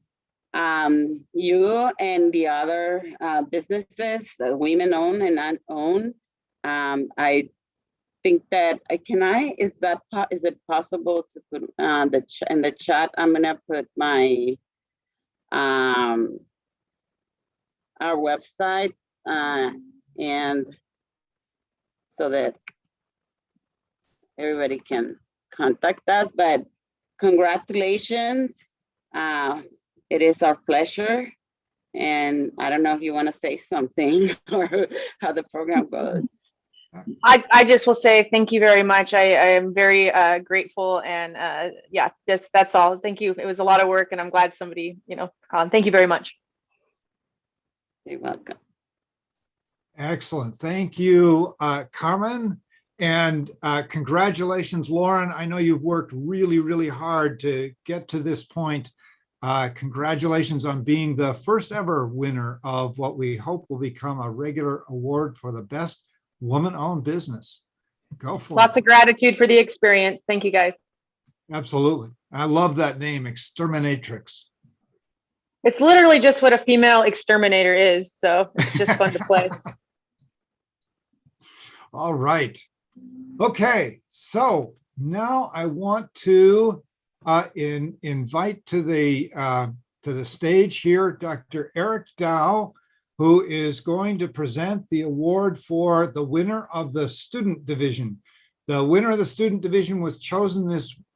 you and the other businesses, women-owned and non-owned. I think that is it possible to put in the chat? I'm gonna put my our website, and so that everybody can contact us. But congratulations. It is our pleasure. And I don't know if you want to say something or how the program goes. I just will say thank you very much. I am very grateful, and yeah, that's all. Thank you. It was a lot of work, and I'm glad somebody, thank you very much. You're welcome. Excellent. Thank you, Carmen. And congratulations, Lauren. I know you've worked really, really hard to get to this point. Congratulations on being the first ever winner of what we hope will become a regular award for the best woman-owned business. Go for it. Lots of gratitude for the experience. Thank you, guys. Absolutely. I love that name, Exterminatrix. It's literally just what a female exterminator is. So it's just fun to play. All right. Okay. So now I want to invite to the stage here Dr. Eric Dow, who is going to present the award for the winner of the student division. The winner of the student division was chosen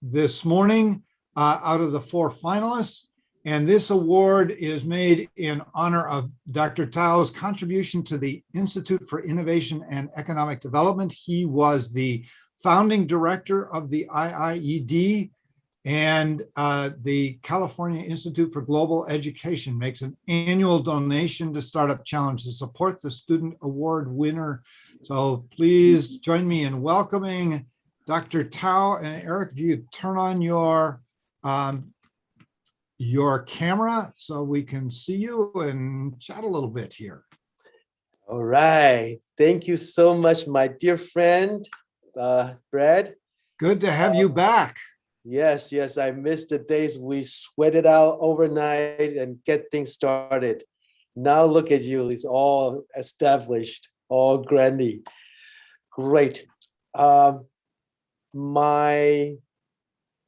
this morning out of the 4 finalists. And this award is made in honor of Dr. Tao's contribution to the Institute for Innovation and Economic Development. He was the founding director of the IIED, and the California Institute for Global Education makes an annual donation to Startup Challenge to support the student award winner. So please join me in welcoming Dr. Tao. And Eric, if you could turn on your camera so we can see you and chat a little bit here. All right. Thank you so much, my dear friend, Brad. Good to have you back. Yes, yes, I missed the days we sweated out overnight and get things started. Now look at you, it's all established, all grandy. Great. My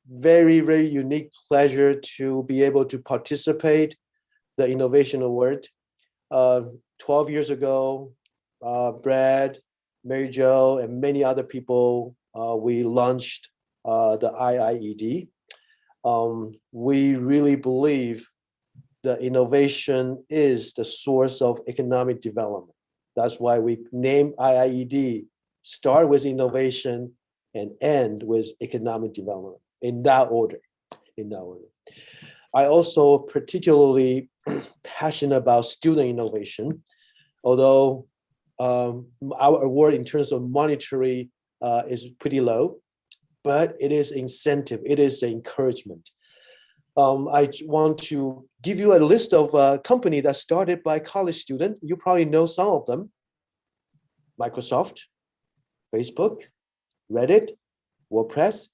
very, very unique pleasure to be able to participate the Innovation Award. 12 years ago, Brad, Mary Jo, and many other people, we launched the IIED. We really believe the innovation is the source of economic development. That's why we named IIED, start with innovation and end with economic development, in that order. I also particularly passionate about student innovation, although our award in terms of monetary is pretty low, but it is incentive, it is encouragement. I want to give you a list of company that started by college student. You probably know some of them. Microsoft, Facebook, Reddit, WordPress,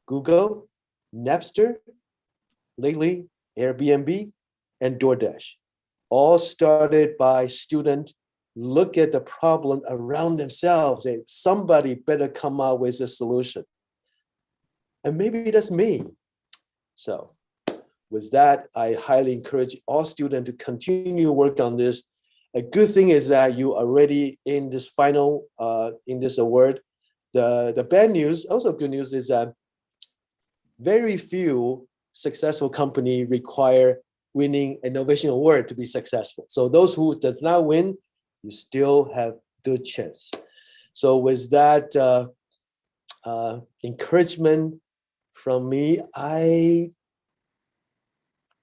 Google, Napster, lately Airbnb, and DoorDash. All started by students look at the problem around themselves. And somebody better come up with a solution. And maybe that's me. So with that, I highly encourage all students to continue work on this. A good thing is that you are already in this final, in this award. The bad news, also good news, is that very few successful companies require winning innovation award to be successful. So those who does not win, you still have good chance. So with that encouragement from me,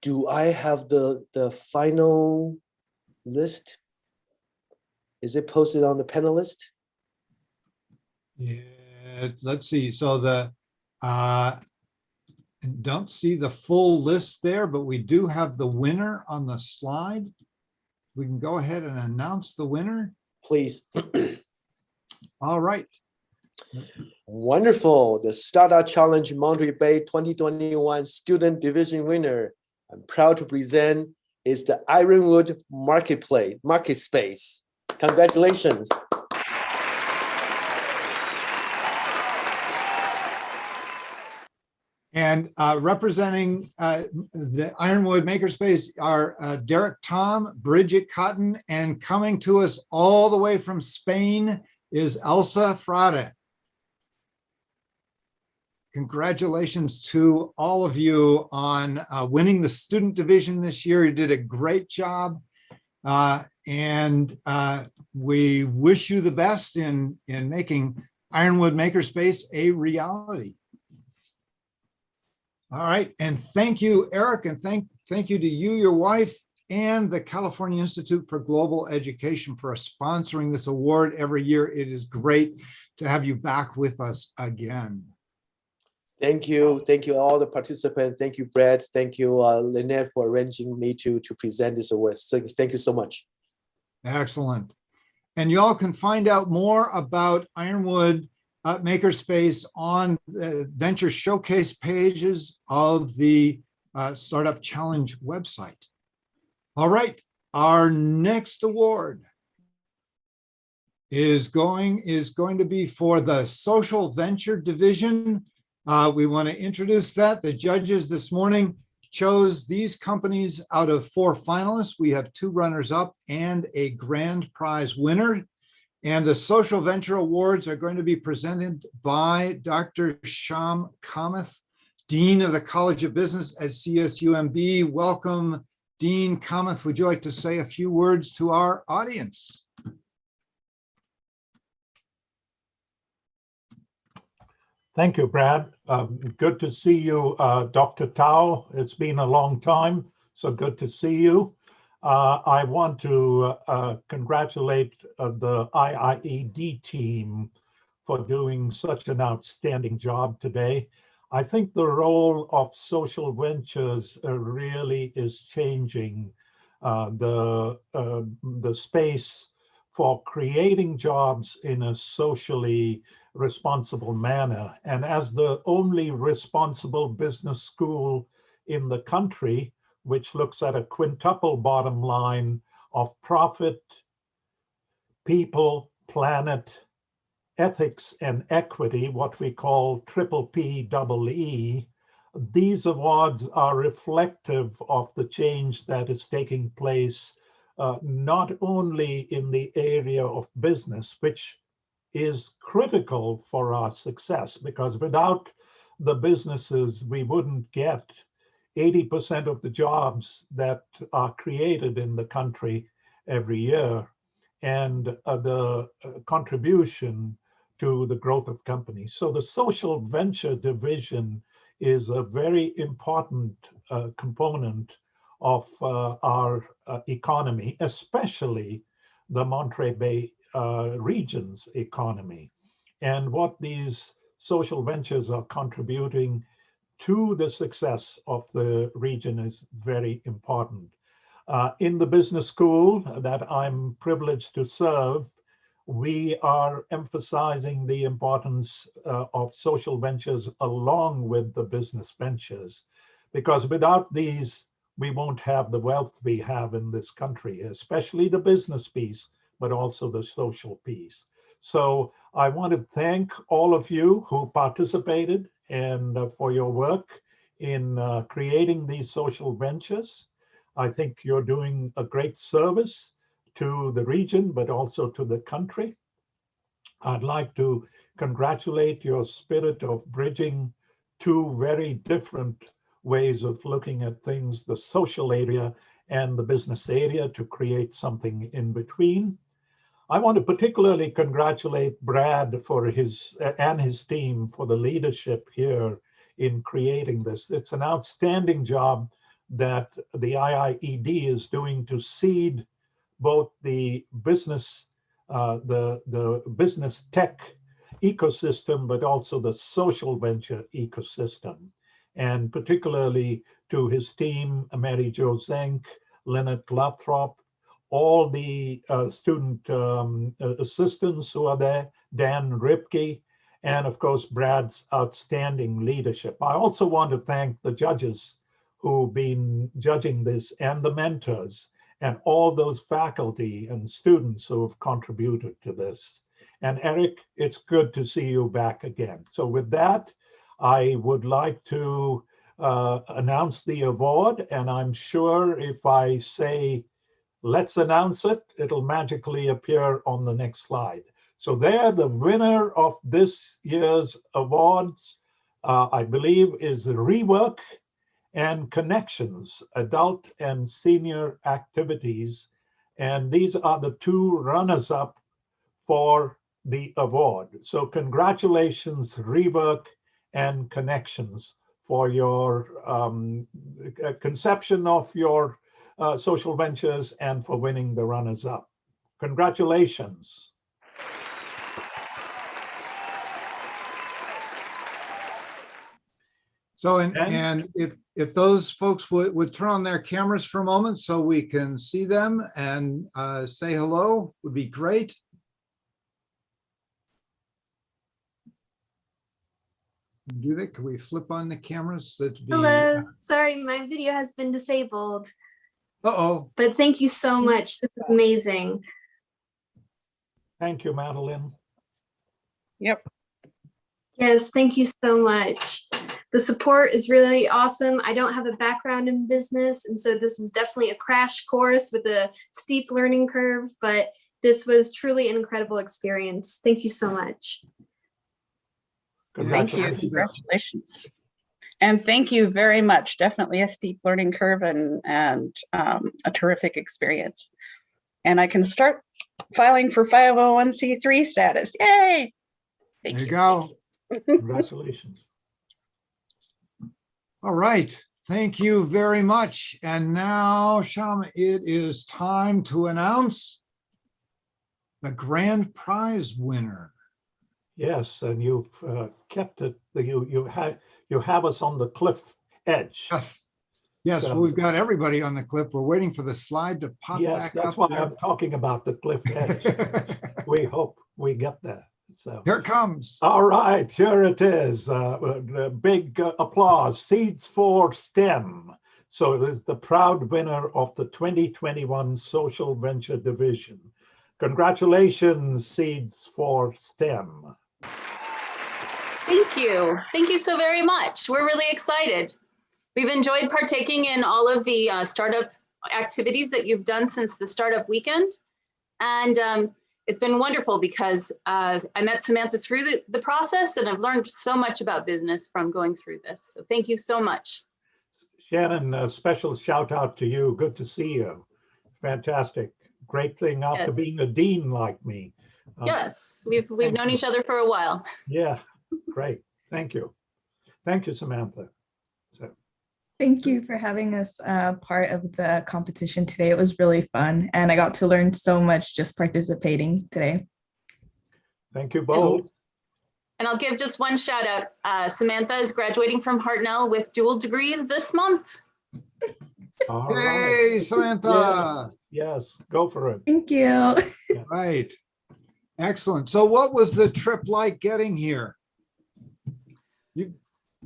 do I have the final list? Is it posted on the panelist? Yeah, let's see. So the don't see the full list there, but we do have the winner on the slide. We can go ahead and announce the winner. Please. All right. Wonderful. The Startup Challenge Monterey Bay 2021 Student Division winner, I'm proud to present, is the Ironwood Market Space. Congratulations. And representing the Ironwood Makerspace are Derek Tom, Bridget Cotton, and coming to us all the way from Spain is Elsa Frade. Congratulations to all of you on winning the student division this year. You did a great job. And we wish you the best in making Ironwood Makerspace a reality. All right, and thank you, Eric, and thank you to you, your wife, and the California Institute for Global Education for sponsoring this award every year. It is great to have you back with us again. Thank you all the participants. Thank you, Brad. Thank you, Lynette, for arranging me to present this award. So thank you so much. Excellent. And you all can find out more about Ironwood Makerspace on the Venture Showcase pages of the Startup Challenge website. All right, our next award is going to be for the Social Venture Division. We want to introduce that. The judges this morning chose these companies out of 4 finalists. We have 2 runners-up and a grand prize winner. And the Social Venture Awards are going to be presented by Dr. Shyam Kamath, Dean of the College of Business at CSUMB. Welcome, Dean Kamath. Would you like to say a few words to our audience? Thank you, Brad. Good to see you, Dr. Tao. It's been a long time, so good to see you. I want to congratulate the IIED team for doing such an outstanding job today. I think the role of social ventures really is changing the space for creating jobs in a socially responsible manner. And as the only responsible business school in the country, which looks at a quintuple bottom line of profit, people, planet, ethics, and equity, what we call triple PEE, these awards are reflective of the change that is taking place, not only in the area of business, which is critical for our success, because without the businesses, we wouldn't get 80% of the jobs that are created in the country every year, and the contribution to the growth of companies. So the social venture division is a very important component of our economy, especially the Monterey Bay region's economy. And what these social ventures are contributing to the success of the region is very important. In the business school that I'm privileged to serve, we are emphasizing the importance of social ventures along with the business ventures, because without these, we won't have the wealth we have in this country, especially the business piece, but also the social piece. So I want to thank all of you who participated and for your work in creating these social ventures. I think you're doing a great service to the region, but also to the country. I'd like to congratulate your spirit of bridging two very different ways of looking at things, the social area and the business area, to create something in between. I want to particularly congratulate Brad for his team for the leadership here in creating this. It's an outstanding job that the IIED is doing to seed both the business business tech ecosystem, but also the social venture ecosystem. And particularly to his team, Mary Jo Zenk, Leonard Lothrop, all the student assistants who are there, Dan Ripke, and of course, Brad's outstanding leadership. I also want to thank the judges who've been judging this, and the mentors, and all those faculty and students who have contributed to this. And Eric, it's good to see you back again. So with that, I would like to announce the award, and I'm sure if I say, let's announce it, it'll magically appear on the next slide. So there, the winner of this year's awards, I believe, is Rework and Connections, Adult and Senior Activities. And these are the two runners-up for the award. So congratulations, Rework and Connections, for your conception of your social ventures and for winning the runners-up. Congratulations. So, and if those folks would turn on their cameras for a moment so we can see them and say hello, would be great. Do that? Can we flip on the cameras? Hello. Sorry, my video has been disabled. Uh-oh. But thank you so much. This is amazing. Thank you, Madeline. Yep. Yes, thank you so much. The support is really awesome. I don't have a background in business, and so this was definitely a crash course with a steep learning curve, but this was truly an incredible experience. Thank you so much. Thank you. Congratulations. And thank you very much. Definitely a steep learning curve and a terrific experience. And I can start filing for 501c3 status. Yay! There you go. Congratulations. All right. Thank you very much. And now, Shama, it is time to announce the grand prize winner. Yes, and you've kept it. You have us on the cliff edge. Yes, yes. So, well, we've got everybody on the cliff. We're waiting for the slide to pop back up. Yes, that's why I'm talking about the cliff edge. We hope we get there. So here it comes. All right, here it is. Big applause. Seeds for STEM. So it is the proud winner of the 2021 Social Venture Division. Congratulations, Seeds for STEM. Thank you. Thank you so very much. We're really excited. We've enjoyed partaking in all of the startup activities that you've done since the startup weekend. And it's been wonderful because I met Samantha through the process, and I've learned so much about business from going through this. So thank you so much. Shannon, a special shout out to you. Good to see you. Fantastic. Great thing after being a dean like me. Yes, we've known each other for a while. Yeah, great. Thank you. Thank you, Samantha. Thank you for having us part of the competition today. It was really fun, and I got to learn so much just participating today. Thank you both. And I'll give just one shout out. Samantha is graduating from Hartnell with dual degrees this month. All Hey, right. Samantha. Yes, go for it. Thank you. Right. Excellent. So what was the trip like getting here?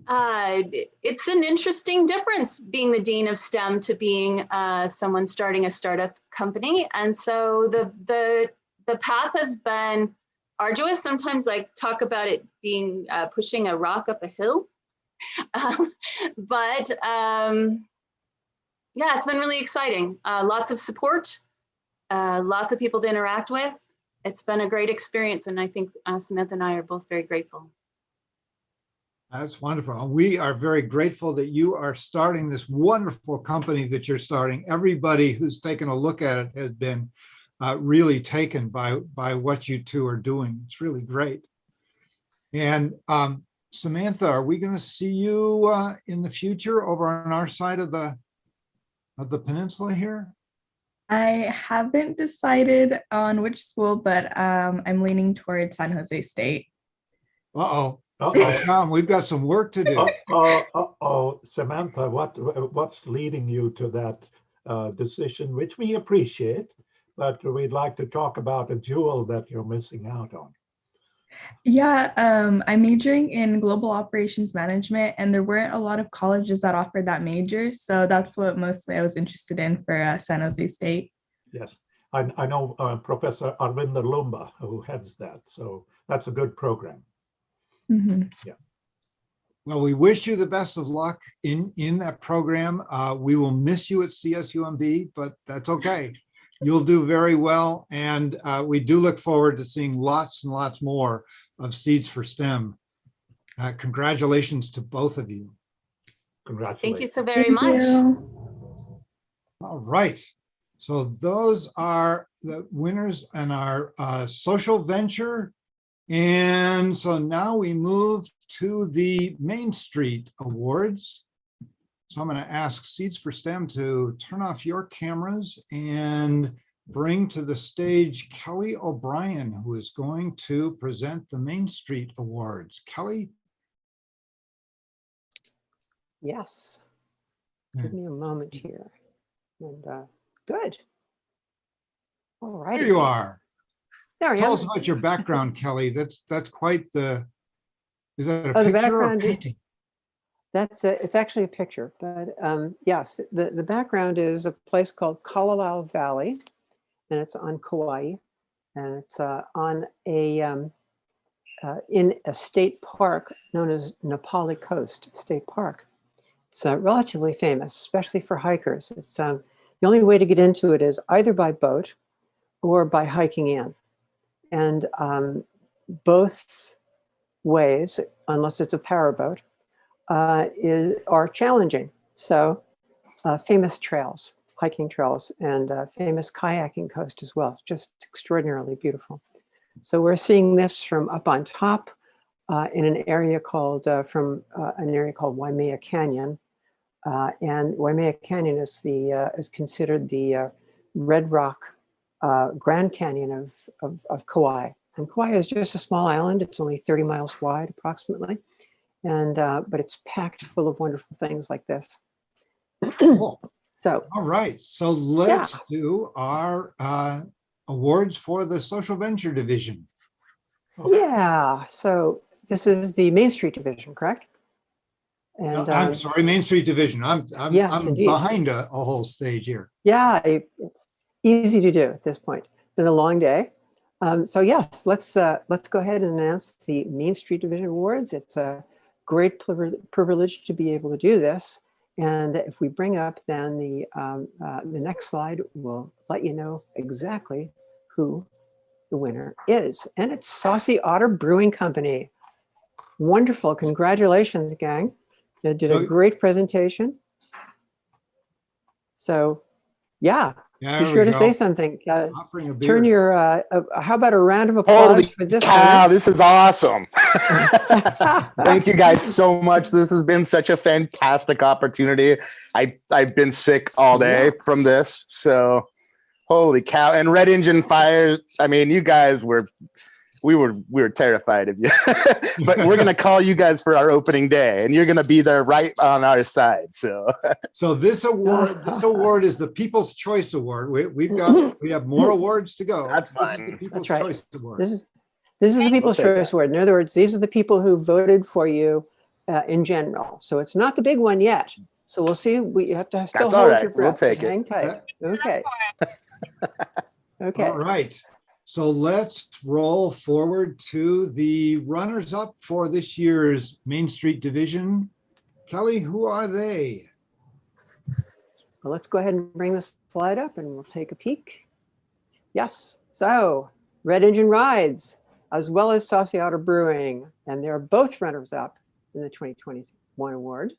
It's an interesting difference being the dean of STEM to being someone starting a startup company. And so the path has been arduous. Sometimes I talk about it being pushing a rock up a hill. But yeah, it's been really exciting. Lots of support, lots of people to interact with. It's been a great experience. And I think Samantha and I are both very grateful. That's wonderful. We are very grateful that you are starting this wonderful company that you're starting. Everybody who's taken a look at it has been really taken by what you two are doing. It's really great. And Samantha, are we going to see you in the future over on our side of the peninsula here? I haven't decided on which school, but I'm leaning towards San Jose State. Uh-oh. Tom, we've got some work to do. Samantha, what's leading you to that decision, which we appreciate, but we'd like to talk about a jewel that you're missing out on. Yeah, I'm majoring in global operations management, and there weren't a lot of colleges that offered that major. So that's what mostly I was interested in for San Jose State. Yes, I know Professor Arvinder Lumba, who heads that. So that's a good program. Mm-hmm. Yeah. Well, we wish you the best of luck in that program. We will miss you at CSUMB, but that's okay. You'll do very well. And we do look forward to seeing lots and lots more of Seeds for STEM. Congratulations to both of you. Congratulations. Thank you so very much. All right. So those are the winners in our social venture. And so now we move to the Main Street Awards. So I'm going to ask Seeds for STEM to turn off your cameras and bring to the stage Kelly O'Brien, who is going to present the Main Street Awards. Kelly? Yes. Give me a moment here. And good. All right. Here you are. There I Tell am. us about your background, Kelly. That's quite the, is that a Oh, the picture or a background is- painting? It's actually a picture, but yes, the background is a place called Kalalau Valley, and it's on Kauai, and it's on a in a state park known as Nepali Coast State Park. It's relatively famous, especially for hikers. It's the only way to get into it is either by boat or by hiking in, and both ways, unless it's a powerboat, are challenging. So famous trails, hiking trails, and famous kayaking coast as well. It's just extraordinarily beautiful. So we're seeing this from up on top in an area called, Waimea Canyon. And Waimea Canyon is considered the Red Rock Grand Canyon of Kauai. And Kauai is just a small island. It's only 30 miles wide approximately. And but it's packed full of wonderful things like this. So all right, so let's do our awards for the social venture division. Yeah, so this is the Main Street division, correct? And I'm sorry, Main Street Division. I'm yes, indeed. behind a whole stage here. Yeah, it's easy to do at this point. Been a long day. So yes, let's go ahead and announce the Main Street Division Awards. It's a great privilege to be able to do this. And if we bring up then the next slide, we'll let you know exactly who the winner is. And it's Saucy Otter Brewing Company. Wonderful. Congratulations, gang. You did a great presentation. So yeah, be sure to say something. Turn your, how about a round of applause Holy for this cow, winner? this is awesome. Thank you guys so much. This has been such a fantastic opportunity. I've been sick all day from this. So holy cow. And Red Engine Fire, I mean, you guys we were terrified of you. But we're gonna call you guys for our opening day and you're gonna be there right on our side. So this award is the People's Choice Award. We have more awards to go. That's fine. This is the People's That's right. Choice Award. This is the People's Choice Award. In other words, these are the people who voted for you in general. So it's not the big one yet. So we'll see. We have to still That's all hold right. your breath. We'll take it. Hang tight. Okay. Okay. All right. So let's roll forward to the runners-up for this year's Main Street Division. Kelly, who are they? Well, let's go ahead and bring this slide up and we'll take a peek. Yes. So Red Engine Rides, as well as Saucy Otter Brewing, and they're both runners-up in the 2021 award.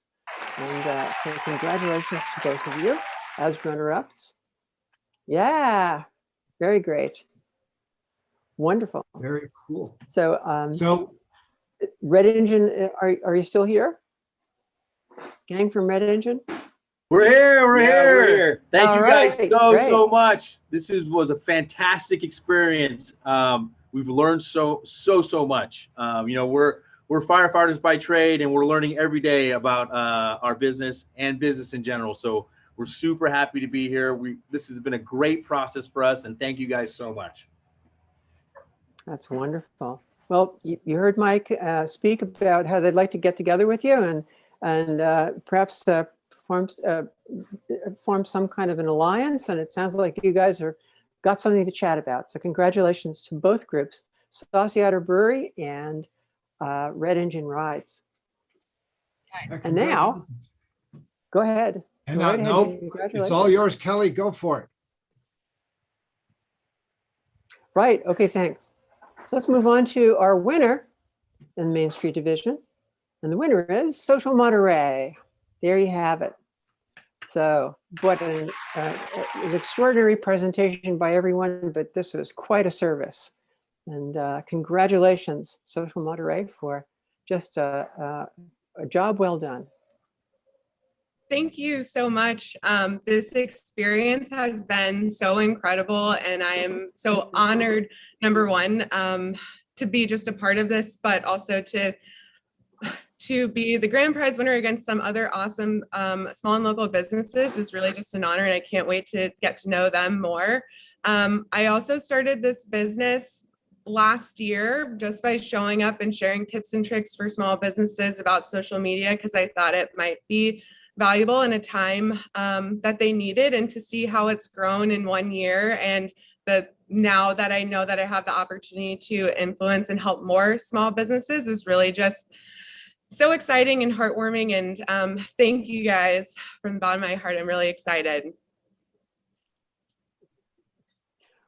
And so congratulations to both of you as runner-ups. Yeah, very great. Wonderful. Very cool. So, Red Engine, are you still here? Gang from Red Engine? We're here. We're here. Thank All you guys right, so great. much. This was a fantastic experience. We've learned so much. We're firefighters by trade, and we're learning every day about our business and business in general. So we're super happy to be here. This has been a great process for us, and thank you guys so much. That's wonderful. Well, you heard Mike speak about how they'd like to get together with you and perhaps form some kind of an alliance. And it sounds like you guys got something to chat about. So congratulations to both groups, Saucy Otter Brewery and Red Engine Rides. And now, go ahead. And Go right ahead. no, it's all yours, Kelly. Go for it. Right. Okay, thanks. So let's move on to our winner in the Main Street Division. And the winner is Social Monterey. There you have it. So what an extraordinary presentation by everyone, but this was quite a service. And congratulations, Social Monterey, for just a job well done. Thank you so much. This experience has been so incredible, and I am so honored, number one, to be just a part of this, but also to be the grand prize winner against some other awesome small and local businesses is really just an honor, and I can't wait to get to know them more. I also started this business last year just by showing up and sharing tips and tricks for small businesses about social media, because I thought it might be valuable in a time that they needed, and to see how it's grown in 1 year. And now that I know that I have the opportunity to influence and help more small businesses is really just so exciting and heartwarming. And thank you guys from the bottom of my heart. I'm really excited.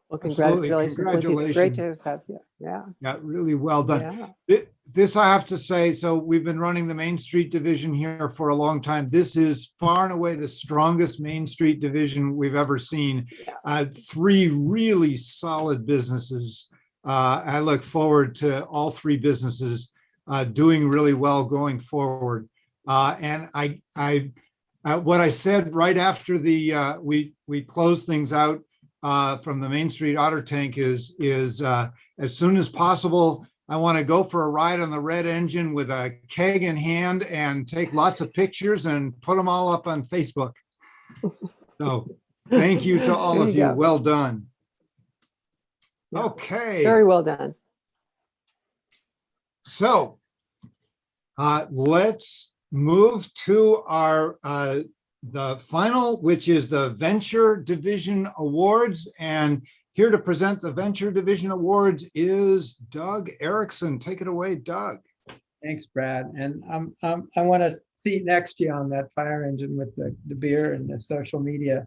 Well, congratulations. It's great to have you. Yeah. Yeah, really well done. Yeah. This I have to say, so we've been running the Main Street Division here for a long time. This is far and away the strongest Main Street Division we've ever seen. 3 really solid businesses. I look forward to all 3 businesses doing really well going forward. And what I said right after we closed things out from the Main Street Otter Tank is as soon as possible, I want to go for a ride on the Red Engine with a keg in hand and take lots of pictures and put them all up on Facebook. So thank you to all of you. Well done. Yeah. Okay. Very well done. So let's move to our the final, which is the Venture Division Awards. And here to present the Venture Division Awards is Doug Erickson. Take it away, Doug. Thanks, Brad. And I want to seat next to you on that fire engine with the beer and the social media.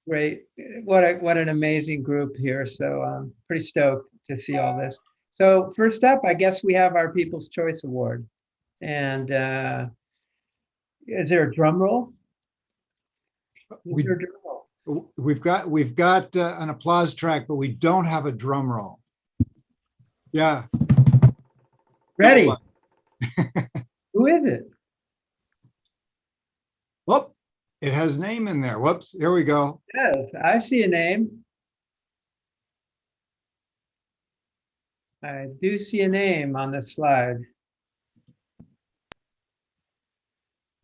Great. What an amazing group here. So I'm pretty stoked to see all this. So first up, I guess we have our People's Choice Award. And is there a drum roll? We've got an applause track, but we don't have a drum roll. Yeah. Ready? Who is it? Whoop, it has name in there. Whoops, here we go. Yes, I see a name. I do see a name on the slide.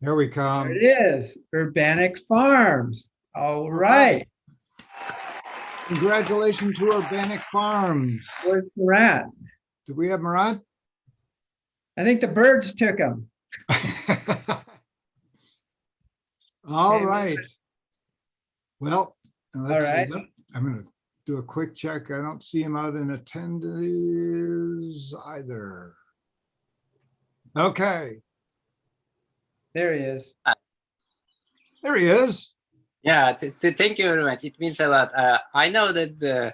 Here we come. There it is, Urbanic Farms. All right. Congratulations to Urbanic Farms. Where's Murat? Do we have Murat? I think the birds took him. All right. Well, let's all right. I'm going to do a quick check. I don't see him out in attendees either. Okay. There he is. There he is. Yeah, thank you very much. It means a lot. I know that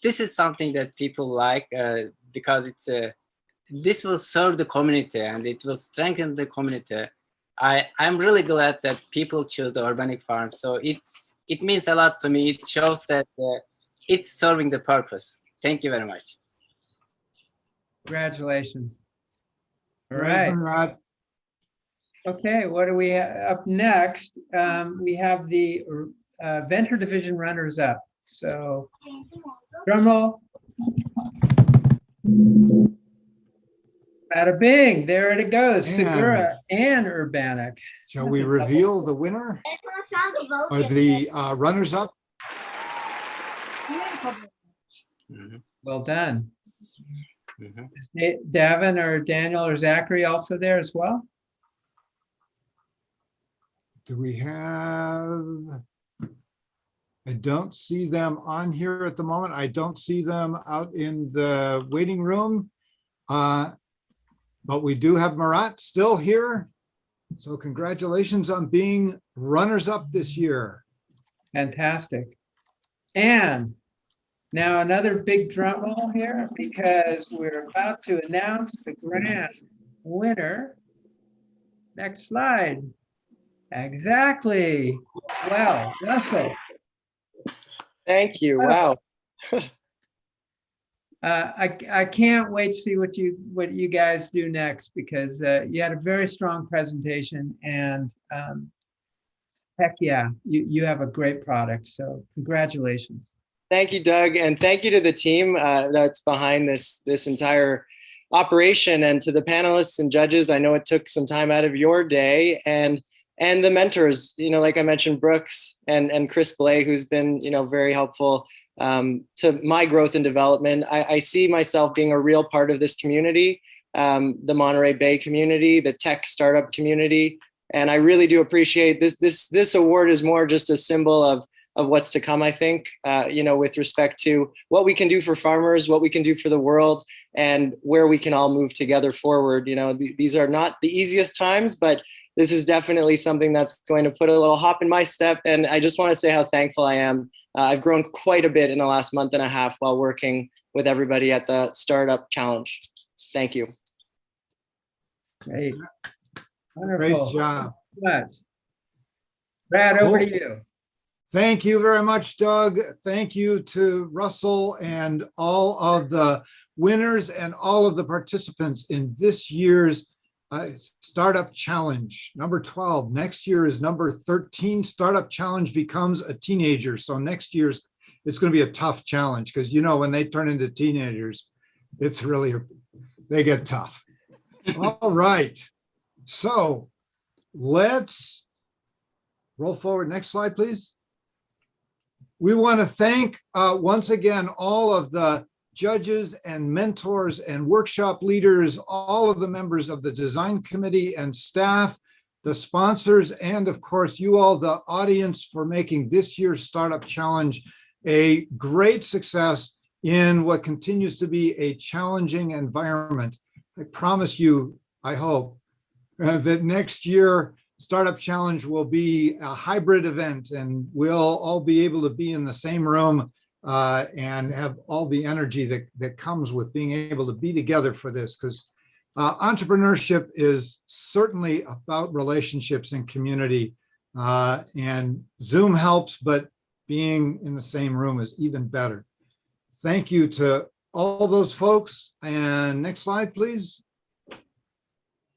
this is something that people like because it's this will serve the community and it will strengthen the community. I'm really glad that people choose the Urbanic Farm. So it means a lot to me. It shows that it's serving the purpose. Thank you very much. Congratulations. All right. right. Okay, what do we have up next? We have the Venture Division runners up. So drum roll. Bada bing, there it goes. Segura and Urbanic. Shall we reveal the winner? Or the runners up? Well done. Is Davin or Daniel or Zachary also there as well? Do we have? I don't see them on here at the moment. I don't see them out in the waiting room. But we do have Murat still here. So congratulations on being runners up this year. Fantastic. And now another big drum roll here because we're about to announce the grand winner. Next slide. Exactly. Well, Russell. Thank you. Wow. I can't wait to see what you guys do next because you had a very strong presentation and heck yeah, you have a great product. So congratulations. Thank you, Doug, and thank you to the team that's behind this entire operation, and to the panelists and judges. I know it took some time out of your day, and the mentors. You know, like I mentioned, Brooks and Chris Blay, who's been very helpful to my growth and development. I see myself being a real part of this community, the Monterey Bay community, the tech startup community, and I really do appreciate this. This award is more just a symbol of what's to come, I think, with respect to what we can do for farmers, what we can do for the world, and where we can all move together forward. These are not the easiest times, but this is definitely something that's going to put a little hop in my step. And I just want to say how thankful I am. I've grown quite a bit in the last month and a half while working with everybody at the Startup Challenge. Thank you. Great. Wonderful. Great job. Brad, over to you. Thank you very much, Doug. Thank you to Russell and all of the winners and all of the participants in this year's Startup Challenge, number 12. Next year is number 13. Startup Challenge becomes a teenager. So next year's, it's going to be a tough challenge because, when they turn into teenagers, it's really, they get tough. All right. So let's roll forward. Next slide, please. We want to thank once again all of the judges and mentors and workshop leaders, all of the members of the design committee and staff, the sponsors, and of course, you all, the audience, for making this year's Startup Challenge a great success in what continues to be a challenging environment. I promise you, I hope, that next year Startup Challenge will be a hybrid event and we'll all be able to be in the same room and have all the energy that comes with being able to be together for this, because entrepreneurship is certainly about relationships and community, and Zoom helps, but being in the same room is even better. Thank you to all those folks. And next slide, please.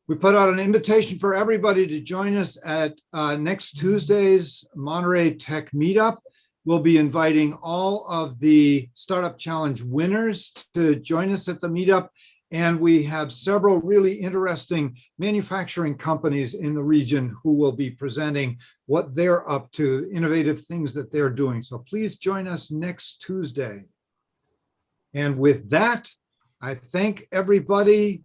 We put out an invitation for everybody to join us at next Tuesday's Monterey Tech Meetup. We'll be inviting all of the Startup Challenge winners to join us at the meetup. And we have several really interesting manufacturing companies in the region who will be presenting what they're up to, innovative things that they're doing. So please join us next Tuesday. And with that, I thank everybody.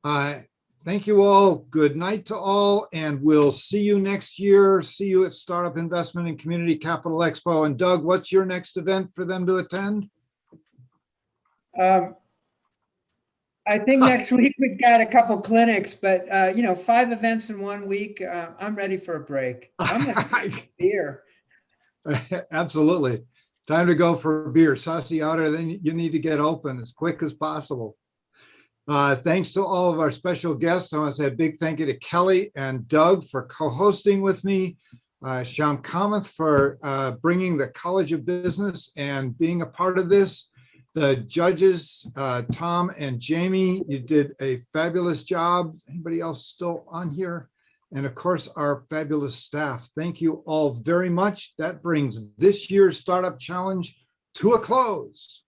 Thank you all. Good night to all. And we'll see you next year. See you at Startup Investment and Community Capital Expo. And Doug, what's your next event for them to attend? I think next week we've got a couple clinics, but 5 events in 1 week. I'm ready for a break. I'm gonna get beer. Absolutely. Time to go for beer. Saucy Otter, then you need to get open as quick as possible. Thanks to all of our special guests. I want to say a big thank you to Kelly and Doug for co-hosting with me. Shyam Kamath for bringing the College of Business and being a part of this. The judges, Tom and Jamie, you did a fabulous job. Anybody else still on here? And of course, our fabulous staff. Thank you all very much. That brings this year's Startup Challenge to a close.